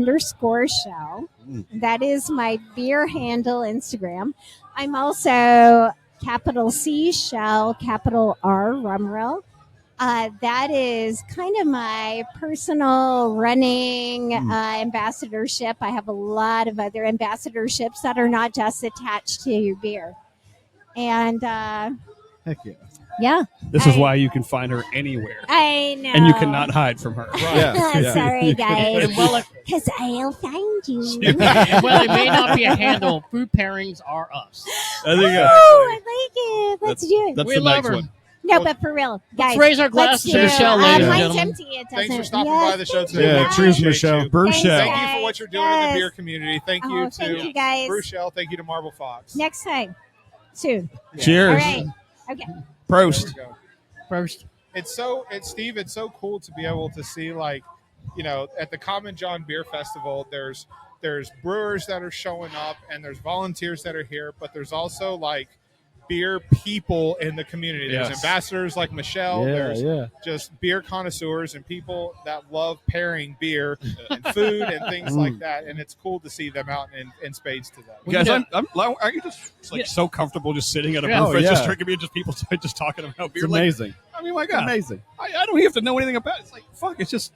brew_shell. That is my beer handle Instagram. I'm also capital C Shell, capital R Rumrell. That is kind of my personal running ambassadorship. I have a lot of other ambassadorships that are not just attached to your beer. And Heck yeah. yeah, This is why you can find her anywhere, I know. and you cannot hide from her. Yeah. Sorry, guys. And well, Because I'll find you. well, it may not be a handle. Food pairings are us. I think Oh, I like it. Let's do it. that's We the love next her. one. No, but for real, guys. raise our let's glasses do to it. Michelle, ladies and mine's gentlemen. empty. It Thanks for doesn't- stopping yes, by the show thank today. you, Yeah, guys. cheers, Appreciate Michelle. you. Brew Thanks, Shell. Thank you guys. for what you're doing in the beer community. Thank you Thank to you, guys. Brew Shell. Thank you to Marble Fox. Next time, soon. Cheers. All right. Okay. Prost. There we go. First, It's so cool to be able to see, like, you know, at the Common John Beer Festival, there's brewers that are showing up and there's volunteers that are here, but there's also like beer people in the community. There's Yes. ambassadors like Michelle. Yeah, There's yeah. just beer connoisseurs and people that love pairing beer and food and things like that. And it's cool to see them out in spades today. Guys, Yeah. are you just like Yeah. so comfortable just sitting at a Yeah. brew Oh, fest, yeah. just drinking beer, just people just talking about beer? It's Like, amazing. I mean, my God, Amazing. I don't have to know anything about it. It's like fuck. It's just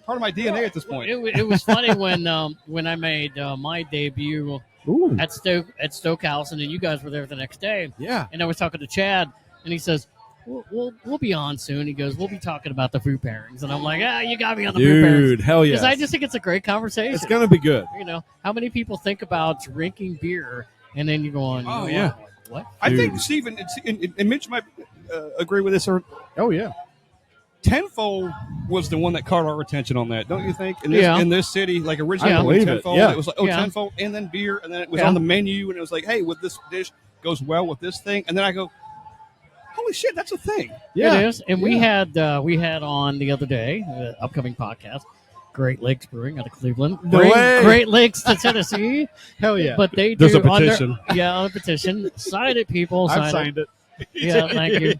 part of my DNA at this point. it was funny when I made my debut Ooh. at Stokehouse, and then you guys were there the next day, Yeah. and I was talking to Chad, and he says, "We'll be on soon." He goes, "We'll be talking about the food pairings," and I'm like, you got me on the food pairings." Dude, hell yeah. Because I just think it's a great conversation. It's going to be good. You know, how many people think about drinking beer and then you're going, Oh, you know yeah. what? I Dude. think Stephen and Mitch might agree with this. Or Oh, yeah. Tenfold was the one that caught our attention on that, don't you think? Yeah. In this city, like originally, I believe it, Tenfold, yeah. it was like Yeah. Tenfold, and then beer, and then it was Yeah. on the menu, and it was like, hey, with this dish goes well with this thing, and then I go, holy shit, that's a thing. Yeah. It is. And we had on the other day, upcoming podcast, Great Lakes Brewing out of Cleveland. No Bring way. Great Lakes to Tennessee. Hell yeah. But they There's do a petition. on the petition. Sign it, people. I've signed it. Yeah, thank you.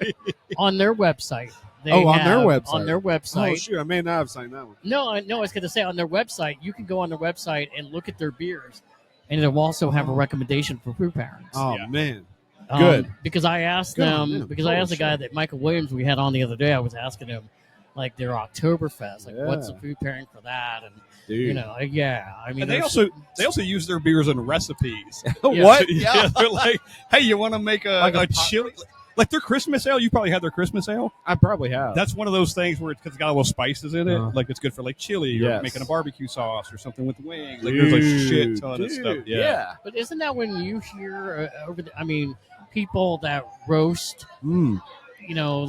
On their website. They Oh, on their have- website. On their Oh, website. shoot. I may not have signed that one. No, I was going to say on their website, you can go on their website and look at their beers, and it'll also have a recommendation for brew pairings. Oh, Yeah. man. Good. Because I asked Good on them, them. because I Holy asked the guy shit. that Michael Williams we had on the other day, I was asking him, like, their Oktoberfest, like, what's the Yeah. food pairing for that? And, Dude. you know, yeah. I mean, And they there's- also use their beers in recipes. Yeah. What? Yeah, they're like, hey, you want to make Like a a chili? Like their Christmas ale, you probably had their Christmas ale. I probably have. That's one of those things where it's got a little spices in it. Uh-huh. Like it's good for like chili or Yes. making a barbecue sauce or something with wings. Like there's like shit ton of stuff. Yeah. But isn't that when you hear people that roast, Mm.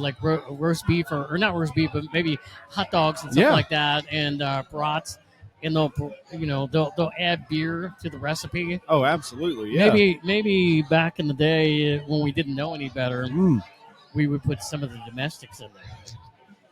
like roast beef or not roast beef, but maybe hot dogs and stuff Yeah. like that, and brats, and they'll add beer to the recipe. Oh, absolutely. Yeah. Maybe back in the day when we didn't know any better, Mm. we would put some of the domestics in there.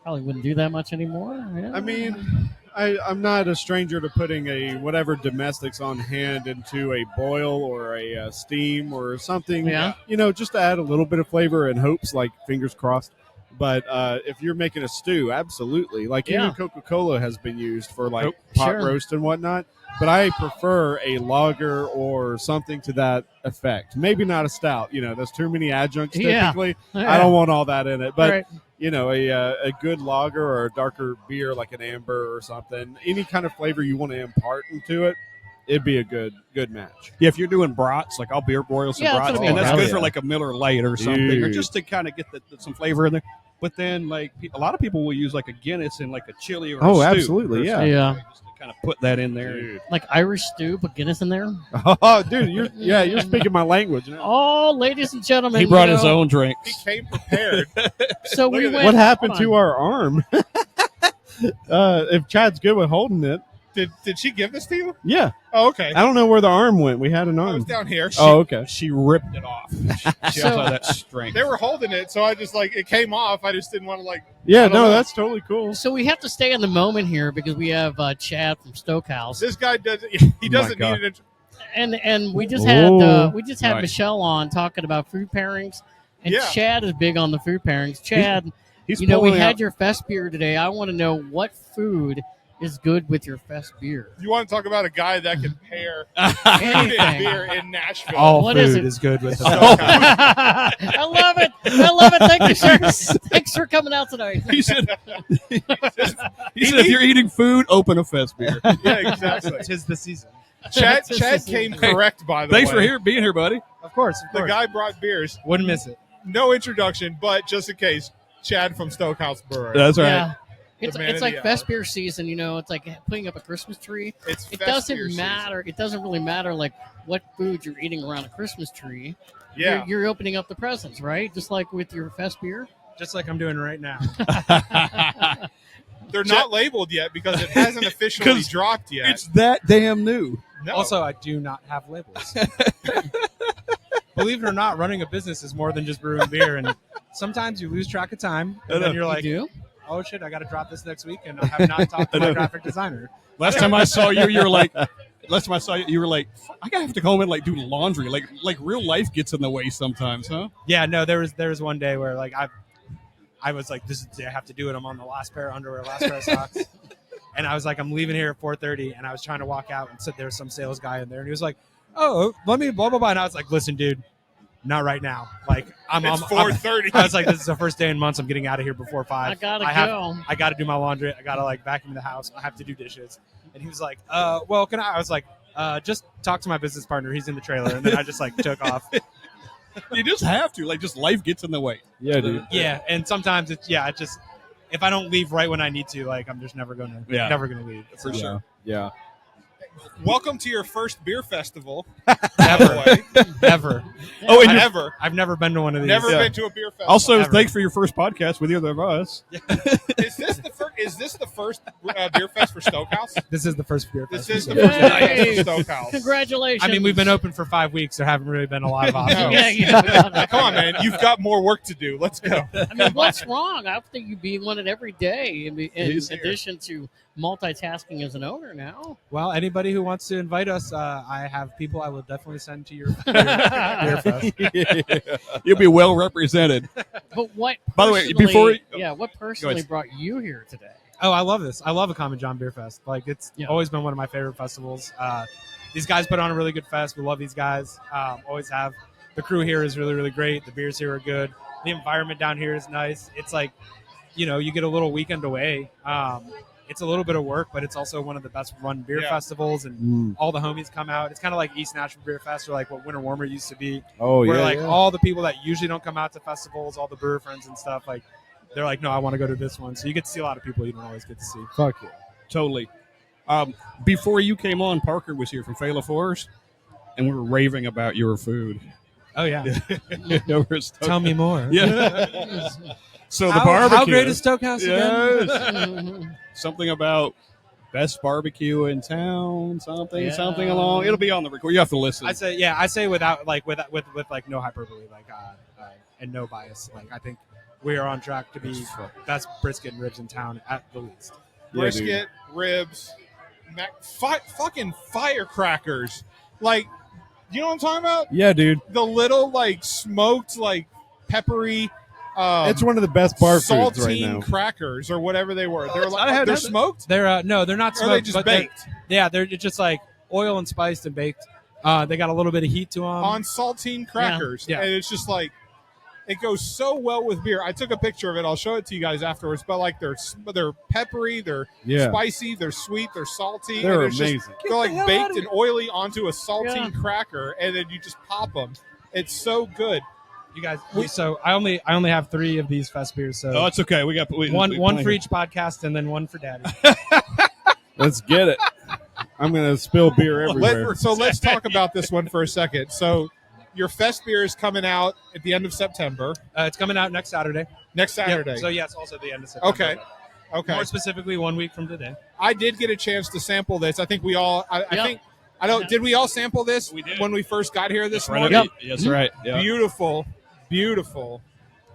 Probably wouldn't do that much anymore. Yeah. I mean, I'm not a stranger to putting a whatever domestics on hand into a boil or a steam or something. Yeah. Just to add a little bit of flavor and hopes, like fingers crossed. But if you're making a stew, absolutely. Like even Coca-Cola has been used for like pot Sure. roast and whatnot. But I prefer a lager or something to that effect. Maybe not a stout. There's too many adjuncts Yeah. typically. I don't want all that in it. But Right. a good lager or a darker beer like an amber or something, any kind of flavor you want to impart into it, it'd be a good match. Yeah, if you're doing brats, like I'll beer broil some Yeah, that's brats, what I and mean. that's Oh, good yeah. for like a Miller Lite or something, or Dude. just to kind of get some flavor in there. But then, like a lot of people will use like a Guinness in like a chili or a stew absolutely, or yeah. something, Yeah. just to kind of put that in there. Like Irish stew, put Guinness in there. Oh, dude, you're speaking my language now. Oh, ladies and gentlemen, He brought his own He drinks. came prepared. So we Look at went. What happened hold to on. our arm? If Chad's good with holding it, Did she give this to you? yeah. Oh, okay. I don't know where the arm went. We had an I was arm. down here. Oh, okay. She ripped it off. She So- also had that strength. They were holding it, so I just it came off. I just didn't want to Yeah, I don't no, know. that's totally cool. So we have to stay in the moment here because we have Chad from Stokehouse, This guy doesn't. He doesn't God. need it. and we just Oh. had Right. Michelle on talking about food pairings, and Yeah. Chad is big on the food pairings. Chad, He's we pulling had out- your fest beer today. I want to know what food is good with your fest beer. You want to talk about a guy that can pair food and Anything. beer in Nashville? All What food is it? is good with the I love it. I love it. Thank you, sir. Thanks for coming out tonight. He said, if you're eating food, open a fest beer. Yeah, exactly. Tis the season. Chad came correct, by the way. Thanks for being here, buddy. Of course. The guy brought beers. Wouldn't miss it. No introduction, but just in case, Chad from Stokehouse Brewery. That's right. Yeah. It's man of like the fest hour. beer season, It's like putting up a Christmas tree. It's It fest beer doesn't season. matter. It doesn't really matter like what food you're eating around a Christmas tree. Yeah. You're opening up the presents, right? Just like with your fest beer. Just like I'm doing right now. They're not labeled yet because it hasn't officially 'Cause dropped yet. It's that damn new. No. Also, I do not have labels. Believe it or not, running a business is more than just brewing beer, and sometimes you lose track of time, and then you're like, You do? "Oh shit, I got to drop this next week," and I have not talked to my graphic designer. Last time I saw you, you were like, I gotta have to go home and like do laundry. Like real life gets in the way sometimes, huh? Yeah, no, there was one day where like I was like, this is the day I have to do it. I'm on the last pair of underwear, last pair of socks. And I was like, I'm leaving here at 4:30, and I was trying to walk out and said there was some sales guy in there, and he was like, "Oh, let me blah blah blah." And I was like, "Listen, dude, not right now. Like it's 4:30. I was like, "This is the first day in months. I'm getting out of here before 5. I gotta go. I gotta do my laundry. I gotta like vacuum the house. I have to do dishes." And he was like, well, can I?" I was like, just talk to my business partner. He's in the trailer. And then I just like took off. You just have to. Like, just life gets in the way. Yeah, dude. Yeah, and sometimes it's it just if I don't leave right when I need to, like I'm just never gonna leave. For sure. Yeah. Welcome to your first beer festival. Ever. Ever. Oh, and Ever. I've never been to one of these. Never Yeah. been to a beer festival. Also, Ever. thanks for your first podcast with either of us. Is this the first beer fest for Stokehouse? This is the first beer This fest. is the first beer Hey. fest for Stokehouse. Congratulations. I mean, we've been open for 5 weeks. There haven't really been a lot of options. Yeah. Come on, man. You've got more work to do. Let's go. I mean, what's wrong? I think you'd be one it every day in He's here. addition to multitasking as an owner now. Well, anybody who wants to invite us, I have people I will definitely send to your beer fest. You'll be well represented. But what? By the way, personally- before what personally brought you here today? Oh, I love this. I love a Common John Beer Fest. Like, it's always been one of my favorite festivals. These guys put on a really good fest. We love these guys. Always have. The crew here is really, really great. The beers here are good. The environment down here is nice. It's like, you get a little weekend away. it's a little bit of work, but it's also one of the best run beer festivals, and all the homies come out. It's kind of like East Nashville Beer Fest, or like what Winter Warmer used to be. Oh, where yeah, like yeah. all the people that usually don't come out to festivals, all the brewer friends and stuff, like they're like, no, I want to go to this one. So you get to see a lot of people you don't always get to see. Fuck yeah. Totally. Before you came on, Parker was here from Fait La Force, and we were raving about your food. Oh yeah. Tell me more. Yeah. So the How barbecue. great is Stokehouse again? Yes. Something about best barbecue in town. Something along. It'll be on the record. You have to listen. I say without with no hyperbole, and no bias. Like I think we are on track to be best brisket and ribs in town at the least. Brisket, ribs, fucking firecrackers. Like, you know what I'm talking about? Yeah, dude. The little like smoked like peppery. It's one of the best bar foods right saltine now. crackers or whatever they were. They're like they're smoked. They're no, they're not smoked. Or are they just but baked? They're just like oil and spiced and baked. They got a little bit of heat to them On saltine crackers. Yeah. And it's just like, it goes so well with beer. I took a picture of it. I'll show it to you guys afterwards. But like they're peppery, they're spicy, they're sweet, they're salty. They're and amazing. They're like baked and oily onto a saltine cracker, and then you just pop them. It's so good. You guys, so I only have 3 of these fest beers. So Oh, it's okay. We got one for each podcast, and then one for Daddy. Let's get it. I'm gonna spill beer everywhere. So let's talk about this one for a second. So your fest beer is coming out at the end of September. It's coming out next Saturday. Next Saturday. Yep. So yes, also the end of September. Okay. More specifically, 1 week from today. I did get a chance to sample this. I think we all. Did we all sample this when we first got here this morning? Yep. That's right. Yep. Beautiful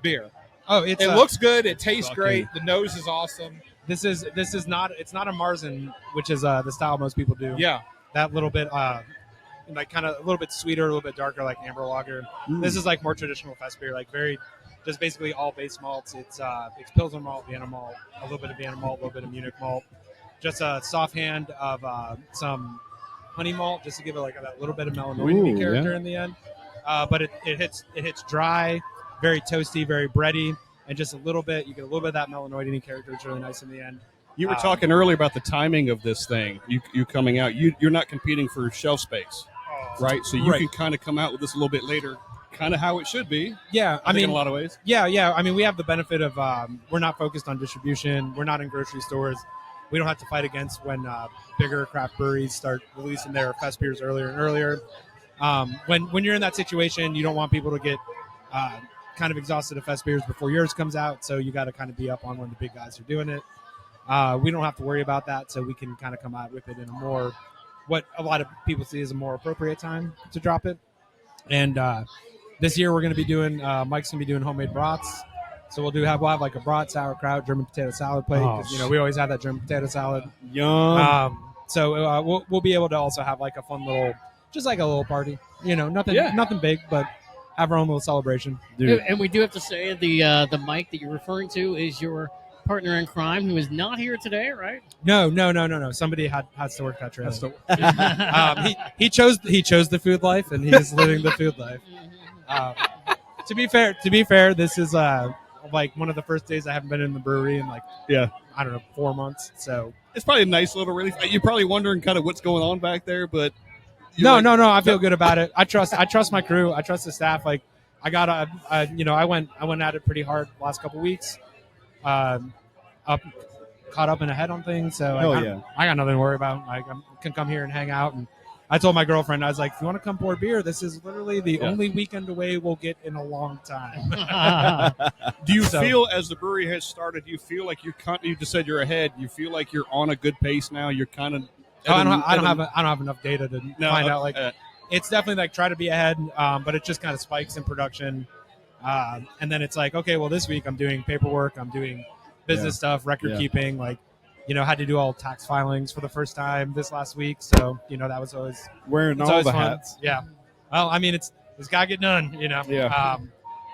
beer. Oh, it looks good. It tastes great. The nose is awesome. This is not. It's not a Marzen, which is the style most people do. Yeah. That little bit, like kind of a little bit sweeter, a little bit darker, like amber lager. This is like more traditional fest beer, like very, just basically all base malts. It's Pilsner malt, Vienna malt, a little bit of Vienna malt, a little bit of Munich malt. Just a soft hand of some honey malt, just to give it like that little bit of melanoid character in the end. But it hits dry, very toasty, very bready, and just a little bit. You get a little bit of that melanoid character. It's really nice in the end. You were talking earlier about the timing of this thing. You coming out. You're not competing for shelf space, right? So you can kind of come out with this a little bit later, kind of how it should be. Yeah, I mean, in a lot of ways. Yeah. I mean, we have the benefit of we're not focused on distribution. We're not in grocery stores. We don't have to fight against when bigger craft breweries start releasing their fest beers earlier and earlier. When you're in that situation, you don't want people to get kind of exhausted of fest beers before yours comes out. So you got to kind of be up on when the big guys are doing it. We don't have to worry about that, so we can kind of come out with it in a more, what a lot of people see as a more appropriate time to drop it. And this year we're going to be doing, Mike's going to be doing homemade brats. So we'll have like a brat, sauerkraut, German potato salad plate. Because, we always have that German potato salad. Yum. So we'll be able to also have like a fun little, just like a little party. Nothing big, but have our own little celebration. Dude. And we do have to say the Mike that you're referring to is your partner in crime who is not here today, right? No. Somebody has to work that trail. He chose the food life, and he's living the food life. To be fair, this is like one of the first days I haven't been in the brewery in 4 months. So it's probably a nice little relief. You're probably wondering kind of what's going on back there, but no. I feel good about it. I trust my crew. I trust the staff. Like I went at it pretty hard the last couple weeks. Caught up and ahead on things. So I got nothing to worry about. I can come here and hang out. And I told my girlfriend, I was like, if you want to come pour beer, this is literally the only weekend away we'll get in a long time. Do you feel, as the brewery has started, you feel like you just said you're ahead. You feel like you're on a good pace now. You're kind of. I don't have enough data to find out. Like, it's definitely like try to be ahead, but it just kind of spikes in production, and then it's like, okay, well, this week I'm doing paperwork, I'm doing business stuff, record keeping, like, had to do all tax filings for the first time this last week. So, that was always wearing all the hats. Yeah. Well, I mean, it's got to get done, Yeah.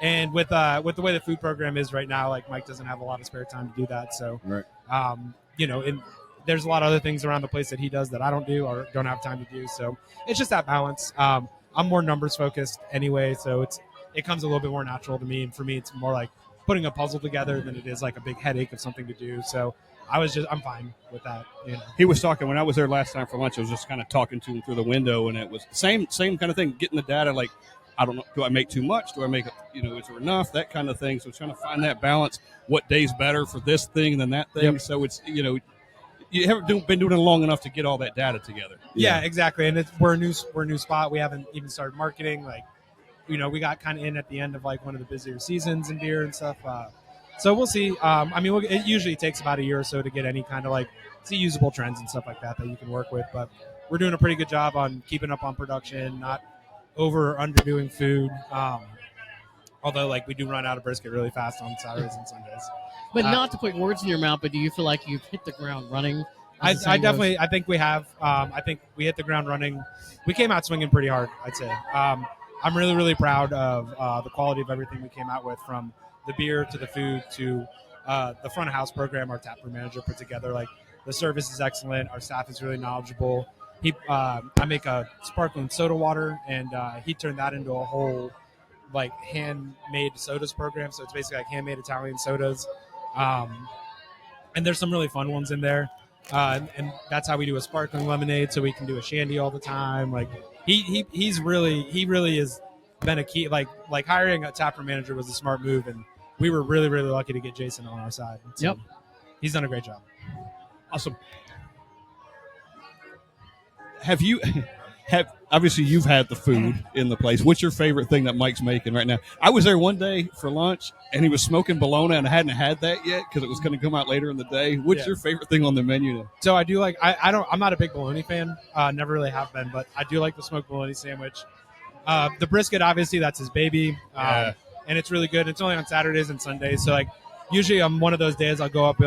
And with the way the food program is right now, like Mike doesn't have a lot of spare time to do that. So, and there's a lot of other things around the place that he does that I don't do or don't have time to do. So it's just that balance. I'm more numbers focused anyway. So it comes a little bit more natural to me. And for me, it's more like putting a puzzle together than it is like a big headache of something to do. So I'm fine with that. You know. He was talking when I was there last time for lunch. I was just kind of talking to him through the window, and it was the same kind of thing. Getting the data, like, I don't know, do I make too much? Do I make, is there enough? That kind of thing. So trying to find that balance. What day's better for this thing than that thing? Yep. So it's you haven't been doing it long enough to get all that data together. Yeah, exactly. And we're a new spot. We haven't even started marketing. Like, we got kind of in at the end of like one of the busier seasons in beer and stuff. So we'll see. It usually takes about a year or so to get any kind of like usable trends and stuff like that you can work with. But we're doing a pretty good job on keeping up on production, not over or underdoing food. Although like we do run out of brisket really fast on Saturdays and Sundays. But not to put words in your mouth, but do you feel like you've hit the ground running? I think we have. I think we hit the ground running. We came out swinging pretty hard, I'd say. I'm really, really proud of the quality of everything we came out with, from the beer to the food to the front of house program our taproom manager put together. Like, the service is excellent. Our staff is really knowledgeable. I make a sparkling soda water, and he turned that into a whole like handmade sodas program. So it's basically like handmade Italian sodas. And there's some really fun ones in there. And that's how we do a sparkling lemonade. So we can do a shandy all the time. Like he really has been a key, like hiring a taproom manager was a smart move. And we were really, really lucky to get Jason on our side. So yep. He's done a great job. Awesome. Obviously you've had the food in the place. What's your favorite thing that Mike's making right now? I was there one day for lunch and he was smoking bologna, and I hadn't had that yet because it was going to come out later in the day. What's your favorite thing on the menu now? So I do like, I'm not a big bologna fan. Never really have been, but I do like the smoked bologna sandwich. The brisket, obviously that's his baby. And it's really good. It's only on Saturdays and Sundays. So like usually on one of those days I'll go up and be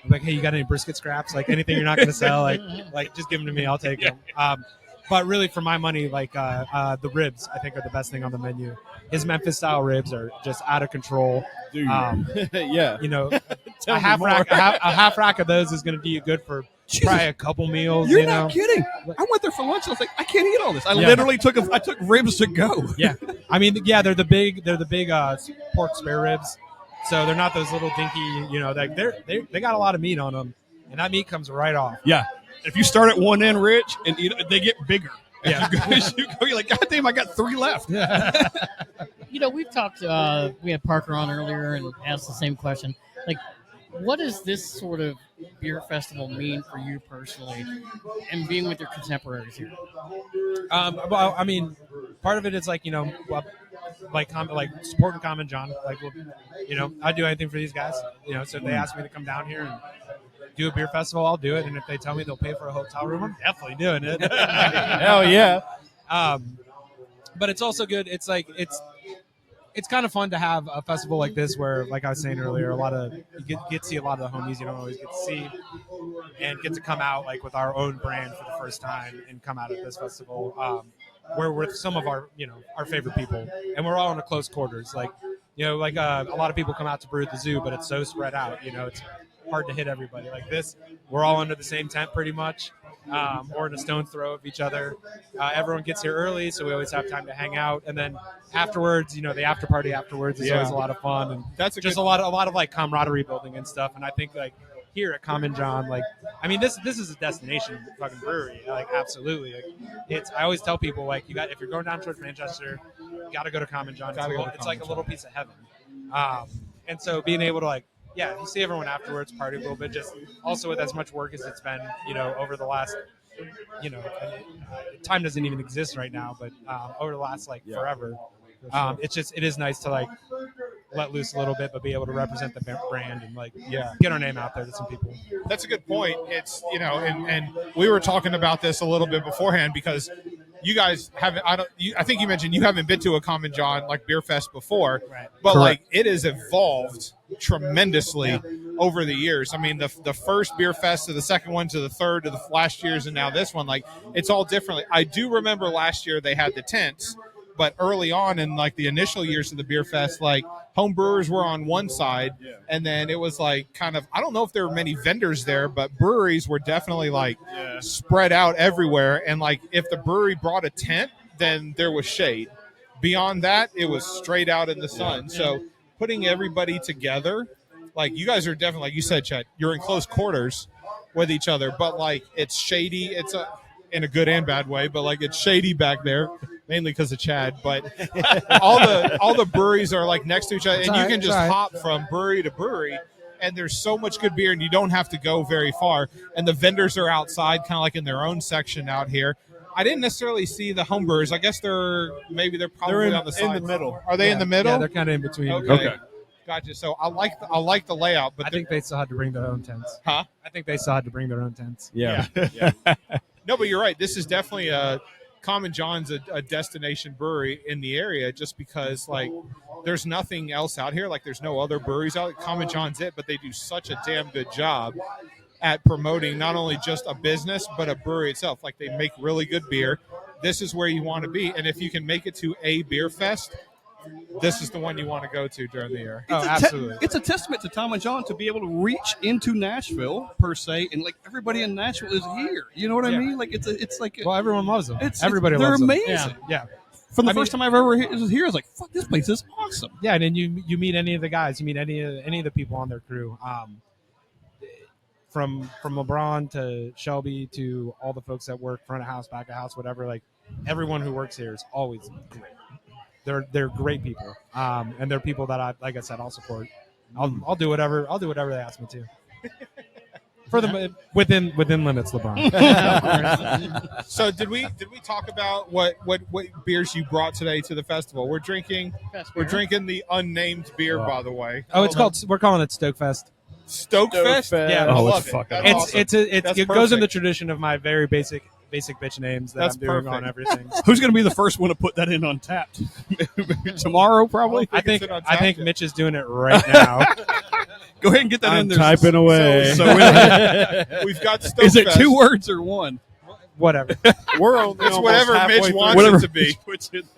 like, hey, you got any brisket scraps? Like anything you're not going to sell, like just give them to me. I'll take them. But really, for my money, like the ribs, I think are the best thing on the menu. His Memphis style ribs are just out of control. Dude. Yeah, a half rack of those is going to do you good for probably a couple meals. You're not kidding. I went there for lunch. I was like, I can't eat all this. I literally took ribs to go. Yeah, I mean, they're the big pork spare ribs. So they're not those little dinky, like they got a lot of meat on them, and that meat comes right off. Yeah. If you start at one end, Rich, and they get bigger. Yeah. You're like, God damn, I got 3 left. We've talked, we had Parker on earlier and asked the same question. Like, what does this sort of beer festival mean for you personally and being with your contemporaries here? Well, I mean, part of it is like, like supporting Common John. Like, I'd do anything for these guys. So if they ask me to come down here and do a beer festival, I'll do it. And if they tell me they'll pay for a hotel room, I'm definitely doing it. Hell yeah. But it's also good. It's like, it's kind of fun to have a festival like this where, like I was saying earlier, you get to see a lot of the homies you don't always get to see, and get to come out like with our own brand for the first time and come out at this festival where we're with some of our, our favorite people, and we're all in a close quarters. Like, a lot of people come out to brew at the zoo, but it's so spread out, it's hard to hit everybody. Like this, we're all under the same tent pretty much. Or in a stone's throw of each other. Everyone gets here early, so we always have time to hang out. And then afterwards, the after party afterwards is always a lot of fun, and that's a lot of like camaraderie building and stuff. And I think like here at Common John, like, I mean, this is a destination fucking brewery. Like, absolutely. Like, I always tell people, like, if you're going down towards Manchester, you got to go to Common John. It's like a little piece of heaven. And so being able to you see everyone afterwards, party a little bit, just also with as much work as it's been, over the last, time doesn't even exist right now, but over the last, forever, it is nice to, let loose a little bit, but be able to represent the brand and, get our name out there to some people. That's a good point. It's, and we were talking about this a little bit beforehand because you guys haven't. I think you mentioned you haven't been to a Common John beer fest before, right? But correct. It has evolved tremendously over the years. I mean, the first beer fest to the second one to the third to the last year's, and now this one, it's all differently. I do remember last year they had the tents, but early on in the initial years of the beer fest, home brewers were on one side, and then it was kind of, I don't know if there were many vendors there, but breweries were definitely spread out everywhere. And if the brewery brought a tent, then there was shade. Beyond that, it was straight out in the sun. So putting everybody together. Like, you guys are definitely, like you said, Chad, you're in close quarters with each other, but like it's shady. It's in a good and bad way, but like it's shady back there, mainly because of Chad. But all the breweries are like next to each other, and you can just hop from brewery to brewery. And there's so much good beer, and you don't have to go very far. And the vendors are outside, kind of like in their own section out here. I didn't necessarily see the home brewers. I guess they're probably on the side. In the middle. Are they in the middle? Yeah, they're kind of in between. Okay. Gotcha. So I like the layout, but I think they still had to bring their own tents. Huh? I think they still had to bring their own tents. Yeah. No, but you're right. This is definitely Common John's a destination brewery in the area, just because like there's nothing else out here. Like there's no other breweries out. Common John's it, but they do such a damn good job at promoting not only just a business but a brewery itself. Like they make really good beer. This is where you want to be, and if you can make it to a beer fest, this is the one you want to go to during the year. Absolutely. It's a testament to Tom and John to be able to reach into Nashville per se, and like everybody in Nashville is here. You know what I mean? Like it's like everyone loves them. Everybody loves them. They're amazing. Yeah. From the first time I've ever was here, I was like, "Fuck, this place is awesome." Yeah, and then you meet any of the guys, you meet any of the people on their crew. From LeBron to Shelby to all the folks that work front of house, back of house, whatever. Like everyone who works here is always great. They're great people, and they're people that like I said, I'll support. I'll do whatever they ask me to. For the within limits, LeBron. So did we talk about what beers you brought today to the festival? We're drinking the unnamed beer, by the way. Oh, we're calling it Stokefest. Stokefest? Yeah, I love it's it. fucking That's awesome. It goes in the tradition of my very basic bitch names that I'm doing on everything. Who's going to be the first one to put that in on Tapped? Tomorrow, probably. I think Mitch is doing it right now. Go ahead and get that in there. Typing away. So we've got Stokefest. Is it 2 words or 1? Whatever. We're only it's whatever Mitch wants it to be.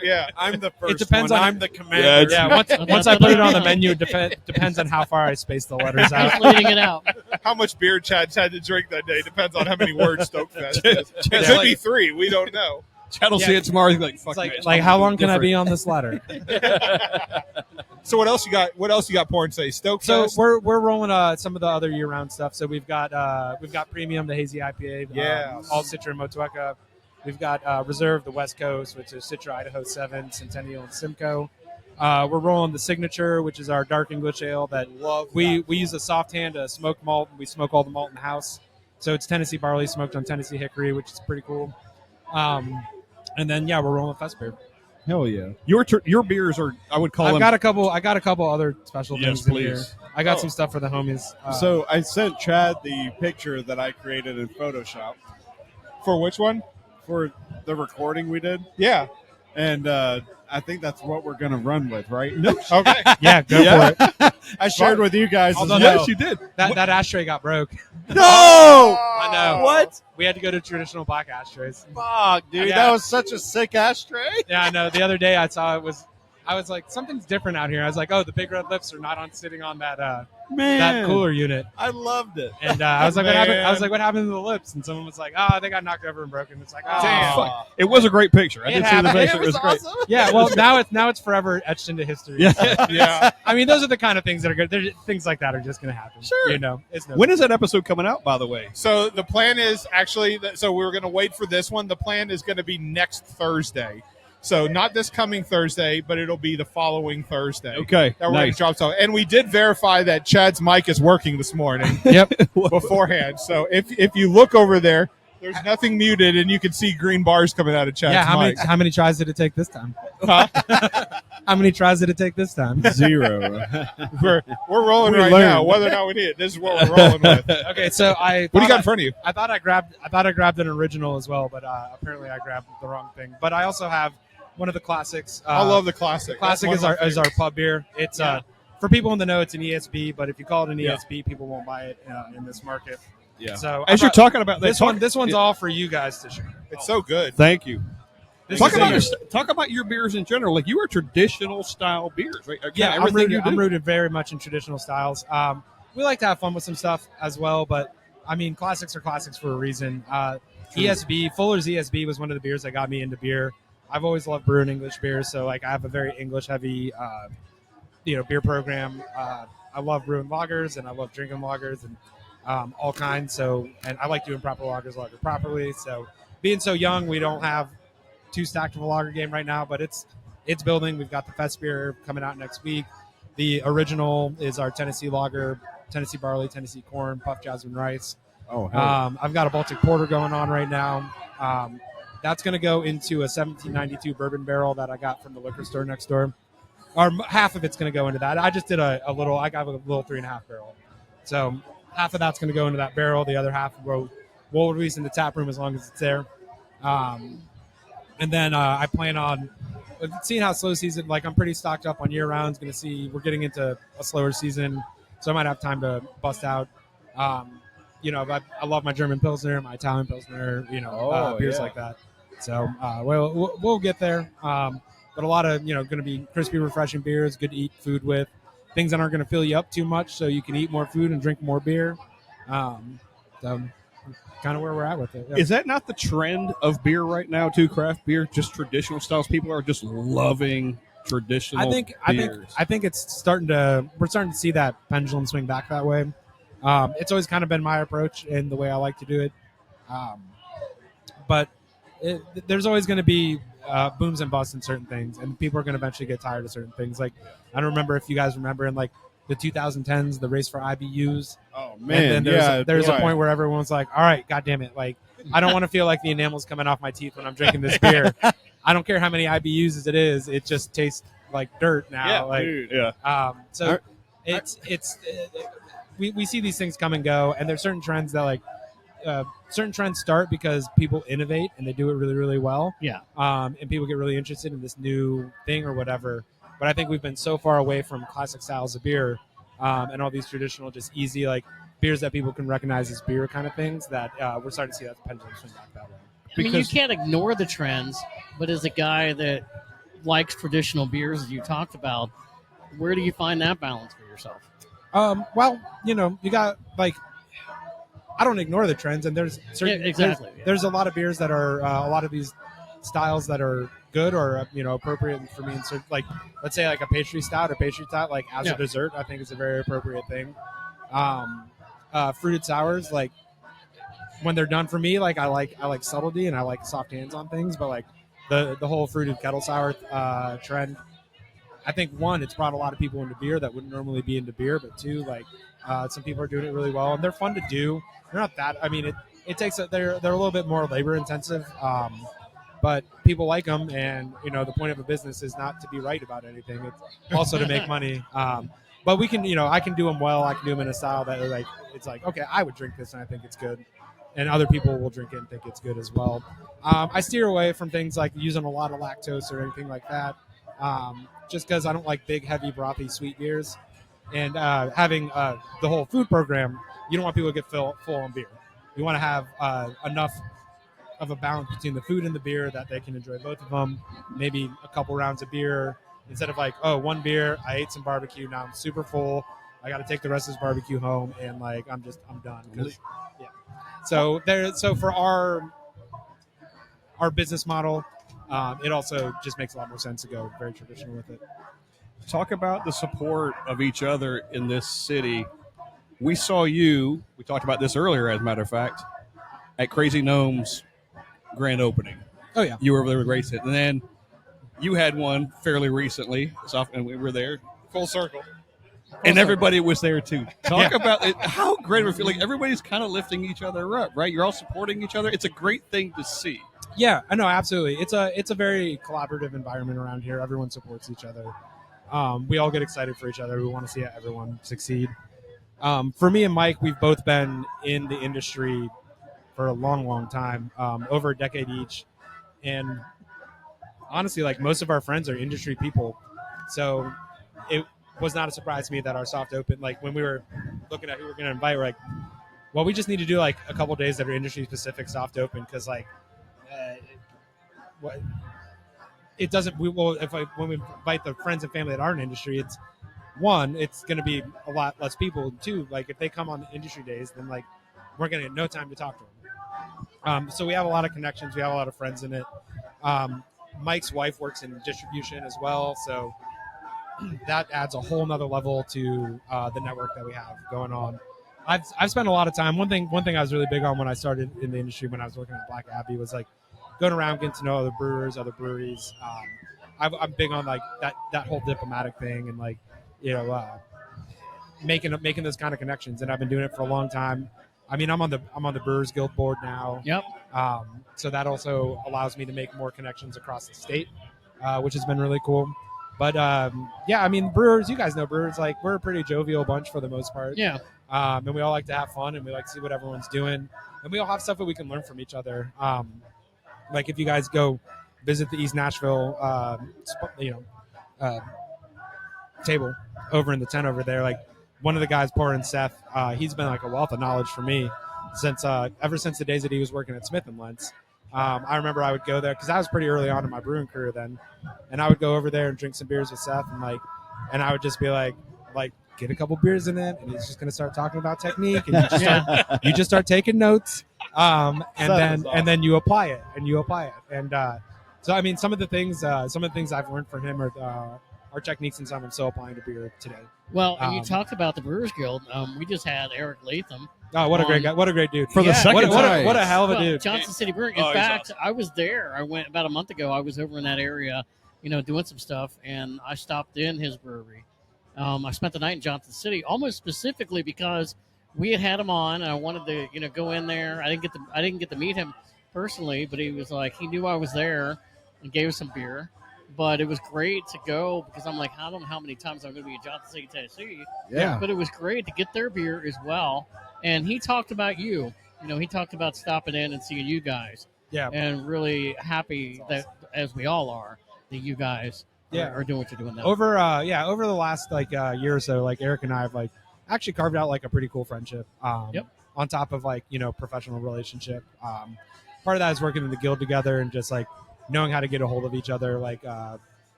Yeah, I'm the first. It depends one. on I'm the commander. Yeah, once I put it on the menu, depends on how far I space the letters out. Just leading it out. How much beer Chad's had to drink that day depends on how many words Stokefest is. It could be 3. We don't know. Chad will see it tomorrow. He's like, "Fuck it's like how long can I be on this ladder?" So what else you got? What else you got pouring today? Stokefest. So we're rolling some of the other year-round stuff. So we've got Premium, the hazy IPA, all Citra and Motueka. We've got Reserve, the West Coast, which is Citra, Idaho 7, Centennial, and Simcoe. We're rolling the Signature, which is our dark English ale that we use a soft hand to smoke malt. We smoke all the malt in the house. So it's Tennessee barley smoked on Tennessee hickory, which is pretty cool. And then we're rolling fest beer. Hell yeah! Your beers are, I would call them. I got a couple other special things in here. I got some stuff for the homies. So I sent Chad the picture that I created in Photoshop. For which one? For the recording we did. Yeah. And I think that's what we're going to run with, right? Okay. Yeah, go for it. I shared with you guys. Although yes, you did. That ashtray got broke. No! I know. What? We had to go to traditional black ashtrays. Fuck, dude. Yeah. That was such a sick ashtray. Yeah, I know. The other day I saw I was like, something's different out here. I was like, oh, the big red lips are not sitting on that cooler unit. I loved it. And I was like, what happened? I was like, what happened to the lips? And someone was like, oh, they got knocked over and broken. It's like, oh, damn. Fuck. It was a great picture. I did see the picture. It was great. Awesome. Yeah, well, now it's forever etched into history. Yeah. I mean, those are the kind of things that are good. Things like that are just going to happen. Sure. You know, When is that episode coming out, by the way? So the plan is actually, so we're going to wait for this one. The plan is going to be next Thursday. So not this coming Thursday, but it'll be the following Thursday. Okay, that we're going to drop some. And we did verify that Chad's mic is working this morning. Yep. Beforehand. So if you look over there, there's nothing muted, and you can see green bars coming out of Chad's mic. How many tries did it take this time? Huh? How many tries did it take this time? 0. We're rolling We right learned. now. Whether or not we need it, this is what we're rolling with. Okay, so What do you got in front of you? I thought I grabbed an original as well, but apparently I grabbed the wrong thing. But I also have one of the classics. I love the classic. Classic is our pub beer. It's for people in the know, it's an ESB, but if you call it an ESB, people won't buy it in this market. Yeah. So As you're talking about this one's all for you guys to share. It's so good. Thank you. Talk is about your beers in general. Like, you are traditional style beers, right? Yeah, Everything I'm rooted very much in traditional styles. We like to have fun with some stuff as well, but I mean, classics are classics for a reason. ESB, Fuller's ESB was one of the beers that got me into beer. I've always loved brewing English beers, so like I have a very English heavy beer program. I love brewing lagers and I love drinking lagers and all kinds. So, and I like doing proper lagers lager properly. So, being so young, we don't have too stacked of a lager game right now, but it's building. We've got the Fest beer coming out next week. The original is our Tennessee lager, Tennessee barley, Tennessee corn, puff jasmine rice. Oh, hell I've got a Baltic porter going on right now. That's going to go into a 1792 bourbon barrel that I got from the liquor store next door. Or half of it's going to go into that. I just did a little. I got a little 3.5 barrel. So half of that's going to go into that barrel. The other half we'll release in the tap room as long as it's there. And then I plan on seeing how slow season. Like I'm pretty stocked up on year rounds. Going to see we're getting into a slower season, so I might have time to bust out. But I love my German Pilsner, my Italian Pilsner, beers like that. So we'll get there. But a lot of, going to be crispy, refreshing beers, good to eat food with, things that aren't going to fill you up too much so you can eat more food and drink more beer. So kind of where we're at with it. Yeah. Is that not the trend of beer right now, too, craft beer? Just traditional styles? People are just loving traditional beers. I think we're starting to see that pendulum swing back that way. It's always kind of been my approach and the way I like to do it. But there's always going to be booms and busts in certain things, and people are going to eventually get tired of certain things. Like, I don't remember if you guys remember in like the 2010s, the race for IBUs. Oh man! And then there's a point where everyone's like, "All right, goddamn it! Like, I don't want to feel like the enamel's coming off my teeth when I'm drinking this beer. I don't care how many IBUs it is; it just tastes like dirt now." Yeah, like, dude. Yeah. We see these things come and go, and there's certain trends that certain trends start because people innovate and they do it really, really well. Yeah. And people get really interested in this new thing or whatever. But I think we've been so far away from classic styles of beer and all these traditional, just easy beers that people can recognize as beer kind of things that we're starting to see that pendulum swing back that way. I mean, you can't ignore the trends, but as a guy that likes traditional beers, as you talked about, where do you find that balance for yourself? You got I don't ignore the trends, and there's there's a lot of beers that are a lot of these styles that are good or appropriate for me. And let's say like a pastry stout as a dessert, I think is a very appropriate thing. Fruited sours, when they're done for me, I like subtlety and I like soft hands on things, but the whole fruited kettle sour trend. I think one, it's brought a lot of people into beer that wouldn't normally be into beer, but two, some people are doing it really well and they're fun to do. They're not that. I mean, it takes they're a little bit more labor intensive, but people like them. And the point of a business is not to be right about anything; it's also to make money. But we can, I can do them well. I can do them in a style that it's okay, I would drink this and I think it's good, and other people will drink it and think it's good as well. I steer away from things like using a lot of lactose or anything like that. Just because I don't like big, heavy, brothy, sweet beers. And having the whole food program, you don't want people to get full on beer. You want to have enough of a balance between the food and the beer that they can enjoy both of them. Maybe a couple rounds of beer instead of one beer, I ate some barbecue, now I'm super full. I got to take the rest of this barbecue home, and I'm done. So for our business model, it also just makes a lot more sense to go very traditional with it. Talk about the support of each other in this city. We saw you, we talked about this earlier, as a matter of fact, at Crazy Gnome's grand opening. Oh, yeah. You were over there with Race It. And then you had one fairly recently, and we were there. Full circle. And everybody was there, too. Talk about it, how great of a feeling. Everybody's kind of lifting each other up, right? You're all supporting each other. It's a great thing to see. Yeah, I know, absolutely. It's a very collaborative environment around here. Everyone supports each other. We all get excited for each other. We want to see everyone succeed. For me and Mike, we've both been in the industry for a long, long time, over a decade each. And honestly, most of our friends are industry people. So it was not a surprise to me that our soft open, when we were looking at who we're going to invite, we're like, well, we just need to do a couple days that are industry specific soft open. Cause it doesn't, when we invite the friends and family that aren't in industry, it's going to be a lot less people. Two, if they come on the industry days, then we're going to get no time to talk to them. So we have a lot of connections. We have a lot of friends in it. Mike's wife works in distribution as well. So, that adds a whole nother level to the network that we have going on. I've spent a lot of time. One thing I was really big on when I started in the industry when I was working at Black Abbey was like going around, getting to know other brewers, other breweries. I'm big on like that whole diplomatic thing and like, you know, making those kind of connections. And I've been doing it for a long time. I mean, I'm on the Brewers Guild board now. Yep. So that also allows me to make more connections across the state, which has been really cool. But yeah, I mean, brewers, you guys know brewers, like we're a pretty jovial bunch for the most part. Yeah. And we all like to have fun and we like to see what everyone's doing. And we all have stuff that we can learn from each other. Like if you guys go visit the East Nashville, table over in the tent over there, like one of the guys pouring, Seth, he's been like a wealth of knowledge for me since ever since the days that he was working at Smith & Lentz. I remember I would go there because I was pretty early on in my brewing career then, and I would go over there and drink some beers with Seth and I would just be like get a couple beers in it, and he's just gonna start talking about technique, and you just start taking notes, and then you apply it, and so I mean some of the things I've learned from him are techniques and some I'm still applying to beer today. Well, and you talked about the Brewers Guild. We just had Eric Latham. Oh, what a great guy! What a great dude! For the second time. What a hell of a dude! Johnson City Brewing. In fact, awesome. I was there. I went about a month ago. I was over in that area, doing some stuff, and I stopped in his brewery. I spent the night in Johnson City, almost specifically because we had him on, and I wanted to, go in there. I didn't get to meet him personally, but he was like, he knew I was there, and gave us some beer. But it was great to go because I'm like, I don't know how many times I'm going to be in Johnson City, Tennessee. Yeah. But it was great to get their beer as well. And he talked about you. He talked about stopping in and seeing you guys. Yeah. And really happy that, as we all are, that you guys are doing what you're doing now. Over the last year or so, like Eric and I have actually carved out a pretty cool friendship. On top of professional relationship. Part of that is working in the guild together and just knowing how to get a hold of each other,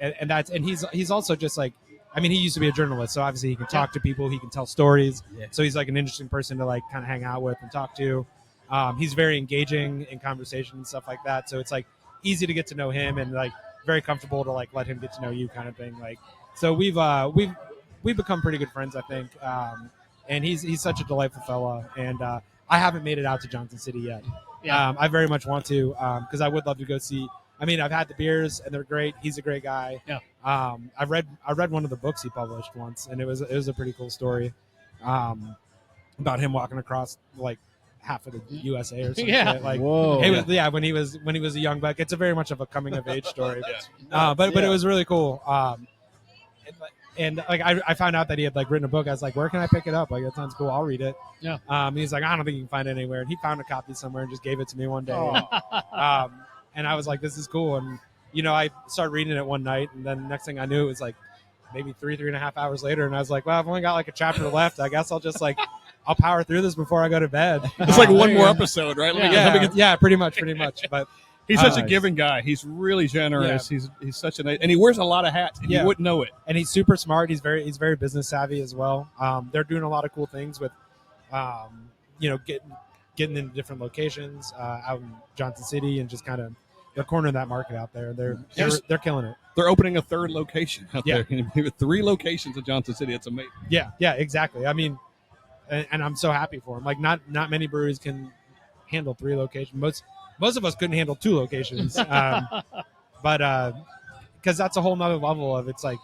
and he's also just he used to be a journalist, so obviously he can talk to people, he can tell stories. Yeah. So he's an interesting person to kind of hang out with and talk to. He's very engaging in conversation and stuff like that. So it's easy to get to know him and very comfortable to let him get to know you kind of thing. So we've become pretty good friends, I think. And he's such a delightful fella. And I haven't made it out to Johnson City yet. Yeah. I very much want to, because I would love to go see. I mean, I've had the beers and they're great. He's a great guy. Yeah. I read one of the books he published once, and it was a pretty cool story, about him walking across half of the USA or something. Yeah. Whoa. It was, when he was a young buck. It's a very much of a coming of age story. But it was really cool. And I found out that he had written a book. I was like, where can I pick it up? That sounds cool. I'll read it. Yeah. And he's like, I don't think you can find it anywhere. And he found a copy somewhere and just gave it to me one day. Oh. And I was like, this is cool. And I started reading it one night, and then next thing I knew, it was maybe 3.5 hours later, and I was like, well, I've only got a chapter left. I guess I'll just I'll power through this before I go to bed. It's one more episode, right? Yeah, pretty much. But he's such a giving guy. He's really generous. Yeah. He's such and he wears a lot of hats, and you wouldn't know it. And he's super smart. He's very business savvy as well. They're doing a lot of cool things with, getting into different locations out in Johnson City, and just kind of they're cornering that market out there. They're killing it. They're opening a third location out there. 3 locations in Johnson City. It's amazing. Yeah, exactly. I mean, and I'm so happy for them. Not many breweries can handle 3 locations. Most of us couldn't handle 2 locations. But because that's a whole nother level of it's a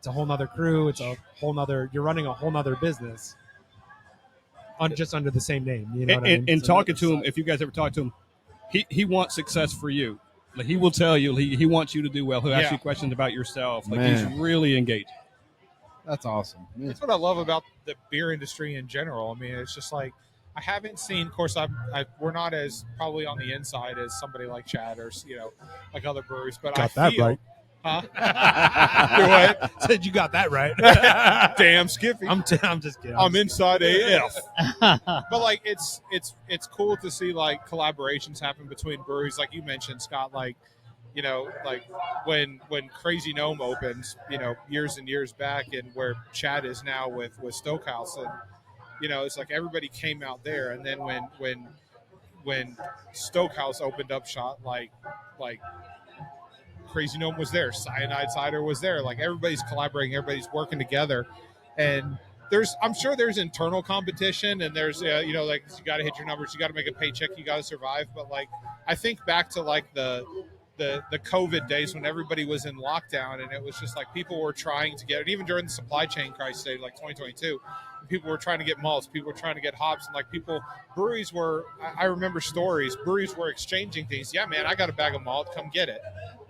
whole nother crew. It's a whole nother. You're running a whole nother business just under the same name. You know what I mean? And talking to him, if you guys ever talk to him, he wants success for you. He will tell you he wants you to do well. He'll ask you questions about yourself. He's really engaged. That's awesome. Yeah. That's what I love about the beer industry in general. I mean, it's just I haven't seen. Of course, we're not as probably on the inside as somebody like Chad or other breweries. But got that right. Huh? What? Said you got that right. Damn, Skippy. I'm just kidding. I'm inside AF. But it's cool to see collaborations happen between breweries, like you mentioned, Scott. When Crazy Gnome opens, years and years back, and where Chad is now with Stokehouse, and it's everybody came out there, and then when Stokehouse opened up shop, Crazy Gnome was there. Cyanide Cider was there. Like, everybody's collaborating. Everybody's working together. And I'm sure there's internal competition, and there's, like, you got to hit your numbers. You got to make a paycheck. You got to survive. But, like, I think back to, like, the COVID days when everybody was in lockdown, and it was just like people were trying to get it, even during the supply chain crisis, like 2022, people were trying to get malts, people were trying to get hops, and like breweries were, I remember stories, breweries were exchanging things. Yeah, man, I got a bag of malt, come get it.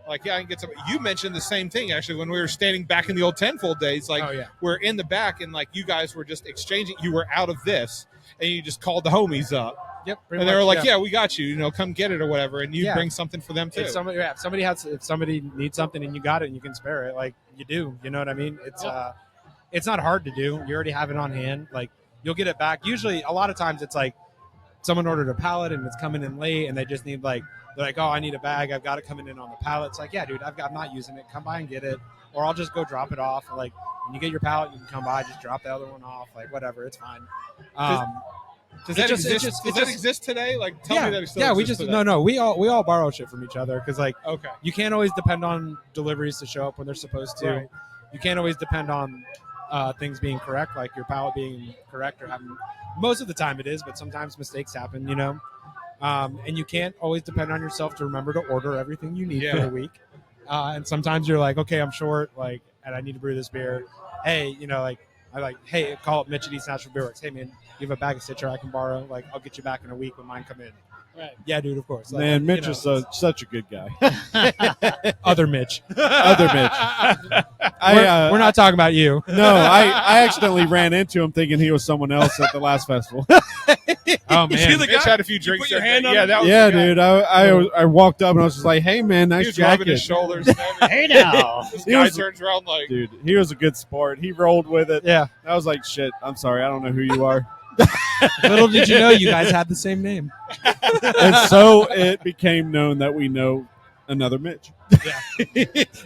Like, yeah, I can get some. You mentioned the same thing, actually, when we were standing back in the old Tenfold days. Like, we're in the back, and like you guys were just exchanging. You were out of this, and you just called the homies up. Yep, and they were like, "Yeah, we got you. Come get it or whatever." And you bring something for them too. If somebody needs something and you got it and you can spare it, like you do. You know what I mean? It's not hard to do. You already have it on hand. Like, you'll get it back. Usually, a lot of times, it's like someone ordered a pallet and it's coming in late, and they just need they're like, "Oh, I need a bag. I've got it coming in on the pallet." It's like, "Yeah, dude, I'm not using it. Come by and get it, or I'll just go drop it off." Or like, when you get your pallet, you can come by, just drop the other one off. Like, whatever, it's fine. Does that exist today? Like, tell me that it still exists today. No. We all borrow shit from each other because, like, you can't always depend on deliveries to show up when they're supposed to. Right. You can't always depend on things being correct, like your pallet being correct or having. Most of the time it is, but sometimes mistakes happen, and you can't always depend on yourself to remember to order everything you need for the week. And sometimes you're like, okay, I'm short, like, and I need to brew this beer. Hey, hey, call up Mitch at East Nashville Brewers. Hey, man, you have a bag of Citra I can borrow? Like, I'll get you back in a week when mine come in. Right. Yeah, dude, of course. Man, Mitch is such a good guy. Other Mitch. Other Mitch. We're not talking about you. No, I accidentally ran into him thinking he was someone else at the last festival. Oh, man. Mitch had a few drinks. Put your hand on Yeah, dude. I walked up and I was just like, hey, man, nice he was jacket. rubbing his shoulders. And Hey, now. this guy turns around like, dude, he was a good sport. He rolled with it. Yeah. I was like, shit, I'm sorry. I don't know who you are. Little did you know you guys had the same name. And so it became known that we know another Mitch. Yeah.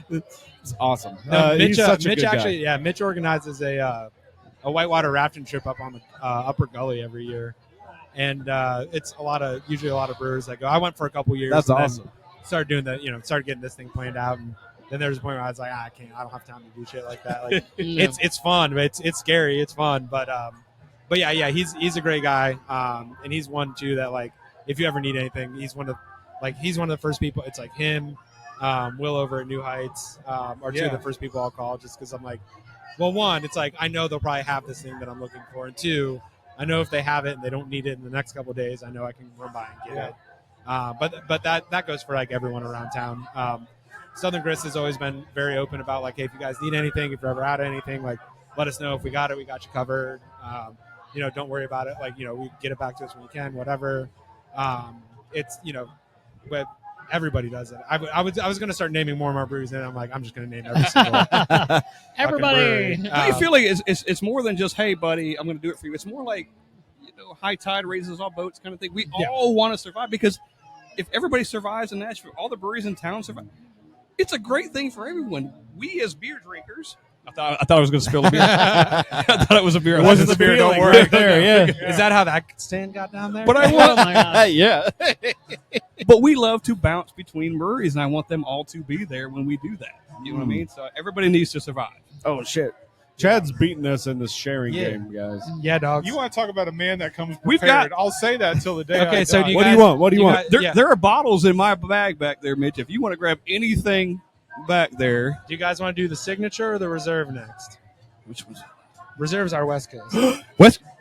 It's awesome. No, he's such a Mitch good actually, guy. Mitch organizes a whitewater rafting trip up on the Upper Gully every year, and it's usually a lot of brewers that go. I went for a couple years. That's and awesome. then started doing started getting this thing planned out, and then there was a point where I was like, I don't have time to do shit like that. Like, it's fun, but it's scary. It's fun, but yeah, he's a great guy, and he's one too that, like, if you ever need anything, he's one of the first people. It's like him, Will over at New Heights, are two of the first people I'll call, just because I'm like, well, one, it's like I know they'll probably have this thing that I'm looking for, and two, I know if they have it and they don't need it in the next couple of days, I know I can run by and get it. But that goes for like everyone around town. Southern Grist has always been very open about, like, hey, if you guys need anything, if you're ever out of anything, like, let us know. If we got it, we got you covered. Don't worry about it. Like, we get it back to us when you can, whatever. But everybody does it. I was going to start naming more and more breweries, and I'm like, I'm just going to name every single Everybody. I feel like it's more than just, hey, buddy, I'm going to do it for you. It's more like, high tide raises all boats kind of thing. We all want to survive, because if everybody survives in Nashville, all the breweries in town survive. It's a great thing for everyone. We as beer drinkers. I thought I was going to spill a beer. I thought it was a beer. It wasn't the beer. Don't worry. Right there, yeah. Is that how that stand got down there? But I want, Oh, my God. Yeah. But we love to bounce between breweries, and I want them all to be there when we do that. You know what I mean? So everybody needs to survive. Oh, shit. Chad's beating us in this sharing game, guys. Yeah, dogs. you want to talk about a man that comes prepared. We've got- I'll say that until the day. Okay, I so die. do you What do guys- you want? What do you want? There are bottles in my bag back there, Mitch. If you want to grab anything back there. Do you guys want to do the signature or the reserve next? Which was Reserve's our West Coast.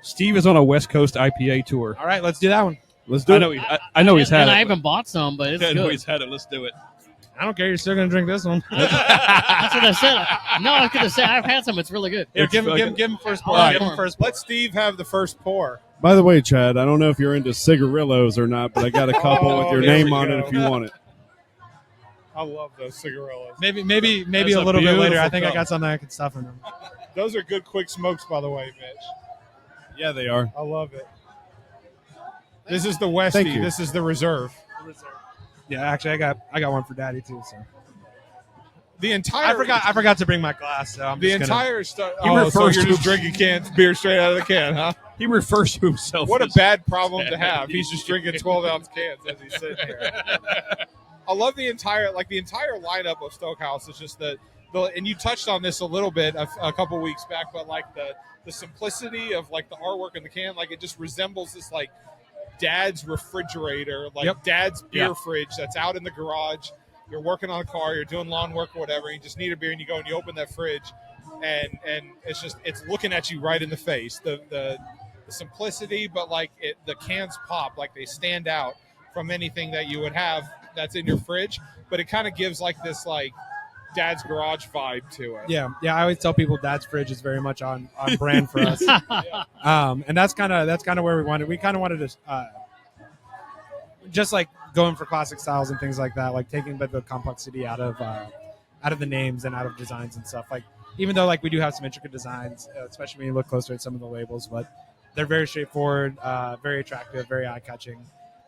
Steve is on a West Coast IPA tour. All right, let's do that one. Let's do it. I know he's had and it. I haven't bought some, but it's I know good. he's had it. Let's do it. I don't care. You're still going to drink this one. That's what I said. No, I was going to say I've had some. It's really good. Here, give him first pour. All Give him right. first pour. Let Steve have the first pour. By the way, Chad, I don't know if you're into cigarillos or not, but I got a couple with your there name we on go. it if you want it. I love those cigarillos. Maybe That's a a little bit later. beautiful I think I cup. got something I can stuff in them. Those are good quick smokes, by the way, Mitch. Yeah, they are. I love it. This is the Westie. Thank you. This is the reserve. Yeah, actually, I got one for Daddy too. So The entire I forgot to bring my glass. So I'm the just gonna- entire stuff. He Oh, so refers you're to- just drinking cans beer straight out of the can, huh? He refers to himself. What a as bad problem to bad. have. He's just drinking 12-ounce cans as he's sitting here. I love the entire lineup of Stokehouse. Is just and you touched on this a little bit a couple weeks back, but like the simplicity of like the artwork in the can, like it just resembles this like dad's refrigerator, like dad's beer fridge that's out in the garage. You're working on a car, you're doing lawn work or whatever, you just need a beer and you go and you open that fridge and it's looking at you right in the face. The simplicity, but like the cans pop, like they stand out from anything that you would have that's in your fridge, but it kind of gives like this like dad's garage vibe to it. Yeah. I always tell people dad's fridge is very much on brand for us. And that's kind of where we wanted. We kind of wanted to just like going for classic styles and things like that, like taking the complexity out of the names and out of designs and stuff. Like even though like we do have some intricate designs, especially when you look closer at some of the labels, but they're very straightforward, very attractive, very eye-catching,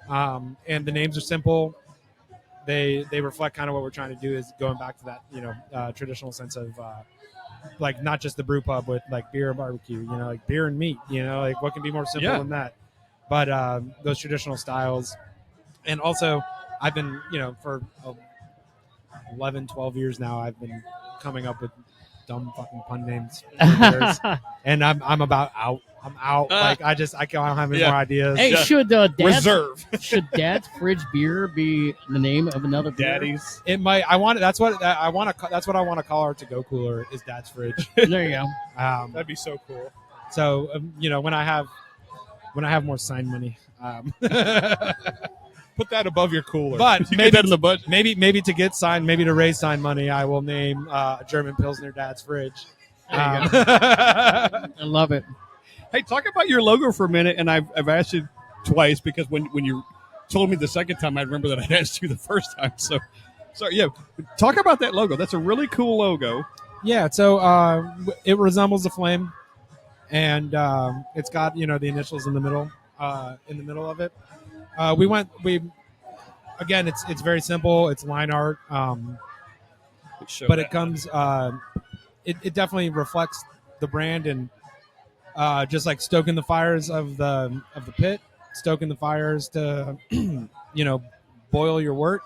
and the names are simple. They reflect kind of what we're trying to do is going back to that traditional sense of like not just the brew pub with like beer and barbecue, like beer and meat, like what can be more simple than that, but those traditional styles. And also I've been for 11 12 years now I've been coming up with dumb fucking pun names for years. And I'm about out. I'm out. Like I don't have any more ideas. Hey, should Reserve? Should Dad's Fridge Beer be the name of another beer? Daddy's. It might. I want it. That's what I want to. That's what I want to call our to-go cooler. Is Dad's Fridge. There you go. That'd be so cool. So when I have more sign money, put that above your cooler. But maybe that in the budget. Maybe to get sign, maybe to raise sign money, I will name German Pilsner Dad's Fridge. I love it. Hey, talk about your logo for a minute, and I've asked you twice because when you told me the second time, I remember that I'd asked you the first time. So yeah, talk about that logo. That's a really cool logo. Yeah, so it resembles a flame, and it's got the initials in the middle of it. Again, it's very simple. It's line art, but it comes. It definitely reflects the brand and. Just like stoking the fires of the pit, stoking the fires to, boil your wort,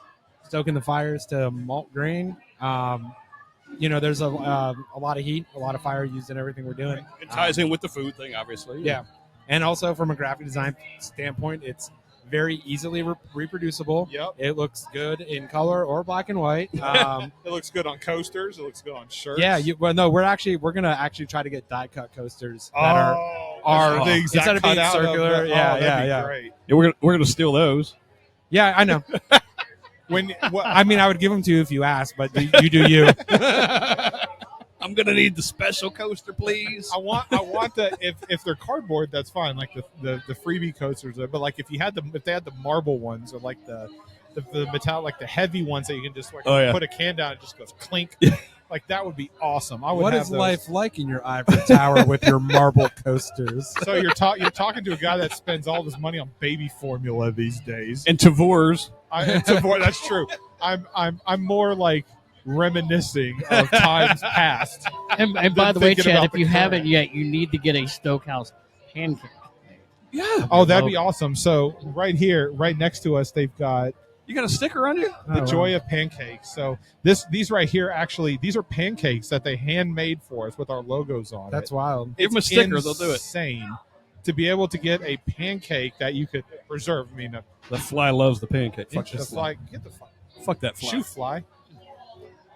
stoking the fires to malt grain. There's a lot of heat, a lot of fire used in everything we're doing. It ties in with the food thing, obviously. Yeah. And also from a graphic design standpoint, it's very easily reproducible. Yep. It looks good in color or black and white. It looks good on coasters. It looks good on shirts. Yeah. We're gonna actually try to get die cut coasters that are the exact instead of being circular. Yeah. Great. Yeah, we're gonna steal those. Yeah, I know. I would give them to you if you asked, but you do you. I'm gonna need the special coaster, please. I want the if they're cardboard, that's fine. Like the freebie coasters, but like if they had the marble ones or like the metallic, like the heavy ones that you can just put a can down, it just goes clink. Like that would be awesome. I would. What have is those. life like in your ivory tower with your marble coasters? So you're talking to a guy that spends all his money on baby formula these days and Tavours. That's true. I'm more like reminiscing of times past. And by the way, Chad, if you haven't yet, you need to get a Stokehouse pancake. Yeah. Oh, that'd be awesome. So right here, right next to us, they've got. You got a sticker on you? The Joy of Pancakes. So these right here, actually, these are pancakes that they handmade for us with our logos on. That's wild. Give them a sticker, they'll do it. Insane to be able to get a pancake that you could preserve. I mean, the fly loves the pancake. Fuck the fly. Get the fly. Fuck that fly. Shoe fly.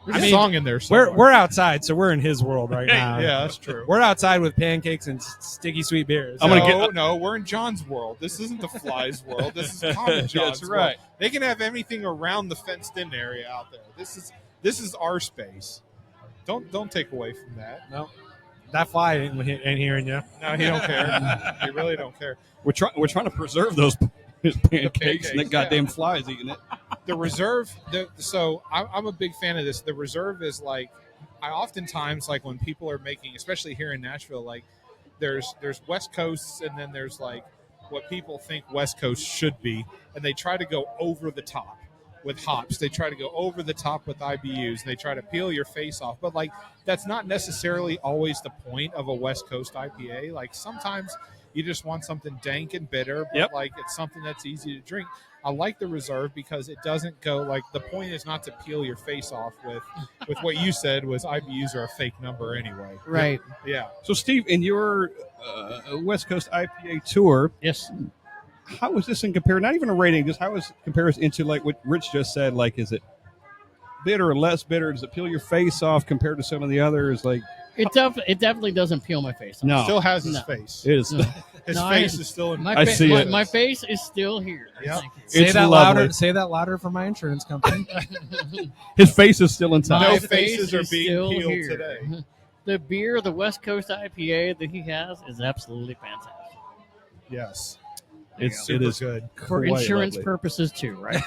There's a song in there. We're outside, so we're in his world right now. Yeah, that's true. We're outside with pancakes and sticky sweet beers. No, we're in John's world. This isn't the fly's world. This is Common John's That's right. world. They can have anything around the fenced-in area out there. This is our space. Don't take away from that. No, that fly ain't hearing you. No, he don't care. He really don't care. We're trying to preserve those pancakes, and that goddamn fly's eating it. The reserve. So I'm a big fan of this. The reserve is like, I oftentimes like when people are making, especially here in Nashville, like there's West Coasts and then there's like what people think West Coast should be, and they try to go over the top with hops. They try to go over the top with IBUs. They try to peel your face off. But like that's not necessarily always the point of a West Coast IPA. Like sometimes you just want something dank and bitter, but like it's something that's easy to drink. I like the reserve because it doesn't go like the point is not to peel your face off with what you said was IBUs are a fake number anyway. Right. Yeah. So, Steve, in your West Coast IPA tour, Yes. how was this in compare? Not even a rating, just how is compares into like what Rich just said? Like, is it bitter or less bitter? Does it peel your face off compared to some of the others? Like, It definitely doesn't peel my face off. no, Still has his No. face. it is. No. His No, face is still in. My I fa- see my, it. my face is still here. Yeah. Thank you. Say It's that lovely. louder. Say that louder for my insurance company. His face is still intact. No My faces face are is being still peeled here. today. The beer, the West Coast IPA that he has, is absolutely fantastic Yes. It's Super it is good. for quite insurance lovely. purposes too, right?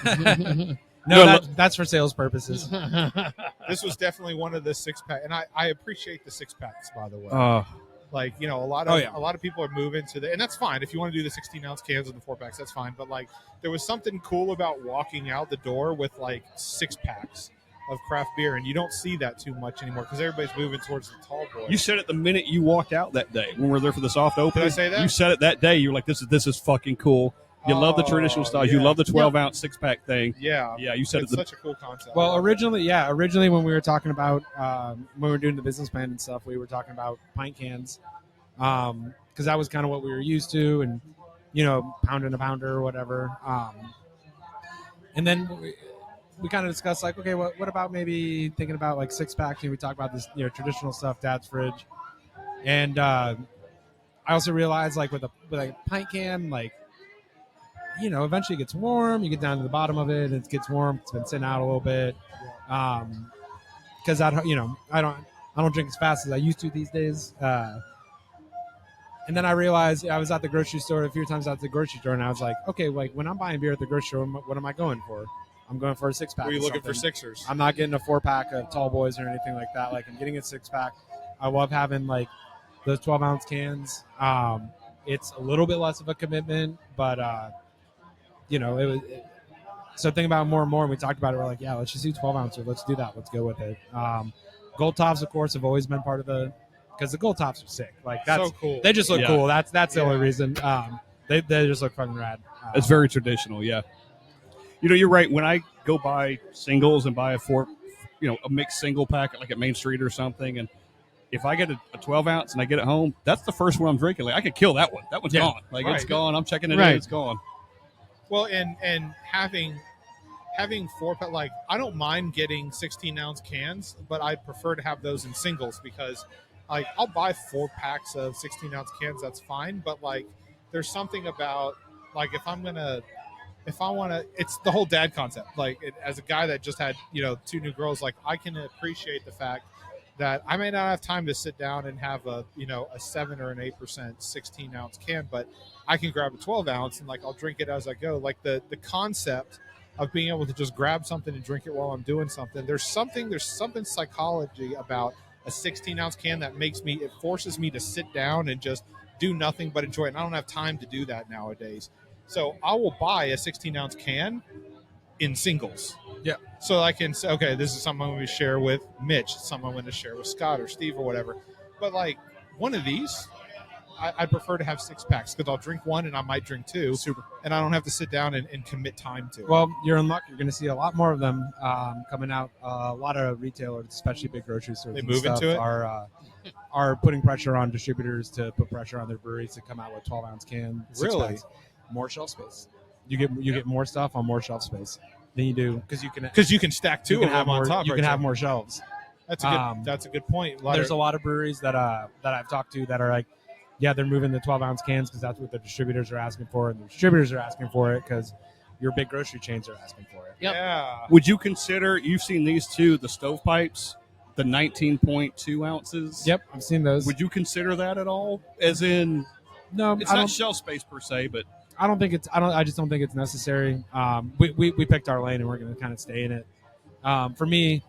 No, that's for sales purposes. This was definitely one of the 6-pack, and I appreciate the 6-packs, by the way. Like, you know, a lot of people are moving to the, and that's fine. If you want to do the 16-ounce cans and the 4-packs, that's fine. But like, there was something cool about walking out the door with like 6-packs of craft beer, and you don't see that too much anymore because everybody's moving towards the tall boy. You said it the minute you walked out that day when we were there for the soft opening. Did I say that? You said it that day. You were like, "This is fucking cool." You love the traditional styles. You yeah. love the 12-ounce 6-pack thing. Yeah, Yeah, you said it's it. such a cool concept. Well, originally when we were talking about when we were doing the business plan and stuff, we were talking about pint cans because that was kind of what we were used to, and you know, pound and a pounder or whatever. And then we kind of discussed like, okay, what about maybe thinking about like 6-packs? And we talked about this, you know, traditional stuff, Dad's fridge, and I also realized like with a pint can, like, you know, eventually it gets warm. You get down to the bottom of it, and it gets warm. It's been sitting out a little bit, because I don't drink as fast as I used to these days. And then I realized I was at the grocery store a few times at the grocery store, and I was like, okay, like when I'm buying beer at the grocery store, what am I going for? I'm going for a 6-pack. were you of looking for something. Sixers? I'm not getting a 4-pack of Tall Boys or anything like that. Like I'm getting a 6-pack. I love having like those 12-ounce cans. It's a little bit less of a commitment, but you know, so thinking about it more and more, and we talked about it. We're like, yeah, let's just do 12-ounce. Let's do that. Let's go with it. Gold tops, of course, have always been part of because the gold tops are sick. Like that's so cool. They just look Yeah. cool. That's the only reason. They just look fucking rad. It's very traditional, yeah. You know, you're right. When I go buy singles and buy a mixed single pack like at Main Street or something, and if I get a 12-ounce and I get it home, that's the first one I'm drinking. Like I could kill that one. That one's gone. Like it's Right. gone. I'm checking it Right. in. It's gone. Well, and having 4-pack, like I don't mind getting 16-ounce cans, but I prefer to have those in singles because, like, I'll buy 4 packs of 16-ounce cans. That's fine, but like, there's something about like if I want to, it's the whole dad concept. Like, as a guy that just had 2 new girls, like I can appreciate the fact that I may not have time to sit down and have a 7 or an 8% 16-ounce can, but I can grab a 12-ounce and like I'll drink it as I go. Like the concept of being able to just grab something and drink it while I'm doing something. There's something psychology about a 16-ounce can that it forces me to sit down and just do nothing but enjoy it. And I don't have time to do that nowadays. So I will buy a 16-ounce can in singles. Yeah. So I can say, okay, this is something I'm going to share with Mitch, something I'm going to share with Scott or Steve or whatever. But like one of these, I prefer to have 6-packs because I'll drink one and I might drink 2. Super. And I don't have to sit down and commit time to it. Well, you're in luck. You're going to see a lot more of them coming out. A lot of retailers, especially big grocery stores, They and move stuff, into it? are putting pressure on distributors to put pressure on their breweries to come out with 12-ounce can. Really? 6-packs. More shelf space. You get more stuff on more shelf space than you do because you can stack 2 of them on top. You can have more shelves. That's a good point. There's a lot of breweries that I've talked to that are like, yeah, they're moving the 12-ounce cans because that's what the distributors are asking for, and the distributors are asking for it because your big grocery chains are asking for it. Yep. Yeah. Would you consider, you've seen these two, the stovepipes, the 19.2 ounces? Yep, I've seen those. Would you consider that at all? As in, No, it's I not don't. shelf space per se, but I don't think it's. I just don't think it's necessary. We picked our lane and we're going to kind of stay in it. For me,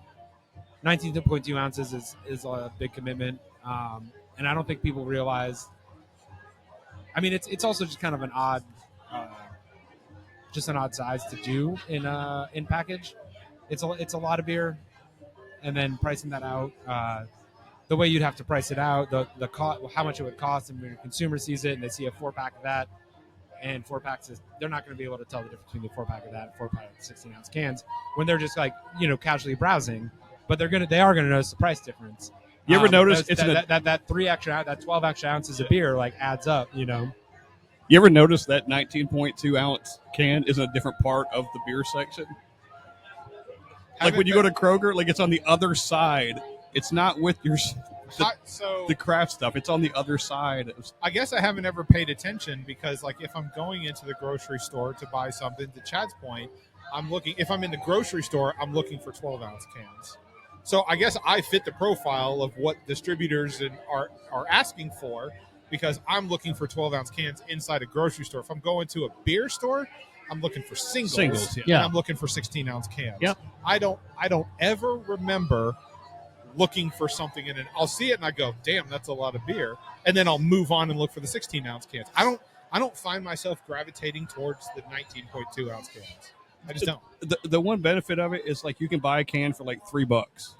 19.2 ounces is a big commitment, and I don't think people realize. I mean, it's also just kind of an odd, size to do in package. It's a lot of beer, and then pricing that out. The way you'd have to price it out, the cost, how much it would cost, and when your consumer sees it and they see a 4-pack of that, and 4-packs, they're not going to be able to tell the difference between the 4-pack of that and 4-pack of 16-ounce cans when they're just like, casually browsing. But they are going to notice the price difference. You ever notice that 12 extra ounces of beer like adds up, You ever notice that 19.2 ounce can is a different part of the beer section? Like when you go to Kroger, like it's on the other side. It's not with the craft stuff. It's on the other side. I guess I haven't ever paid attention because, like, if I'm going into the grocery store to buy something, to Chad's point, if I'm in the grocery store, I'm looking for 12-ounce cans. So I guess I fit the profile of what distributors are asking for because I'm looking for 12-ounce cans inside a grocery store. If I'm going to a beer store, I'm looking for singles. Yeah. And I'm looking for 16-ounce cans. Yep. I don't ever remember looking for something in it. I'll see it and I go, damn, that's a lot of beer. And then I'll move on and look for the 16-ounce cans. I don't find myself gravitating towards the 19.2-ounce cans. I just don't. The one benefit of it is like you can buy a can for like $3.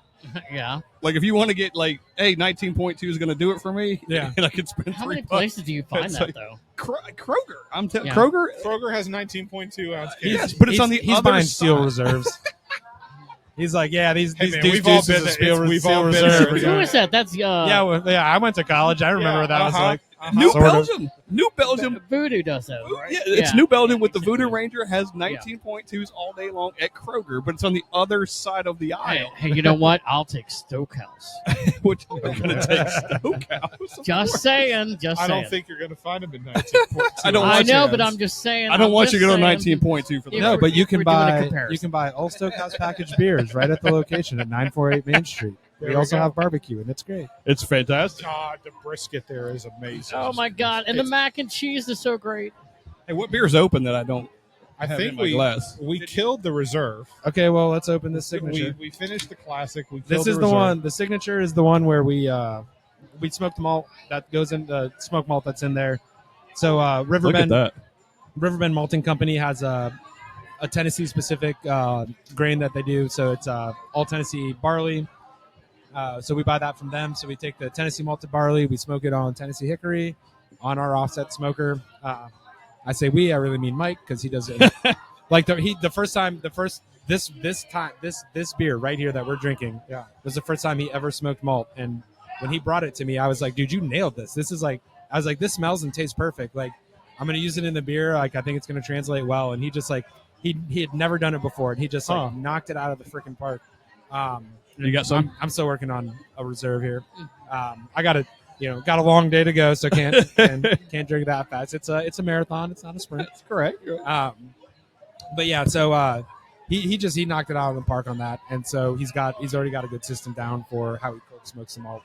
Yeah. Like if you want to get like, hey, 19.2 is going to do it for me. Yeah. And I can spend $3. How many places do you find that though? Kroger. I'm telling Yeah. Kroger has 19.2 ounce cans. Yes, but it's on the he's other buying side. steel reserves. He's like, yeah, these man, dudes we've all is been a there. steel We've all been reserve. there. Who is that? That's I went to college. I remember that. I was like, New sort of. Belgium. New Belgium. Voodoo does that, right? Yeah, it's New Belgium with the Voodoo Ranger has 19.2s all day long at Kroger, but it's on the other side of the aisle. Hey, you know what? I'll take Stokehouse. Which I'm going to take Stokehouse. Just saying. I don't think you're going to find them in 19.2. I know, but I'm just saying. I don't want you to go to 19.2 for the No, but you can we're doing a buy comparison. all Stokehouse packaged beers right at the location at 948 Main Street. We also have barbecue, and it's great. It's fantastic. God, the brisket there is amazing. Oh my God! And the mac and cheese is so great. Hey, what beer's open that I don't? I have think in my glass? we killed the reserve. Okay, well, let's open this signature. We finished the classic. We This killed is the the reserve. one. The signature is the one where we smoked the malt that goes in the smoke malt that's in there. So Look at Riverbend that. Malting Company has a Tennessee specific grain that they do. So it's all Tennessee barley. So we buy that from them. So we take the Tennessee malted barley, we smoke it on Tennessee hickory on our offset smoker. I say we, I really mean Mike because he does it. Like this beer right here that we're drinking was the first time he ever smoked malt. And when he brought it to me, I was like, dude, you nailed this. This is like, I was like, this smells and tastes perfect. Like, I'm going to use it in the beer. Like, I think it's going to translate well. And he just like, he had never done it before. And he just like knocked it out of the freaking park. You got some? I'm still working on a reserve here. I got a long day to go, so can't drink that fast. It's a marathon. It's not a sprint. That's correct. But yeah, so he knocked it out of the park on that, and so he's already got a good system down for how he cold smokes them all.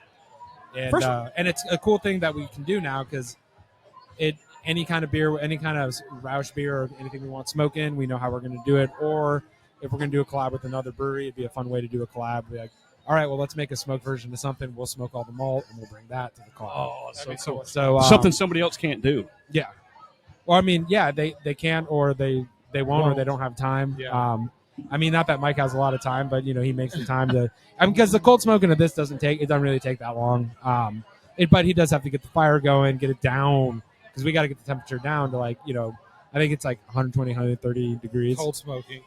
And it's a cool thing that we can do now because any kind of beer, any kind of Roush beer, or anything we want to smoke in, we know how we're going to do it. Or if we're going to do a collab with another brewery, it'd be a fun way to do a collab. Be like, all right, well, let's make a smoked version of something. We'll smoke all the malt, and we'll bring that to the collab. Oh, so cool. So something somebody else can't do. Yeah. Well, I mean, yeah, they can, or they won't, or they don't have time. Yeah. I mean, not that Mike has a lot of time, but he makes the time to. Because the cold smoking of this doesn't really take that long. But he does have to get the fire going, get it down, because we got to get the temperature down to I think it's like 120, 130 degrees. Cold smoking.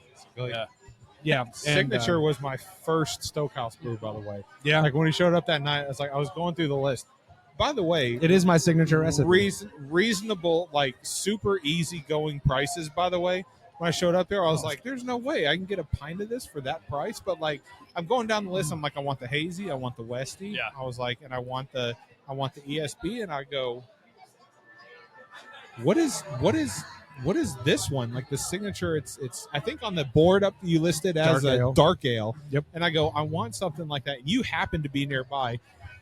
Yeah. Signature was my first Stokehouse brew, by the way. Yeah. Like when he showed up that night, I was going through the list. By the way, It is my signature recipe. Reasonable, like super easy going prices, by the way. When I showed up there, I was like, there's no way I can get a pint of this for that price. But like, I'm going down the list. I'm like, I want the hazy. I want the Westie. Yeah. I was like, and I want the ESB. And I go, what is this one? Like the signature, it's I think on the board up you listed as a dark ale. Yep. And I go, I want something like that. You happen to be nearby.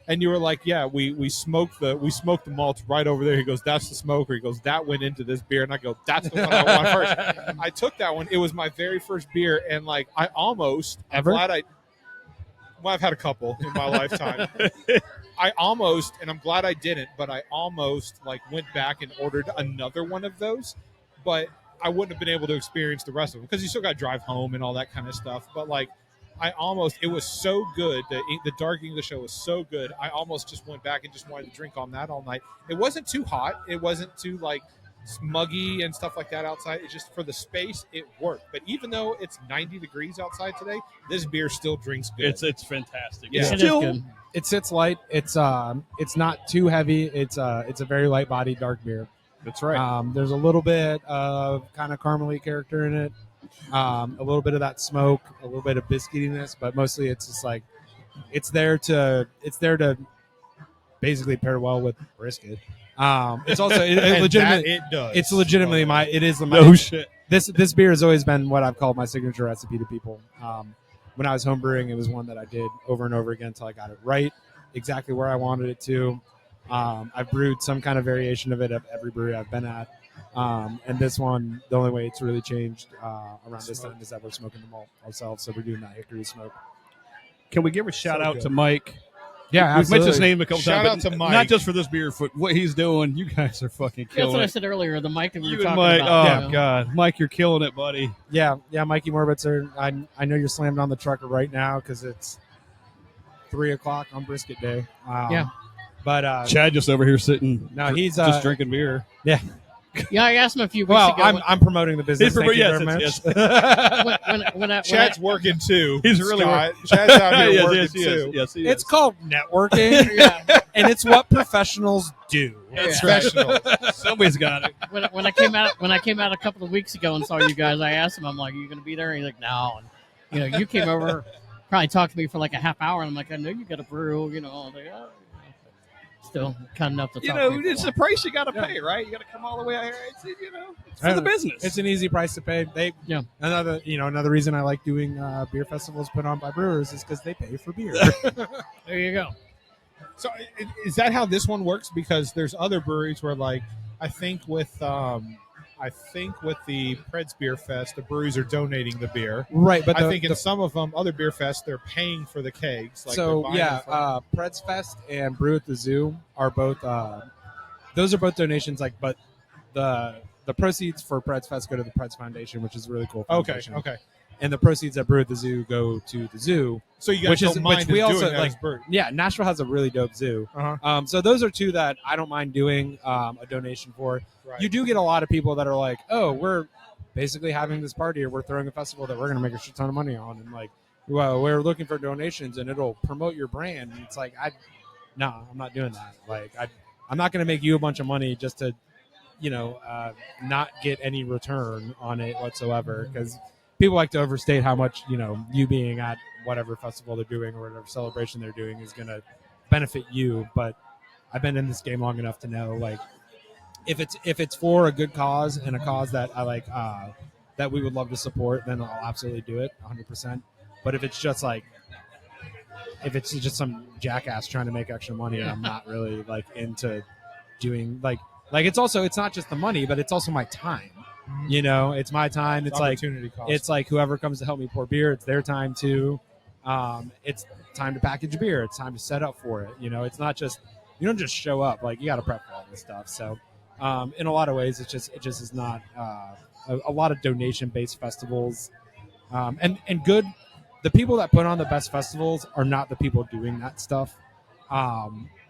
And you were like, yeah, we smoked the malts right over there. He goes, that's the smoker. He goes, that went into this beer. And I go, that's the one I want first. I took that one. It was my very first beer. And like, I almost, Ever? I've had a couple in my lifetime. I almost, and I'm glad I didn't, but I almost like went back and ordered another one of those. But I wouldn't have been able to experience the rest of them because you still got to drive home and all that kind of stuff. But like, it was so good. The Dark English Ale was so good. I almost just went back and just wanted to drink on that all night. It wasn't too hot. It wasn't too muggy and stuff like that outside. It's just for the space, it worked. But even though it's 90 degrees outside today, this beer still drinks good. It's fantastic. Yeah. It is good. It sits light. It's not too heavy. It's a very light bodied dark beer. That's right. There's a little bit of kind of caramely character in it. A little bit of that smoke, a little bit of biscuitiness, but mostly it's just like it's there to basically pair well with brisket. It's also legitimately it does. It's legitimately No shit. This beer has always been what I've called my signature recipe to people. When I was homebrewing, it was one that I did over and over again until I got it right, exactly where I wanted it to. I've brewed some kind of variation of it at every brewery I've been at. And this one, the only way it's really changed around this time is that we're smoking the malt ourselves, so we're doing that hickory smoke. Can we give a shout out good. to Mike? Yeah, We've mentioned his name a couple Shout times. out to Mike. Not just for this beer, for what he's doing. You guys are fucking That's killing what I it. said earlier. The mic that we You were and talking Mike, about. oh, God. Mike, you're killing it, buddy. Yeah, Mikey Morbitzer. I know you're slammed on the trucker right now because it's 3:00 on brisket day. Yeah. But Chad just over here sitting. No, he's just drinking beer. Yeah. Yeah, I asked him a few weeks Well, ago. I'm promoting the business. Thank you very much. when Chad's working too. He's really Scott. Chad's out here yes, working yes, he too. is. Yes, he It's is. called networking, and it's what professionals do. It's professional. Somebody's got it. when I came out a couple of weeks ago and saw you guys, I asked him, I'm like, "Are you going to be there?" And he's like, "No." And, you came over, probably talked to me for like a half hour, and I'm like, "I know you got a brew," I was like, "Oh." Still cutting up the top. It's the price you got to pay, right? You got to come all the way out here. It's for the business. It's an easy price to pay. Another reason I like doing beer festivals put on by brewers is because they pay for beer. There you go. So is that how this one works? Because there's other breweries where, like, I think with the Preds Beer Fest, the breweries are donating the beer. Right, but I think in some of them, other beer fests, they're paying for the kegs. Like Preds Fest and Brew at the Zoo are both. Those are both donations. But the proceeds for Preds Fest go to the Preds Foundation, which is a really cool foundation. Okay. And the proceeds that Brew at the Zoo go to the zoo. So you guys don't mind we doing also that like. as brewery. Yeah, Nashville has a really dope zoo. Uh-huh. So those are two that I don't mind doing a donation for. Right. You do get a lot of people that are like, "Oh, we're basically having this party, or we're throwing a festival that we're going to make a shit ton of money on," and like, well, we're looking for donations, and it'll promote your brand. And it's like, no, I'm not doing that. Like, I'm not going to make you a bunch of money just to, not get any return on it whatsoever, because people like to overstate how much, you being at whatever festival they're doing or whatever celebration they're doing is going to benefit you. But I've been in this game long enough to know, like, if it's for a good cause and a cause that I like, that we would love to support, then I'll absolutely do it 100%. But if it's just some jackass trying to make extra money, I'm not really like into doing like it's not just the money, but it's also my time. It's my time. It's like opportunity cost. It's like whoever comes to help me pour beer, it's their time too. It's time to package beer. It's time to set up for it. It's not just, you don't just show up. Like, you got to prep for all this stuff. So, in a lot of ways, it just is not a lot of donation based festivals, and good. The people that put on the best festivals are not the people doing that stuff.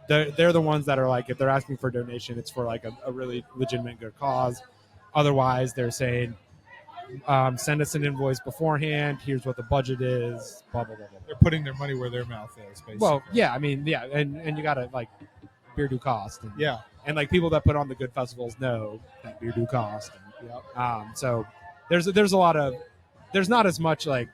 They're the ones that are like, if they're asking for a donation, it's for like a really legitimate good cause. Otherwise, they're saying, send us an invoice beforehand. Here's what the budget is. Blah blah blah. They're putting their money where their mouth is, basically. Well, yeah, I mean, yeah, and you gotta like, beer do cost. And, yeah, and like people that put on the good festivals know that beer do cost. And, so there's a lot of, there's not as much like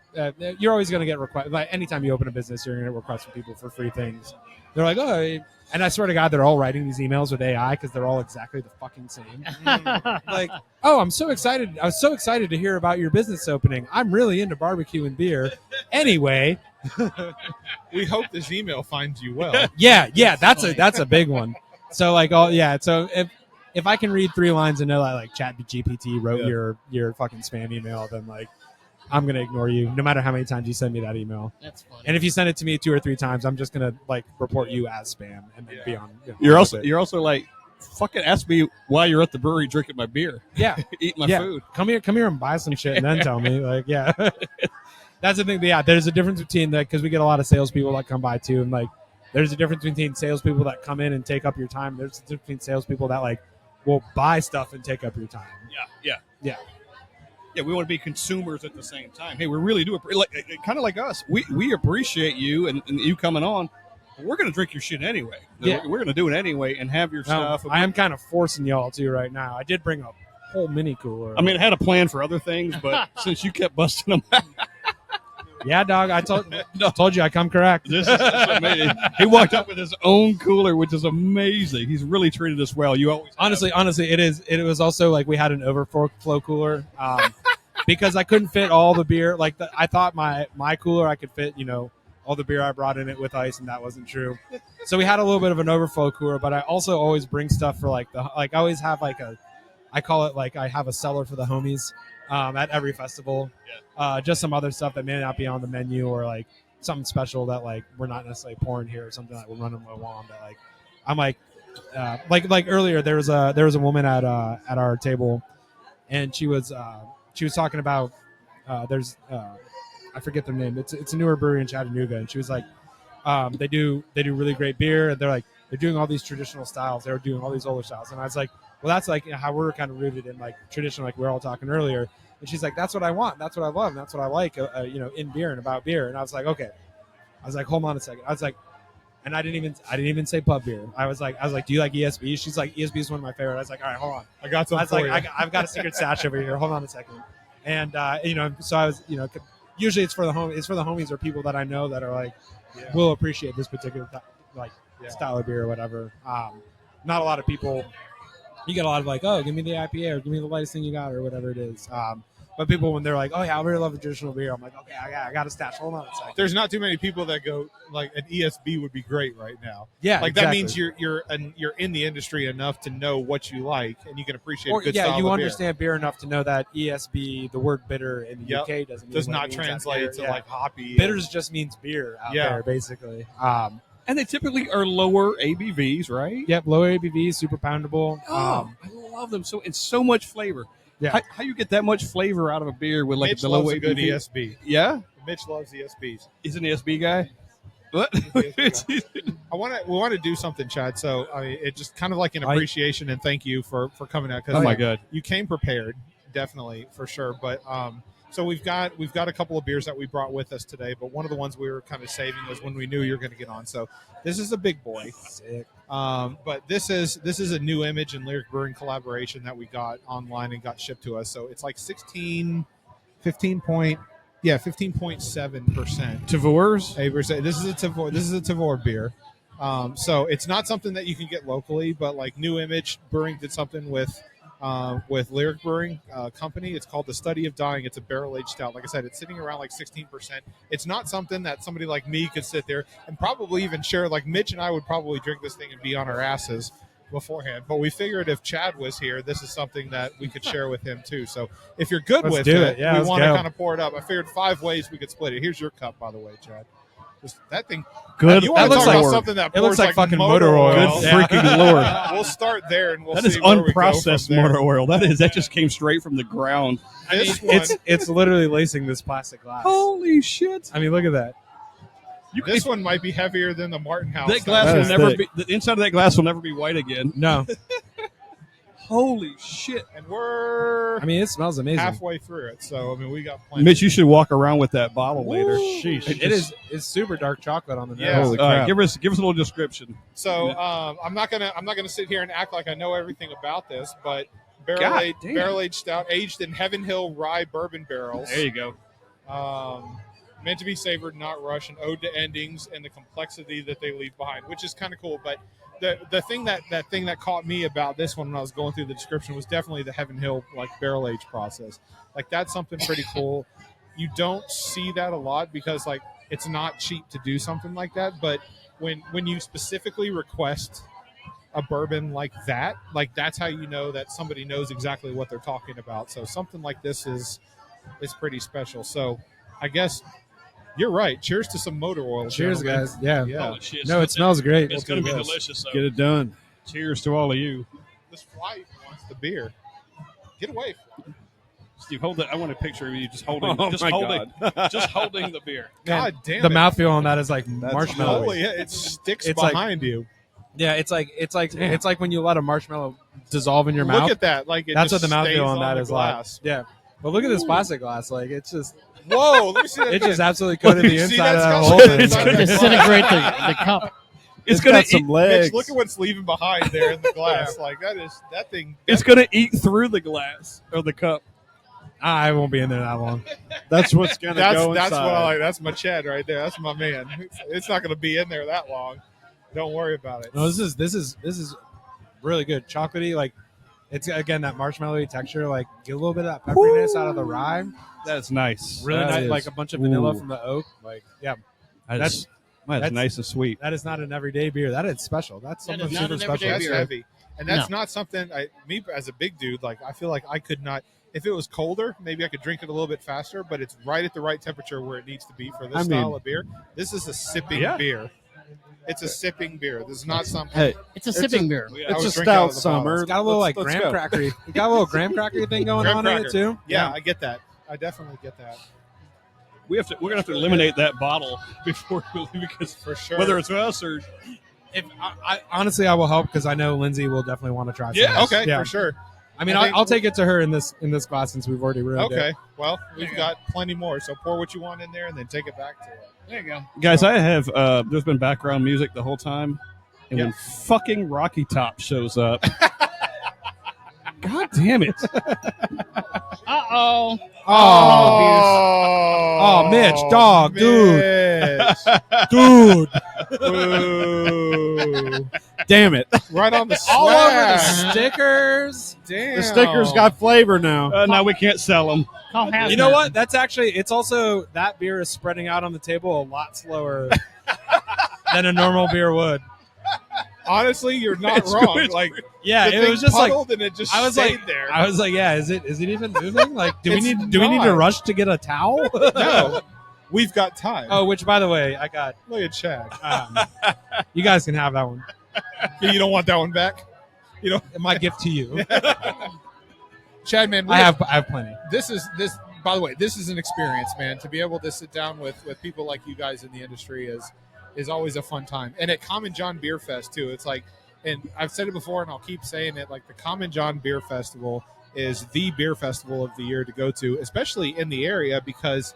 you're always gonna get requests. Like, anytime you open a business, you're gonna get requests from people for free things. They're like, oh. And I swear to God, they're all writing these emails with AI because they're all exactly the fucking same. Like, oh, I'm so excited. I was so excited to hear about your business opening. I'm really into barbecue and beer. Anyway. We hope this email finds you well. Yeah. That's a big one. So like, so if I can read 3 lines and know that like ChatGPT wrote your fucking spam email, then like, I'm going to ignore you no matter how many times you send me that email. That's funny. And if you send it to me 2 or 3 times, I'm just going to like report you as spam and then be on. You're also like, fucking ask me why you're at the brewery drinking my beer. Yeah. Eat my food. Come here and buy some shit and then tell me. Like, yeah. That's the thing. Yeah. There's a difference between that, because we get a lot of salespeople that come by too. And like, there's a difference between salespeople that come in and take up your time. There's a difference between salespeople that like will buy stuff and take up your time. Yeah. Yeah. Yeah, we want to be consumers at the same time. Hey, we really do kind of like us. We appreciate you and you coming on. But we're going to drink your shit anyway. Yeah. We're going to do it anyway and have your stuff. I am kind of forcing y'all to right now. I did bring a whole mini cooler. I mean, I had a plan for other things, but since you kept busting them out. Yeah, dog. I told you I come correct. This is amazing. He walked up with his own cooler, which is amazing. He's really treated us well. You always honestly, it is. It was also like we had an overflow cooler because I couldn't fit all the beer. Like I thought my cooler I could fit, all the beer I brought in it with ice, and that wasn't true. So we had a little bit of an overflow cooler, but I also always bring stuff for I always have I call it I have a cellar for the homies. At every festival, just some other stuff that may not be on the menu or something special that we're not necessarily pouring here or something that we're running low on. But I'm like earlier there was a woman at our table, and she was talking about there's I forget their name. It's a newer brewery in Chattanooga, and she was like they do really great beer, and they're doing all these traditional styles. They're doing all these older styles, and I was like, well, that's how we're kind of rooted in tradition, we were all talking earlier. And she's like, that's what I want. That's what I love. And that's what I like, in beer and about beer. And I was like, okay. I was like, hold on a second. I was like, and I didn't even say pub beer. I was like, do you like ESB? She's like, ESB is one of my favorite. I was like, all right, hold on. I got something for you. I've got a secret stash over here. Hold on a second. And so I was, usually it's for the homies or people that I know that are will appreciate this particular style of beer or whatever. Not a lot of people. You get a lot of oh, give me the IPA or give me the lightest thing you got or whatever it is. But people, when they're like, oh, yeah, I really love a traditional beer, I'm like, okay, I got a stash. Hold on a second. There's not too many people that go, an ESB would be great right now. Yeah, that exactly. means you're in the industry enough to know what you like, and you can appreciate a good style of you beer. understand beer enough to know that ESB, the word bitter in the UK, does not translate to hoppy. Bitters just means beer out there, basically. And they typically are lower ABVs, right? Yep, lower ABVs, super poundable. I love them. So it's so much flavor. Yeah. How you get that much flavor out of a beer with Mitch the low loves ABV? a good ESB. Yeah? Mitch loves ESBs. He's an ESB guy? What? We want to do something, Chad. So it just kind of an appreciation and thank you for coming out. Oh my God, you came prepared, definitely for sure. But so we've got a couple of beers that we brought with us today. But one of the ones we were kind of saving was when we knew you were going to get on. So this is a big boy. Sick. But this is a new Image and Lyric Brewing collaboration that we got online and got shipped to us. So it's 15.7%. Tavours? This is a Tavour beer. So it's not something that you can get locally, but New Image Brewing did something with Lyric Brewing Company. It's called The Study of Dying. It's a barrel-aged stout. Like I said, it's sitting around 16%. It's not something that somebody like me could sit there and probably even share. Mitch and I would probably drink this thing and be on our asses beforehand. But we figured if Chad was here, this is something that we could share with him too. So if you're good with it, we want to kind of pour it up. I figured 5 ways we could split it. Here's your cup, by the way, Chad. That thing. Good. You want to talk about something that pours like fucking motor oil. Good freaking Lord. We'll start there and we'll that see is where unprocessed we go from motor oil. That just came straight from the ground. It's literally lacing this plastic glass. Holy shit! I mean, look at that. This one might be heavier than the Martin House. That glass will never be. The inside of that glass will never be white again. No. Holy shit! And we're it smells amazing. halfway through it, so we got plenty. Mitch, you should walk around with that bottle later. Sheesh. It's super dark chocolate on the nose. Yeah. All right, give us a little description. So I'm not gonna sit here and act like I know everything about this, but barrel aged stout aged in Heaven Hill rye bourbon barrels. There you go. Meant to be savored, not rushed, an ode to endings and the complexity that they leave behind, which is kind of cool. But the thing that caught me about this one when I was going through the description was definitely the Heaven Hill barrel age process. That's something pretty cool. You don't see that a lot because it's not cheap to do something like that. But when you specifically request a bourbon like that, that's how you know that somebody knows exactly what they're talking about. So something like this is pretty special. So I guess you're right. Cheers to some motor oil. Cheers, gentlemen. guys. Yeah. Holy shit. No, it smells great. It's going to be delicious. So. Get it done. Cheers to all of you. This fly wants the beer. Get away. Steve, hold it. I want a picture of you just holding, Oh just my holding, just holding the beer. God damn the it. mouthfeel on that is like marshmallow. Holy, it sticks It's behind you. Yeah, it's like when you let a marshmallow dissolve in your mouth. Look at that! Like that's what just the mouthfeel stays on that the is glass. like. Yeah, but look at this plastic glass. Like it's just. Whoa! Let me see that. It just absolutely coated the See, inside of that's that got whole some thing. inside of that Disintegrate glass. the cup. It's got some Mitch, legs. look at what's leaving behind there in the glass. Like that thing. It's gonna eat through the glass or the cup. I won't be in there that long. That's what's gonna go That's inside. what I like. That's my Chad right there. That's my man. It's not gonna be in there that long. Don't worry about it. No, this is really good. Chocolatey, like it's again that marshmallowy texture. Like get a little bit of that pepperiness out of the rye. That's nice. Really That nice, is- like a bunch of vanilla Ooh. from the oak. Like yeah, That's nice and sweet. that is not an everyday beer. That is special. That's That something is not super an everyday special. That's beer. heavy, and that's No. not something. Me as a big dude, like I feel like I could not. If it was colder, maybe I could drink it a little bit faster. But it's right at the right temperature where it needs to be for this style of beer. This is a sipping beer. It's a sipping beer. This is not something. Hey, It's a sipping beer. I it's was a drinking out stout of the bottle. summer. It's got a little Let's graham go. crackery. You got a little graham crackery thing going Graham on in cracker. it too. Yeah, I get that. I definitely get that. We're gonna have to eliminate that bottle before we leave because For sure. whether it's us or If I honestly, I will help because I know Lindsay will definitely want to try. Yeah. some. Okay, Yeah. for sure. I mean, I think- I'll take it to her in this glass since we've already ruined it. Okay. Well, we've got plenty more. So pour what you want in there and then take it back to it. There you go. guys, I have there's been background music the whole time, and when fucking Rocky Top shows up, God damn it! Uh-oh. Oh, Mitch, dog, dude. dude. Dude, Boo. Damn it! Right on the all over the swag. stickers. Damn. The stickers got flavor now. Now we can't sell them. Call hazmat. You know what? That's actually, it's also, that beer is spreading out on the table a lot slower than a normal beer would. Honestly, you're not wrong. Like, Yeah, the it thing was just like, puddled and it just I was stayed like, there. I was like, yeah, is it even moving? Like, do we It's need to not. rush to get a towel? No, we've got time. Oh, which by the way, I got. Look at Chad. You guys can have that one. You don't want that one back? My gift to you. Chad, man, I have plenty. This. By the way, this is an experience, man. To be able to sit down with people like you guys in the industry is always a fun time. And at Common John Beer Fest too, it's like, and I've said it before, and I'll keep saying it. Like the Common John Beer Festival is the beer festival of the year to go to, especially in the area, because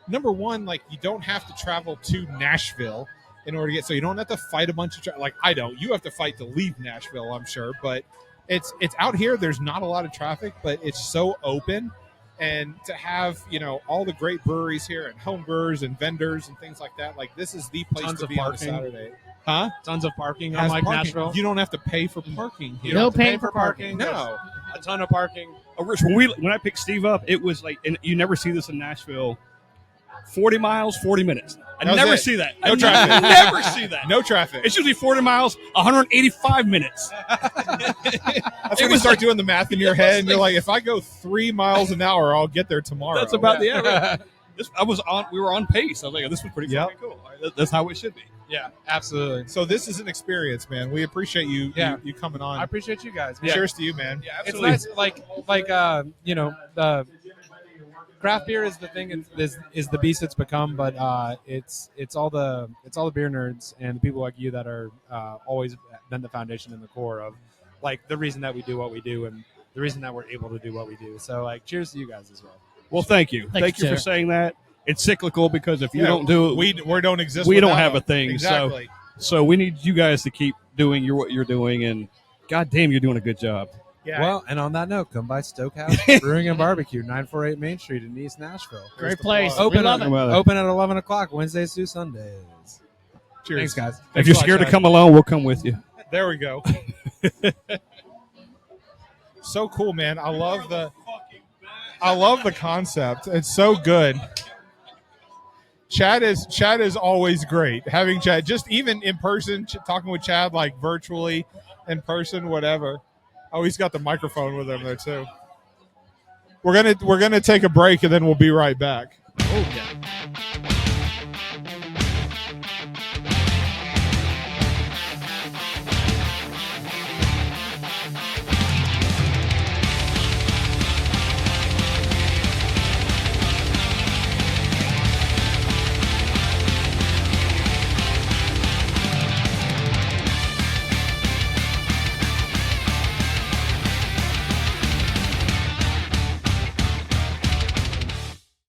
number one, like you don't have to travel to Nashville in order to get. So you don't have to fight a bunch of like I don't. You have to fight to leave Nashville, I'm sure, but it's out here. There's not a lot of traffic, but it's so open. And to have, all the great breweries here and home brewers and vendors and things like that, like this is the place Tons to of be on a parking. Saturday. Huh? Tons of parking, Has unlike parking. Nashville. You don't have to pay for parking here. You don't have to paying pay for parking. No. A ton of parking. Oh, Rich, when I picked Steve up, it was like, and you never see this in Nashville. 40 miles, 40 minutes. I That was never it. see that. No I traffic. never see that. No traffic. It's usually 40 miles, 185 minutes. That's when you start doing the math in your head, and you're like, if I go 3 miles an hour, I'll get there tomorrow. That's about the average. We were on pace. I was like, this was pretty fucking cool. That's how it should be. Yeah, absolutely. So this is an experience, man. We appreciate you you coming on. I appreciate you guys. Cheers to you, man. Yeah, It's absolutely. nice, the craft beer is the thing is the beast it's become, but it's all the beer nerds and the people like you that are always been the foundation and the core of like the reason that we do what we do and the reason that we're able to do what we do. So like, cheers to you guys as well. Well, thank you. Thank you for saying that. It's cyclical because if you don't do it, we don't exist. We don't without have a them. thing. Exactly. So we need you guys to keep doing what you're doing, and God damn, you're doing a good job. Yeah. Well, and on that note, come by Stokehouse Brewing and Barbecue, 948 Main Street in East Nashville. Great place. Open We love it. Open at 11 o'clock Wednesdays through Sundays. Cheers. Thanks, guys. If you're scared to come along, we'll come with you. There we go. So cool, man. I love the concept. It's so good. Chad is always great. Having Chad, just even in person, talking with Chad, like virtually, in person, whatever. Oh, he's got the microphone with him there too. We're gonna take a break and then we'll be right back. Oh, yeah.